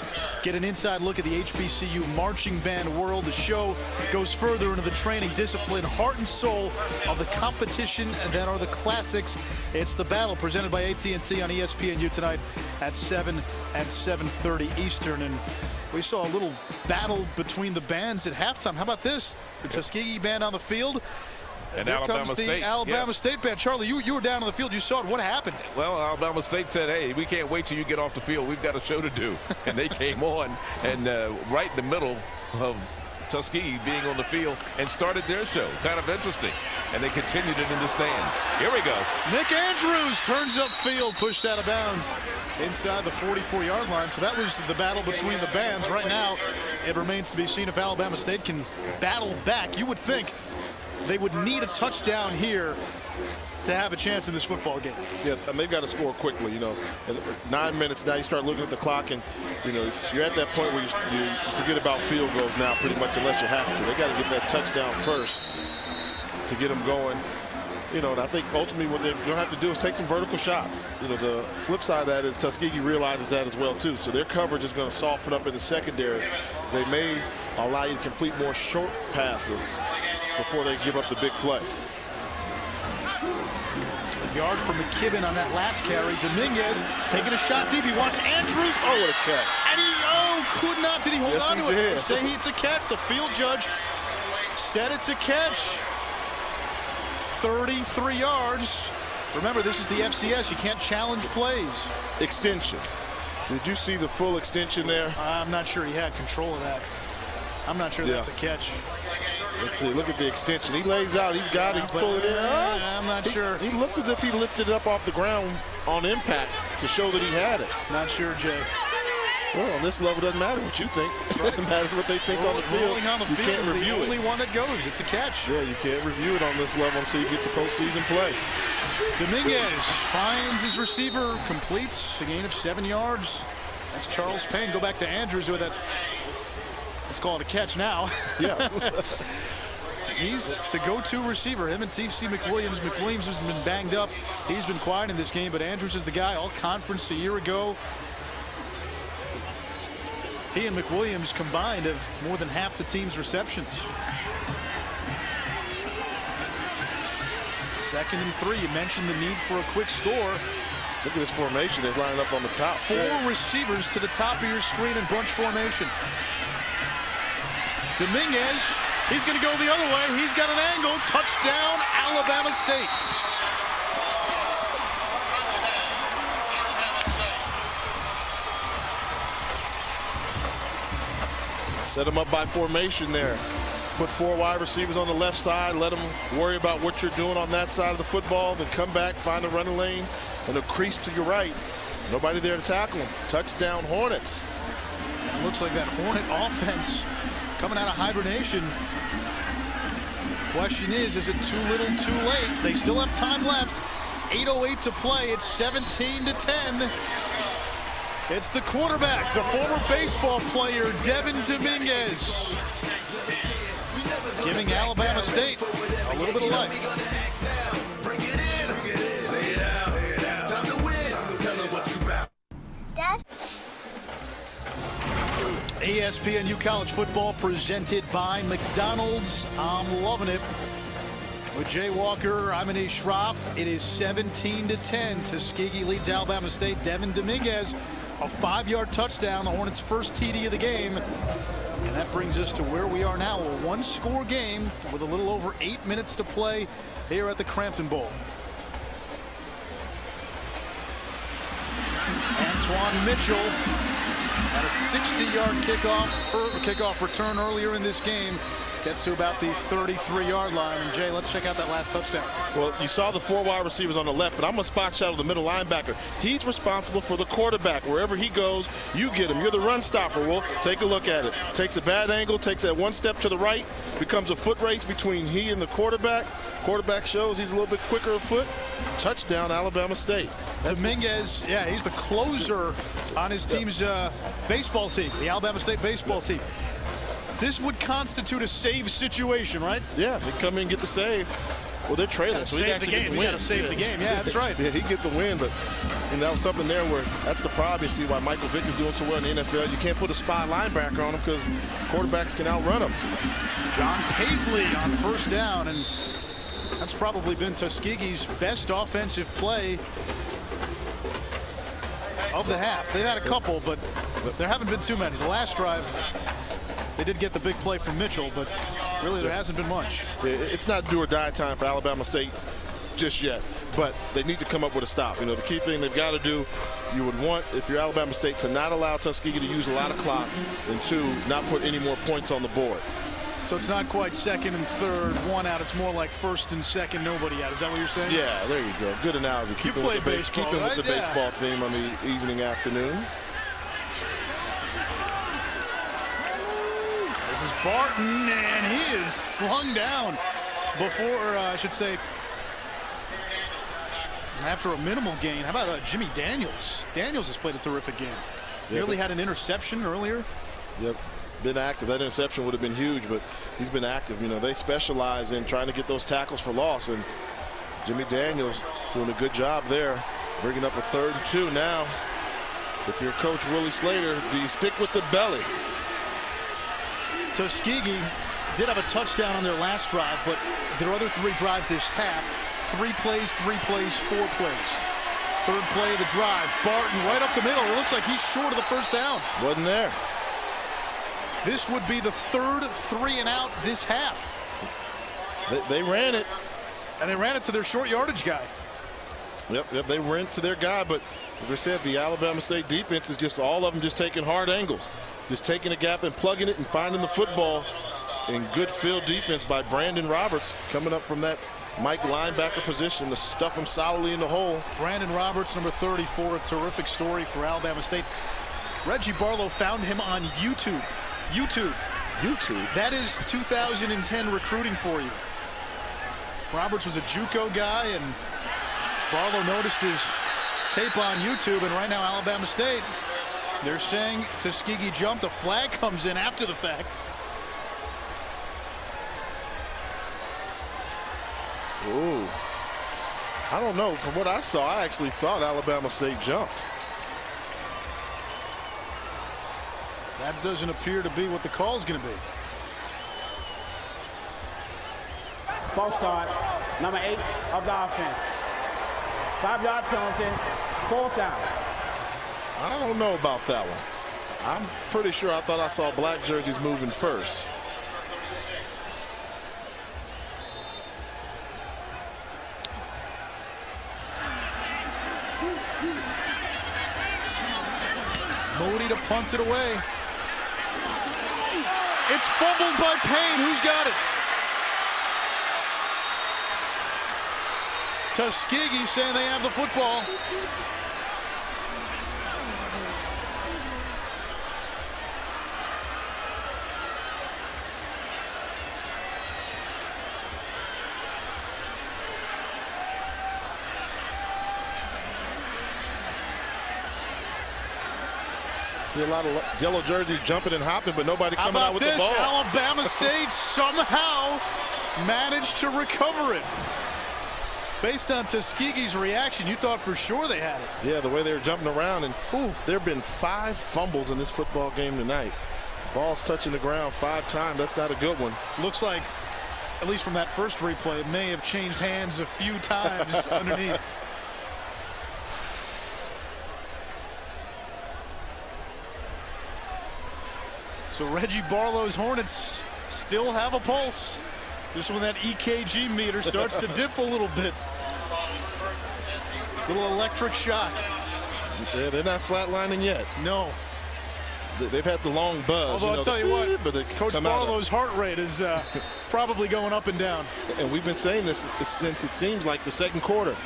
Get an inside look at the HBCU marching band world. The show goes further into the training, discipline, heart and soul of the competition that are the classics. It's The Battle, presented by AT&T on ESPNU tonight at 7 and 7:30 Eastern. And we saw a little battle between the bands at halftime. How about this? The Tuskegee band on the field. And Here Alabama comes the State, Alabama State band. Charlie, you were down on the field. You saw it. What happened? Well, Alabama State said, hey, we can't wait till you get off the field. We've got a show to do. And they came on and right in the middle of Tuskegee being on the field and started their show. Kind of interesting. And they continued it in the stands. Here we go. Nick Andrews turns upfield, pushed out of bounds inside the 44-yard line. So that was the battle between the bands. Right now, it remains to be seen if Alabama State can battle back. You would think they would need a touchdown here to have a chance in this football game. Yeah, and they've got to score quickly. You know, 9 minutes now. You start looking at the clock, and you know you're at that point where you forget about field goals now, pretty much, unless you have to. They got to get that touchdown first to get them going. You know, and I think ultimately what they're going to have to do is take some vertical shots. You know, the flip side of that is Tuskegee realizes that as well too. So their coverage is going to soften up in the secondary. They may allow you to complete more short passes before they give up the big play. A yard from McKibben on that last carry. Dominguez taking a shot deep. He wants Andrews. Oh, what a catch. And he, could not. Did he hold on to it? They say it's a catch. The field judge said it's a catch. 33 yards. Remember, this is the FCS. You can't challenge plays. Extension. Did you see the full extension there? I'm not sure he had control of that. I'm not sure that's a catch. Let's see. Look at the extension. He lays out. He's got it. He's pulling it in. I'm not sure. He looked as if he lifted it up off the ground on impact to show that he had it. Not sure, Jay. Well, on this level, it doesn't matter what you think. It matters what they think on the field. Rolling on the field is the only one that goes. It's a catch. Yeah, you can't review it on this level until you get to postseason play. Dominguez finds his receiver, completes a gain of 7 yards. That's Charles Payne. Go back to Andrews with that. Let's call it a catch now. Yeah. He's the go-to receiver. Him and T.C. McWilliams. McWilliams has been banged up. He's been quiet in this game, but Andrews is the guy. All conference a year ago. He and McWilliams combined have more than half the team's receptions. 2nd and 3. You mentioned the need for a quick score. Look at this formation. They're lining up on the top. 4 receivers to the top of your screen in bunch formation. Dominguez, he's going to go the other way. He's got an angle. Touchdown, Alabama State. Set them up by formation there. Put 4 wide receivers on the left side. Let them worry about what you're doing on that side of the football. Then come back, find a running lane, and a crease to your right. Nobody there to tackle them. Touchdown, Hornets. It looks like that Hornet offense coming out of hibernation. Question is it too little, too late? They still have time left. 8:08 to play. It's 17-10. It's the quarterback, the former baseball player, Devin Dominguez, giving Alabama State a little bit of life. Dad? ESPNU College Football presented by McDonald's. I'm loving it. With Jay Walker, I'm Anish Shroff. It is 17-10. Tuskegee leads Alabama State. Devin Dominguez, a 5-yard touchdown, the Hornets' first TD of the game. And that brings us to where we are now, a 1-score game with a little over 8 minutes to play here at the Cramton Bowl. Antoine Mitchell had a 60-yard kickoff return earlier in this game. Gets to about the 33-yard line. And Jay, let's check out that last touchdown. Well, you saw the 4 wide receivers on the left, but I'm going to spot shadow the middle linebacker. He's responsible for the quarterback. Wherever he goes, you get him. You're the run stopper. Well, take a look at it. Takes a bad angle, takes that one step to the right, becomes a foot race between he and the quarterback. Quarterback shows he's a little bit quicker of foot. Touchdown, Alabama State. Dominguez, yeah, he's the closer on his team's baseball team, the Alabama State baseball team. This would constitute a save situation, right? Yeah, they come in and get the save. Well, they're trailing, so he actually get the win. You got to save the game. Yeah, that's right. Yeah, he get the win, but that was something there where that's the problem. You see why Michael Vick is doing so well in the NFL. You can't put a spot linebacker on him because quarterbacks can outrun him. John Paisley on first down, and that's probably been Tuskegee's best offensive play of the half. They've had a couple, but there haven't been too many. The last drive, they did get the big play from Mitchell, but really there hasn't been much. It's not do or die time for Alabama State just yet, but they need to come up with a stop. You know, the key thing they've got to do, you would want, if you're Alabama State, to not allow Tuskegee to use a lot of clock, and 2, not put any more points on the board. So it's not quite second and third, 1 out. It's more like first and second, nobody out. Is that what you're saying? Yeah, there you go. Good analogy. Keeping with the baseball theme on the evening afternoon. This is Barton, and he is slung down before, I should say, after a minimal gain. How about Jimmy Daniels? Daniels has played a terrific game. Nearly had an interception earlier. Yep. Been active. That interception would have been huge, but he's been active. You know, they specialize in trying to get those tackles for loss, and Jimmy Daniels doing a good job there, bringing up a 3rd and 2 now. If you're Coach Willie Slater, do you stick with the belly? Tuskegee did have a touchdown on their last drive, but their other 3 drives this half, 3 plays, 3 plays, 4 plays. 3rd play of the drive. Barton right up the middle. It looks like he's short of the first down. Wasn't there. This would be the 3rd 3-and-out this half. They ran it. And they ran it to their short yardage guy. Yep, they went to their guy, but as I said, the Alabama State defense is just all of them just taking hard angles. Just taking a gap and plugging it and finding the football. And good field defense by Brandon Roberts coming up from that Mike linebacker position to stuff him solidly in the hole. Brandon Roberts, number 34, a terrific story for Alabama State. Reggie Barlow found him on YouTube. YouTube. That is 2010 recruiting for you. Roberts was a JUCO guy, and Barlow noticed his tape on YouTube, and right now Alabama State, they're saying Tuskegee jumped. A flag comes in after the fact. Ooh. I don't know. From what I saw, I actually thought Alabama State jumped. That doesn't appear to be what the call is going to be. False start, number 8 of the offense. 5-yard penalty, 4th down. I don't know about that one. I'm pretty sure I thought I saw black jerseys moving first. Moody to punt it away. It's fumbled by Payne. Who's got it? Tuskegee saying they have the football. See a lot of yellow jerseys jumping and hopping, but nobody coming out with the ball. Alabama State somehow managed to recover it. Based on Tuskegee's reaction, you thought for sure they had it. Yeah, the way they were jumping around, and there have been 5 fumbles in this football game tonight. Ball's touching the ground 5 times. That's not a good one. Looks like, at least from that first replay, it may have changed hands a few times underneath. So Reggie Barlow's Hornets still have a pulse. Just when that EKG meter starts to dip a little bit. Little electric shock. Yeah, they're not flatlining yet. No. they've had the long buzz. Although I'll tell you what, but Coach Barlow's heart rate is probably going up and down. And we've been saying this since it seems like the second quarter.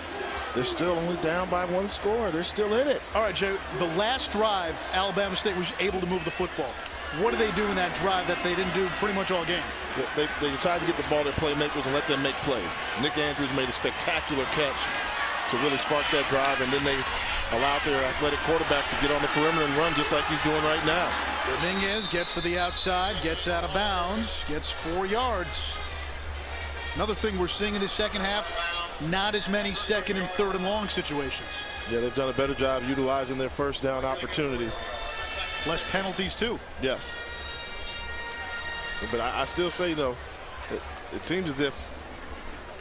They're still only down by 1 score. They're still in it. All right, Jay, the last drive, Alabama State was able to move the football. What do they do in that drive that they didn't do pretty much all game? They tried to get the ball to their playmakers and let them make plays. Nick Andrews made a spectacular catch to really spark that drive, and then they allowed their athletic quarterback to get on the perimeter and run just like he's doing right now. Dominguez gets to the outside, gets out of bounds, gets 4 yards. Another thing we're seeing in the second half, not as many second and third and long situations. Yeah, they've done a better job utilizing their first down opportunities. Less penalties, too. Yes. But I still say, though, it seems as if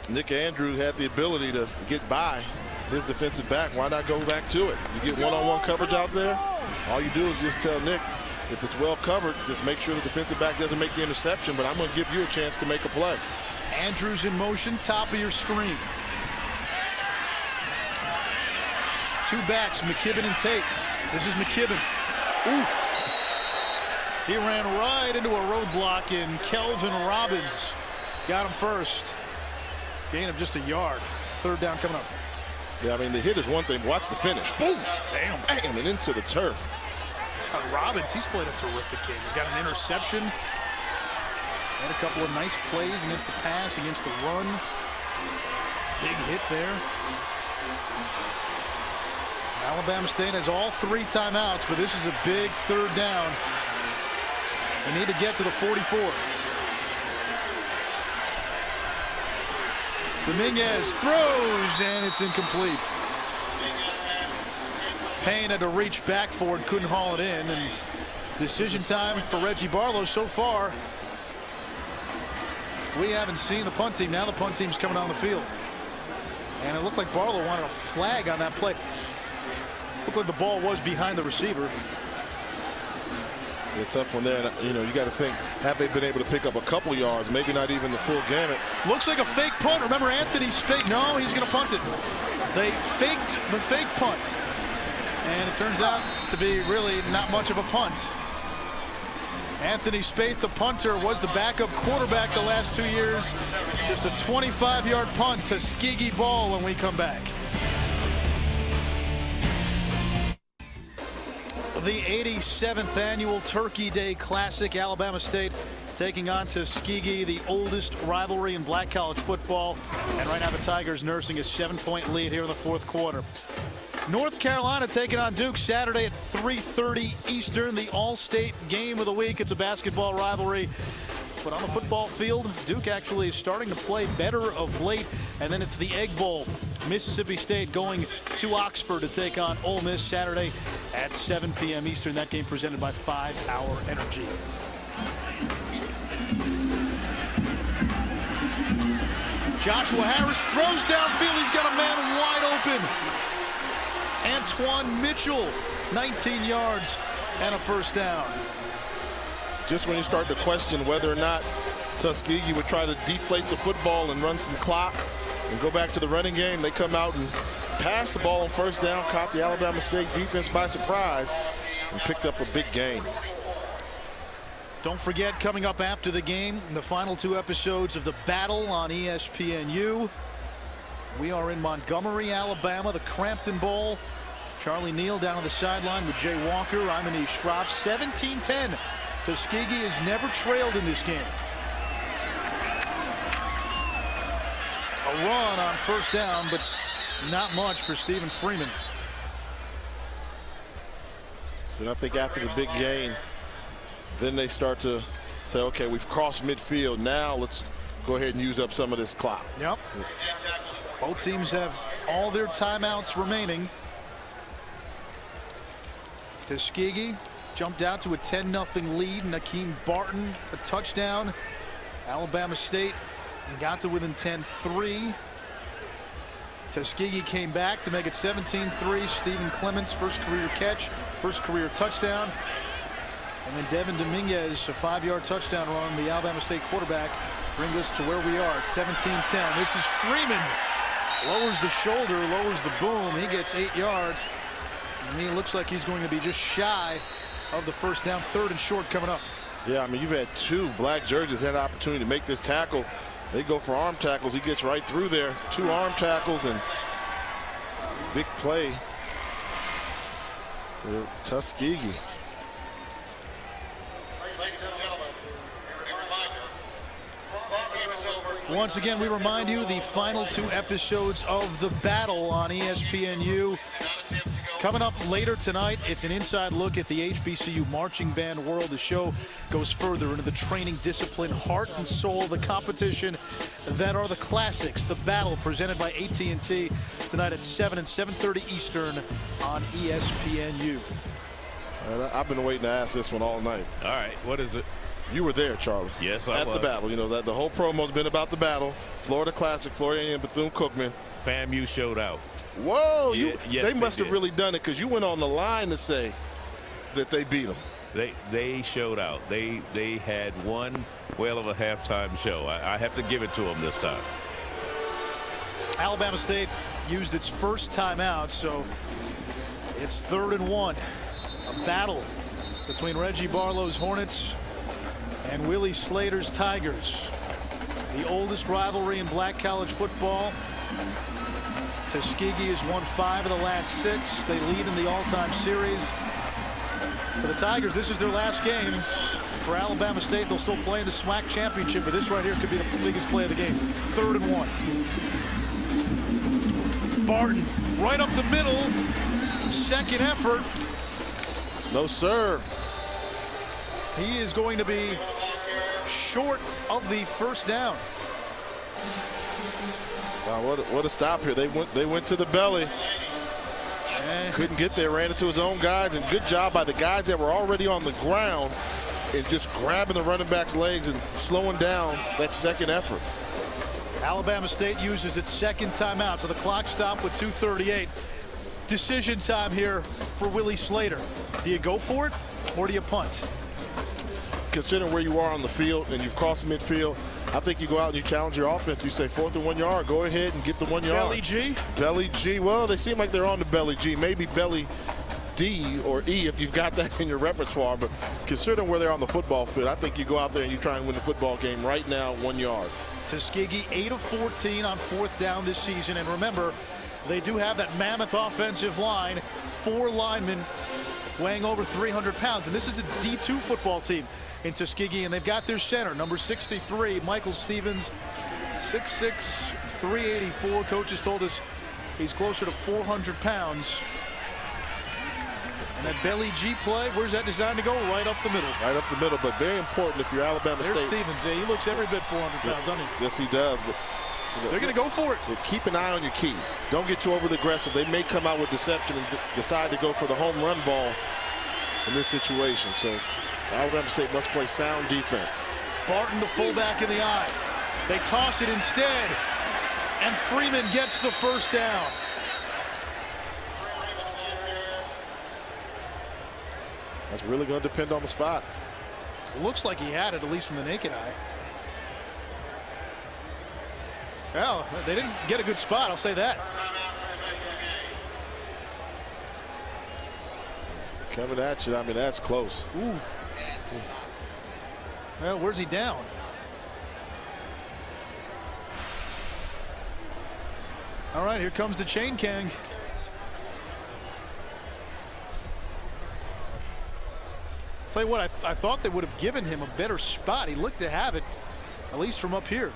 Nick Andrews had the ability to get by his defensive back. Why not go back to it? You get one-on-one coverage out there. All you do is just tell Nick, if it's well covered, just make sure the defensive back doesn't make the interception, but I'm going to give you a chance to make a play. Andrews in motion, top of your screen. 2 backs, McKibben and Tate. This is McKibben. Ooh. He ran right into a roadblock, and Kelvin Robbins got him first. Gain of just a yard. 3rd down coming up. Yeah, I mean, the hit is one thing. Watch the finish. Boom! Damn. Bam, and into the turf. Robbins, he's played a terrific game. He's got an interception. Had a couple of nice plays against the pass, against the run. Big hit there. Alabama State has all 3 timeouts, but this is a big 3rd down. They need to get to the 44. Dominguez throws, and it's incomplete. Payne had to reach back for it, couldn't haul it in, and decision time for Reggie Barlow so far. We haven't seen the punt team. Now the punt team's coming on the field. And it looked like Barlow wanted a flag on that play. Looked like the ball was behind the receiver. A tough one there. You know, you got to think, have they been able to pick up a couple yards, maybe not even the full gamut? Looks like a fake punt. Remember Anthony Spate? No, he's going to punt it. They faked the fake punt. And it turns out to be really not much of a punt. Anthony Spate, the punter, was the backup quarterback the last 2 years. Just a 25-yard punt. Tuskegee ball when we come back. The 87th annual Turkey Day Classic. Alabama State taking on Tuskegee, the oldest rivalry in black college football. And right now the Tigers nursing a 7-point lead here in the 4th quarter. North Carolina taking on Duke Saturday at 3:30 Eastern, the all-state game of the week. It's a basketball rivalry. But on the football field, Duke actually is starting to play better of late. And then it's the Egg Bowl. Mississippi State going to Oxford to take on Ole Miss Saturday at 7 p.m. Eastern. That game presented by 5 Hour Energy. Joshua Harris throws downfield. He's got a man wide open. Antoine Mitchell, 19 yards and a 1st down. Just when you start to question whether or not Tuskegee would try to deflate the football and run some clock and go back to the running game, they come out and pass the ball on 1st down, caught the Alabama State defense by surprise, and picked up a big gain. Don't forget, coming up after the game, the final 2 episodes of The Battle on ESPNU. We are in Montgomery, Alabama, the Cramton Bowl. Charlie Neal down on the sideline with Jay Walker. I'm Anish Shroff. 17-10. Tuskegee has never trailed in this game. A run on 1st down, but not much for Stephen Freeman. So I think after the big gain, then they start to say, okay, we've crossed midfield. Now let's go ahead and use up some of this clock. Yep. Both teams have all their timeouts remaining. Tuskegee jumped out to a 10-0 lead. Nakeem Barton, a touchdown. Alabama State got to within 10-3. Tuskegee came back to make it 17-3. Stephen Clements, 1st career catch, 1st career touchdown. And then Devin Dominguez, a 5-yard touchdown run. The Alabama State quarterback bring us to where we are at 17-10. This is Freeman. Lowers the shoulder, lowers the boom. He gets 8 yards. And he looks like he's going to be just shy of the first down. 3rd and short coming up. Yeah, I mean, you've had 2 black jerseys had an opportunity to make this tackle. They go for arm tackles. He gets right through there. 2 arm tackles and big play for Tuskegee. Once again, we remind you the final 2 episodes of The Battle on ESPNU. Coming up later tonight, it's an inside look at the HBCU marching band world. The show goes further into the training discipline, heart and soul of the competition that are the classics. The Battle, presented by AT&T, tonight at 7 and 7:30 Eastern on ESPNU. I've been waiting to ask this one all night. All right, what is it? You were there, Charlie. Yes, I was. At the Battle. You know, that the whole promo's been about the Battle. Florida Classic, Florian and Bethune-Cookman. FAMU showed out. Whoa, yes, they must have really done it, because you went on the line to say that they beat them. They showed out. They had one whale of a halftime show. I have to give it to them this time. Alabama State used its first timeout, so it's 3rd and 1. A battle between Reggie Barlow's Hornets and Willie Slater's Tigers. The oldest rivalry in black college football. Tuskegee has won 5 of the last 6. They lead in the all-time series. For the Tigers, this is their last game. For Alabama State, they'll still play in the SWAC championship, but this right here could be the biggest play of the game. 3rd and 1. Barton right up the middle. 2nd effort. No, sir. He is going to be short of the first down. Wow, what a stop here. They went to the belly. Couldn't get there, ran into his own guys, and good job by the guys that were already on the ground and just grabbing the running back's legs and slowing down that 2nd effort. Alabama State uses its 2nd timeout, so the clock stopped with 2:38. Decision time here for Willie Slater. Do you go for it or do you punt? Considering where you are on the field and you've crossed the midfield, I think you go out and you challenge your offense. You say 4th and 1 yard. Go ahead and get the 1 yard. Belly G? Belly G. Well, they seem like they're on the belly G. Maybe belly D or E if you've got that in your repertoire. But considering where they're on the football field, I think you go out there and you try and win the football game right now, 1 yard. Tuskegee 8 of 14 on 4th down this season. And remember, they do have that mammoth offensive line. 4 linemen weighing over 300 pounds. And this is a D2 football team in Tuskegee, and they've got their center, number 63, Michael Stevens, 6'6", 384. Coaches told us he's closer to 400 pounds. And that belly G play, where's that designed to go? Right up the middle. Right up the middle, but very important if you're Alabama State. There's Stevens. Yeah, he looks every bit 400 pounds, doesn't he? Yes, he does. But they're going to go for it. Keep an eye on your keys. Don't get too overly aggressive. They may come out with deception and decide to go for the home run ball in this situation. So Alabama State must play sound defense. Barton, the fullback, in the eye. They toss it instead, and Freeman gets the first down. That's really going to depend on the spot. Looks like he had it, at least from the naked eye. Well, they didn't get a good spot, I'll say that. Coming at you, I mean, that's close. Ooh. Well, where's he down? All right, here comes the chain gang. Tell you what, I thought they would have given him a better spot. He looked to have it, at least from up here.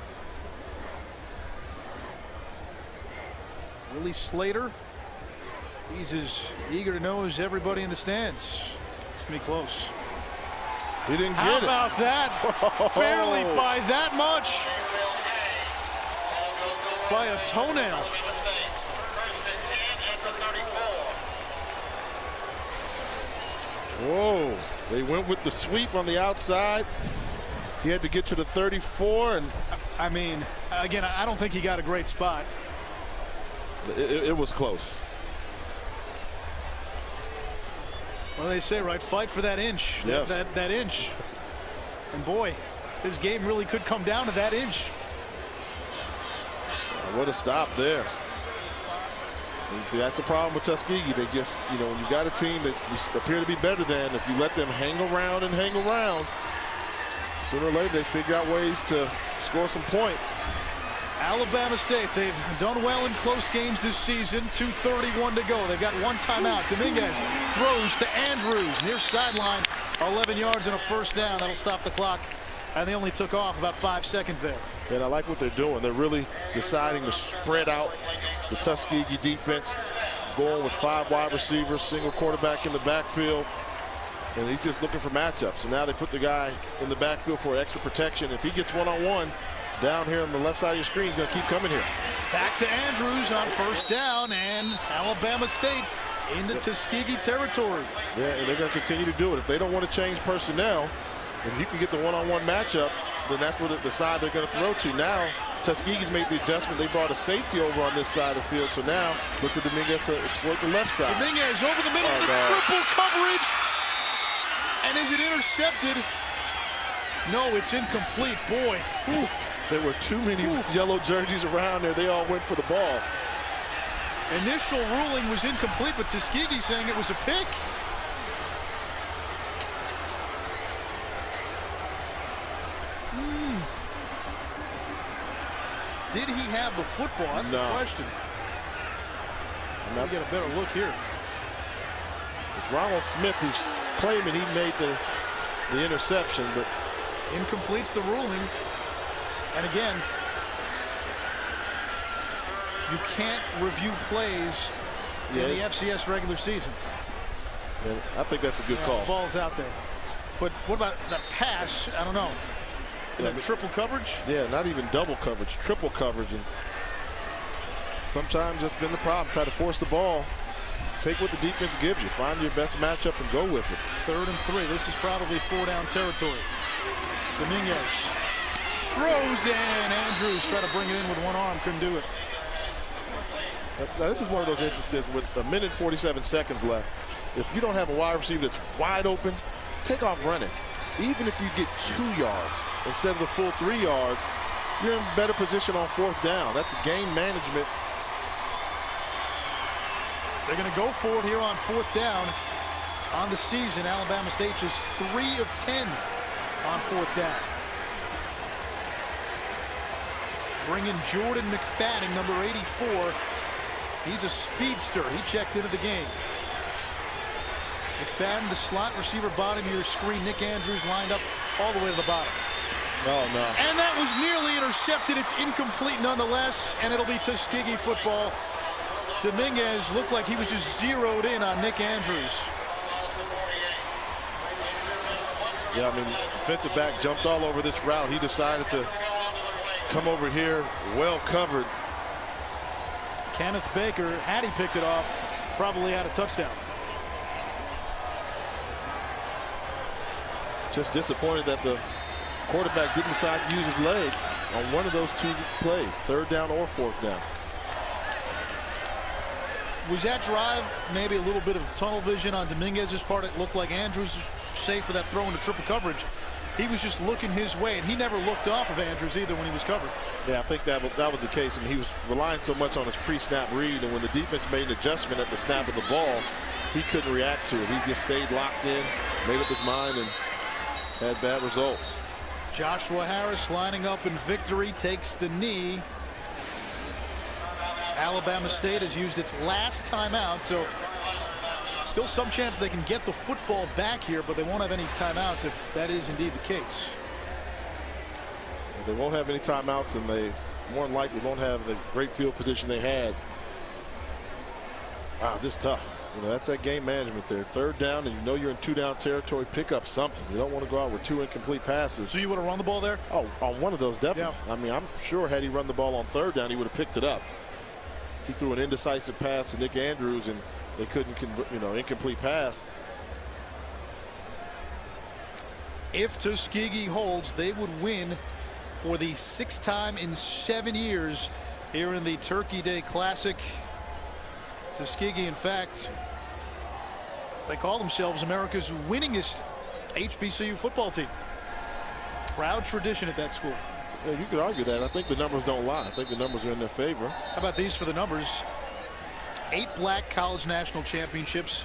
Willie Slater, he's as eager to know as everybody in the stands. It's gonna be close. He didn't get How it. about that? Barely by that much. By a toenail. Whoa, they went with the sweep on the outside. He had to get to the 34. And I mean, again, I don't think he got a great spot. It was close. What do they say, right? Fight for that inch. Yes. That inch. And boy, this game really could come down to that inch. What a stop there. And see, that's the problem with Tuskegee. They just, you know, when you've got a team that you appear to be better than, if you let them hang around, sooner or later they figure out ways to score some points. Alabama State, they've done well in close games this season. 2:31 to go. They've got one timeout. Dominguez throws to Andrews near sideline. 11 yards and a first down. That'll stop the clock. And they only took off about 5 seconds there. And I like what they're doing. They're really deciding to spread out the Tuskegee defense, going with 5 wide receivers, single quarterback in the backfield. And he's just looking for matchups. And now they put the guy in the backfield for extra protection. If he gets one-on-one, down here on the left side of your screen, he's going to keep coming here. Back to Andrews on first down, and Alabama State into Tuskegee territory. Yeah, and they're going to continue to do it. If they don't want to change personnel, and you can get the one-on-one matchup, then that's what the side they're going to throw to. Now, Tuskegee's made the adjustment. They brought a safety over on this side of the field. So now, look at Dominguez to exploit the left side. Dominguez over the middle of the triple coverage. And is it intercepted? No, it's incomplete. Boy. Ooh. There were too many yellow jerseys around there. They all went for the ball. Initial ruling was incomplete, but Tuskegee saying it was a pick. Did he have the football? That's the question. Let's get a better look here. It's Ronald Smith who's claiming he made the interception, but incompletes the ruling. And again, you can't review plays in the FCS regular season. And I think that's a good call. Ball's out there. But what about that pass? I don't know. Triple coverage? Yeah, not even double coverage, triple coverage. And sometimes that's been the problem. Try to force the ball. Take what the defense gives you. Find your best matchup and go with it. 3rd and 3. This is probably 4-down territory. Dominguez throws in. Andrews tried to bring it in with one arm. Couldn't do it. Now, this is one of those instances with 1:47 seconds left. If you don't have a wide receiver that's wide open, take off running. Even if you get 2 yards instead of the full 3 yards, you're in better position on 4th down. That's game management. They're going to go for it here on 4th down. On the season, Alabama State just 3 of 10 on 4th down. Bring in Jordan McFadden, number 84. He's a speedster. He checked into the game. McFadden, the slot receiver, bottom of your screen. Nick Andrews lined up all the way to the bottom. Oh, no. And that was nearly intercepted. It's incomplete nonetheless, and it'll be Tuskegee football. Dominguez looked like he was just zeroed in on Nick Andrews. Yeah, I mean, defensive back jumped all over this route. He decided to come over here, well covered. Kenneth Baker, had he picked it off, probably had a touchdown. Just disappointed that the quarterback didn't decide to use his legs on one of those 2 plays, 3rd down or 4th down. Was that drive maybe a little bit of tunnel vision on Dominguez's part? It looked like Andrews safe for that throw into triple coverage. He was just looking his way, and he never looked off of Andrews either when he was covered. Yeah, I think that was the case. I mean, he was relying so much on his pre-snap read, and when the defense made an adjustment at the snap of the ball, he couldn't react to it. He just stayed locked in, made up his mind, and had bad results. Joshua Harris lining up in victory, takes the knee. Alabama State has used its last timeout, so still some chance they can get the football back here, but they won't have any timeouts if that is indeed the case. They won't have any timeouts, and they more than likely won't have the great field position they had. Wow, just tough. You know, that's that game management there. 3rd down, and you know you're in 2-down territory. Pick up something. You don't want to go out with 2 incomplete passes. So you would have run the ball there? Oh, on one of those, definitely. Yeah. I mean, I'm sure had he run the ball on 3rd down, he would have picked it up. He threw an indecisive pass to Nick Andrews, and they couldn't convert, you know, incomplete pass. If Tuskegee holds, they would win for the 6th time in 7 years here in the Turkey Day Classic. Tuskegee, in fact, they call themselves America's winningest HBCU football team. Proud tradition at that school. Yeah, you could argue that. I think the numbers don't lie. I think the numbers are in their favor. How about these for the numbers? 8 black college national championships,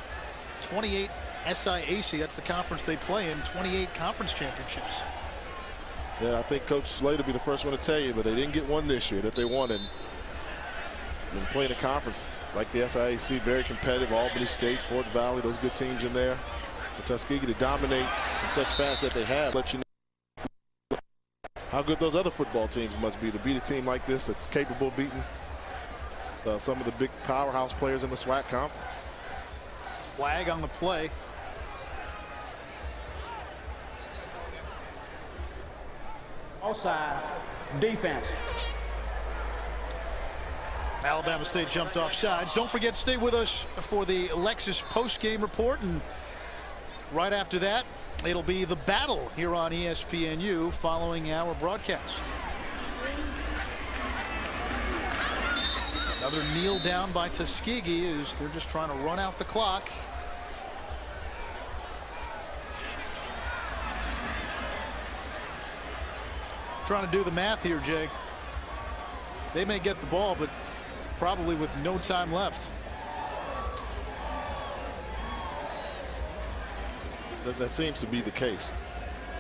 28 SIAC, that's the conference they play in, 28 conference championships. Yeah, I think Coach Slade will be the first one to tell you, but they didn't get one this year that they wanted. When playing a conference like the SIAC, very competitive. Albany State, Fort Valley, those good teams in there. For Tuskegee to dominate in such fashion that they have, let you know how good those other football teams must be to beat a team like this that's capable of beating some of the big powerhouse players in the SWAC conference. Flag on the play. Offside, defense. Alabama State jumped off sides. Don't forget, stay with us for the Lexus post-game report, and right after that, it'll be the battle here on ESPNU following our broadcast. Another kneel down by Tuskegee as they're just trying to run out the clock. Trying to do the math here, Jay. They may get the ball, but probably with no time left. That seems to be the case.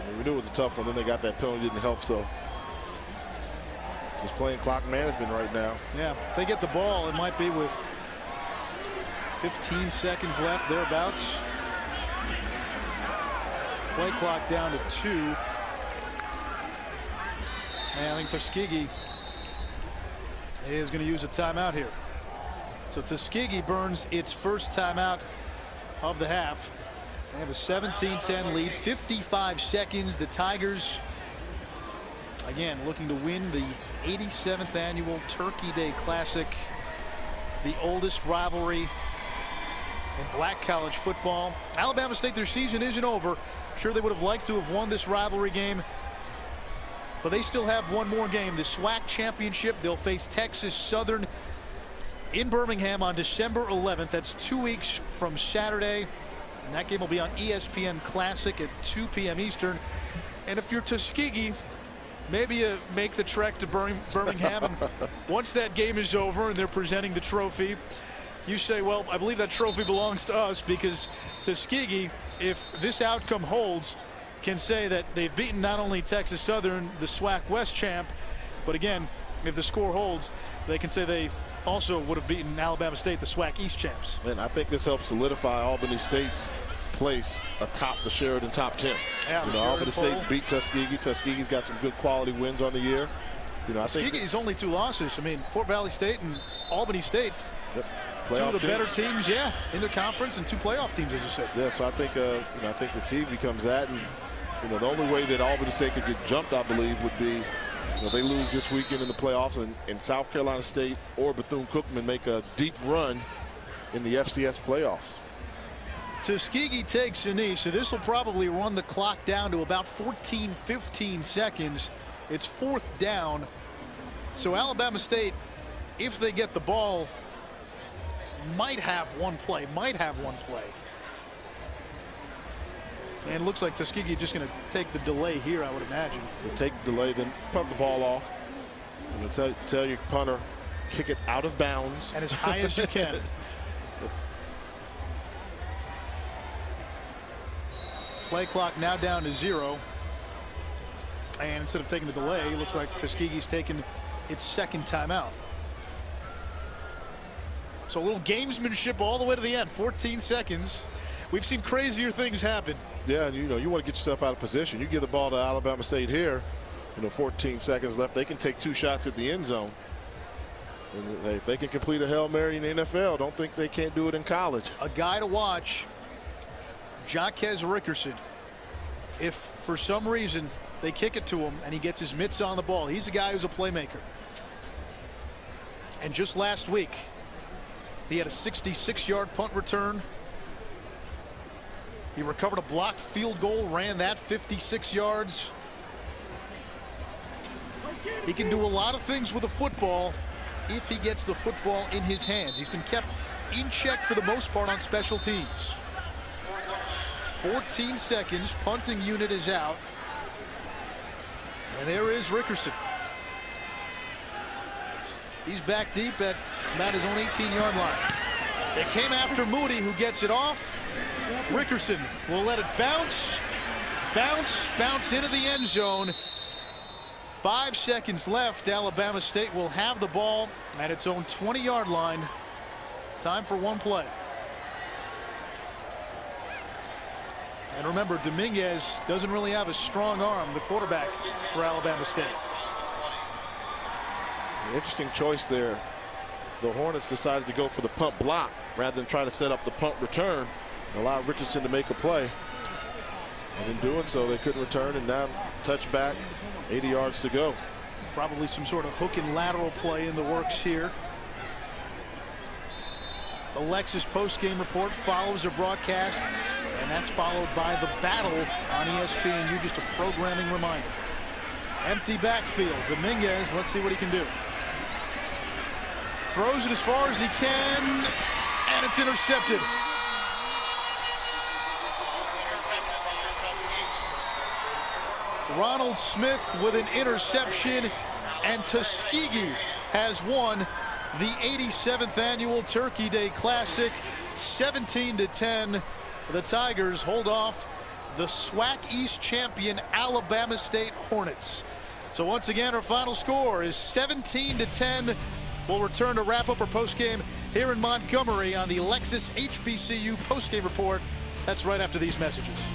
I mean, we knew it was a tough one. Then they got that penalty, didn't help. So just playing clock management right now. Yeah, if they get the ball, it might be with 15 seconds left, thereabouts. Play clock down to 2. And I think Tuskegee is going to use a timeout here. So Tuskegee burns its first timeout of the half. They have a 17-10 lead, 55 seconds. The Tigers, again, looking to win the 87th annual Turkey Day Classic, the oldest rivalry in black college football. Alabama State, their season isn't over. I'm sure they would have liked to have won this rivalry game, but they still have one more game, the SWAC championship. They'll face Texas Southern in Birmingham on December 11th. That's 2 weeks from Saturday. And that game will be on ESPN Classic at 2 p.m. Eastern. And if you're Tuskegee, maybe you make the trek to Birmingham. And once that game is over and they're presenting the trophy, you say, well, I believe that trophy belongs to us, because Tuskegee, if this outcome holds, can say that they've beaten not only Texas Southern, the SWAC West champ, but again, if the score holds, they can say they also would have beaten Alabama State, the SWAC East champs. And I think this helps solidify Albany State's place atop the Sheridan top 10. Yeah, you know, Albany State beat Tuskegee. Tuskegee's got some good quality wins on the year. You know, I think Tuskegee's only 2 losses. I mean, Fort Valley State and Albany State, yep, 2 of the better teams, yeah, in their conference, and 2 playoff teams, as you said. Yeah, so I think you know, I think the key becomes that, and you know, the only way that Albany State could get jumped, I believe, would be, you know, they lose this weekend in the playoffs, and South Carolina State or Bethune-Cookman make a deep run in the FCS playoffs. Tuskegee takes a knee, so this will probably run the clock down to about 14-15 seconds. It's 4th down. So Alabama State, if they get the ball, might have one play. And it looks like Tuskegee just going to take the delay here, I would imagine. They take the delay, then punt the ball off. You know, tell your punter, kick it out of bounds. And as high as you can. Play clock now down to 0. And instead of taking the delay, it looks like Tuskegee's taken its 2nd timeout. So a little gamesmanship all the way to the end. 14 seconds. We've seen crazier things happen. Yeah, and you know, you want to get yourself out of position. You give the ball to Alabama State here, you know, 14 seconds left. They can take 2 shots at the end zone. And if they can complete a Hail Mary in the NFL, don't think they can't do it in college. A guy to watch, Jaquez Rickerson. If for some reason they kick it to him and he gets his mitts on the ball, he's a guy who's a playmaker. And just last week, he had a 66-yard punt return. He recovered a blocked field goal, ran that 56 yards. He can do a lot of things with a football if he gets the football in his hands. He's been kept in check for the most part on special teams. 14 seconds, punting unit is out. And there is Rickerson. He's back deep at about his own 18-yard line. It came after Moody, who gets it off. Rickerson will let it bounce. Bounce into the end zone. 5 seconds left. Alabama State will have the ball at its own 20-yard line. Time for one play. And remember, Dominguez doesn't really have a strong arm, the quarterback for Alabama State. Interesting choice there. The Hornets decided to go for the punt block rather than try to set up the punt return and allow Richardson to make a play. And in doing so, they couldn't return, and now touchback, 80 yards to go. Probably some sort of hook and lateral play in the works here. The Lexus post-game report follows a broadcast, and that's followed by the battle on ESPNU. Just a programming reminder. Empty backfield. Dominguez, let's see what he can do. Throws it as far as he can, and it's intercepted. Ronald Smith with an interception, and Tuskegee has won the 87th annual Turkey Day Classic, 17-10. The Tigers hold off the SWAC East champion Alabama State Hornets. So once again, our final score is 17-10. We'll return to wrap up our postgame here in Montgomery on the Lexus HBCU postgame report. That's right after these messages.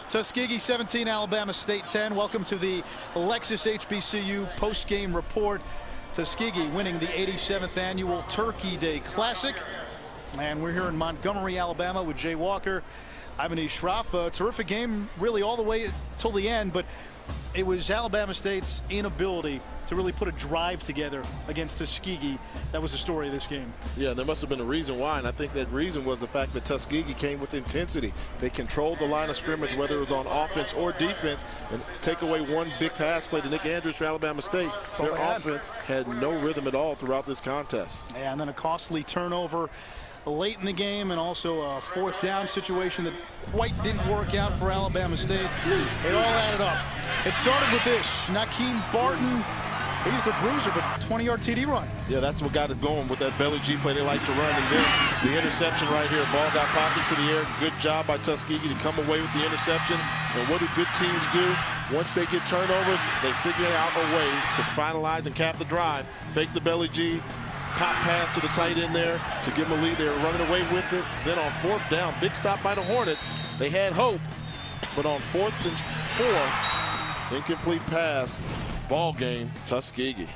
Tuskegee 17, Alabama State 10. Welcome to the Lexus HBCU postgame report. Tuskegee winning the 87th annual Turkey Day Classic. And we're here in Montgomery, Alabama with Jay Walker, Ivan Schroff. A terrific game really all the way till the end, but it was Alabama State's inability to really put a drive together against Tuskegee. That was the story of this game. Yeah, there must have been a reason why, and I think that reason was the fact that Tuskegee came with intensity. They controlled the line of scrimmage, whether it was on offense or defense, and take away one big pass play to Nick Andrews for Alabama State. Their offense had no rhythm at all throughout this contest. Yeah, and then a costly turnover late in the game, and also a 4th down situation that quite didn't work out for Alabama State. It all added up. It started with this. Nakeem Barton, he's the bruiser, but 20-yard TD run. Yeah, that's what got it going with that belly G play they like to run. And then the interception right here. Ball got popped into the air. Good job by Tuskegee to come away with the interception. And what do good teams do? Once they get turnovers, they figure out a way to finalize and cap the drive. Fake the belly G. Pop pass to the tight end there to give them a lead. They were running away with it. Then on 4th down, big stop by the Hornets. They had hope, but on 4th and 4, incomplete pass, ball game, Tuskegee.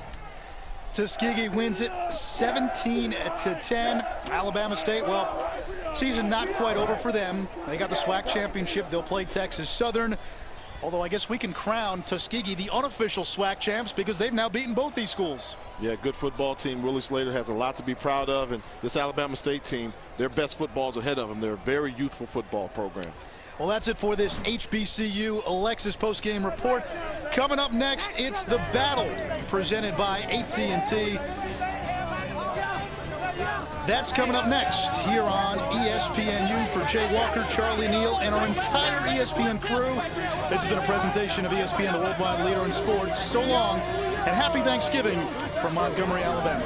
Tuskegee wins it 17-10. Alabama State, well, season not quite over for them. They got the SWAC championship. They'll play Texas Southern. Although I guess we can crown Tuskegee the unofficial SWAC champs because they've now beaten both these schools. Yeah, good football team. Willie Slater has a lot to be proud of. And this Alabama State team, their best football's ahead of them. They're a very youthful football program. Well, that's it for this HBCU Alexis postgame report. Coming up next, it's the battle presented by AT&T. That's coming up next here on ESPNU. For Jay Walker, Charlie Neal, and our entire ESPN crew, this has been a presentation of ESPN, the worldwide leader in sports. So long, and happy Thanksgiving from Montgomery, Alabama.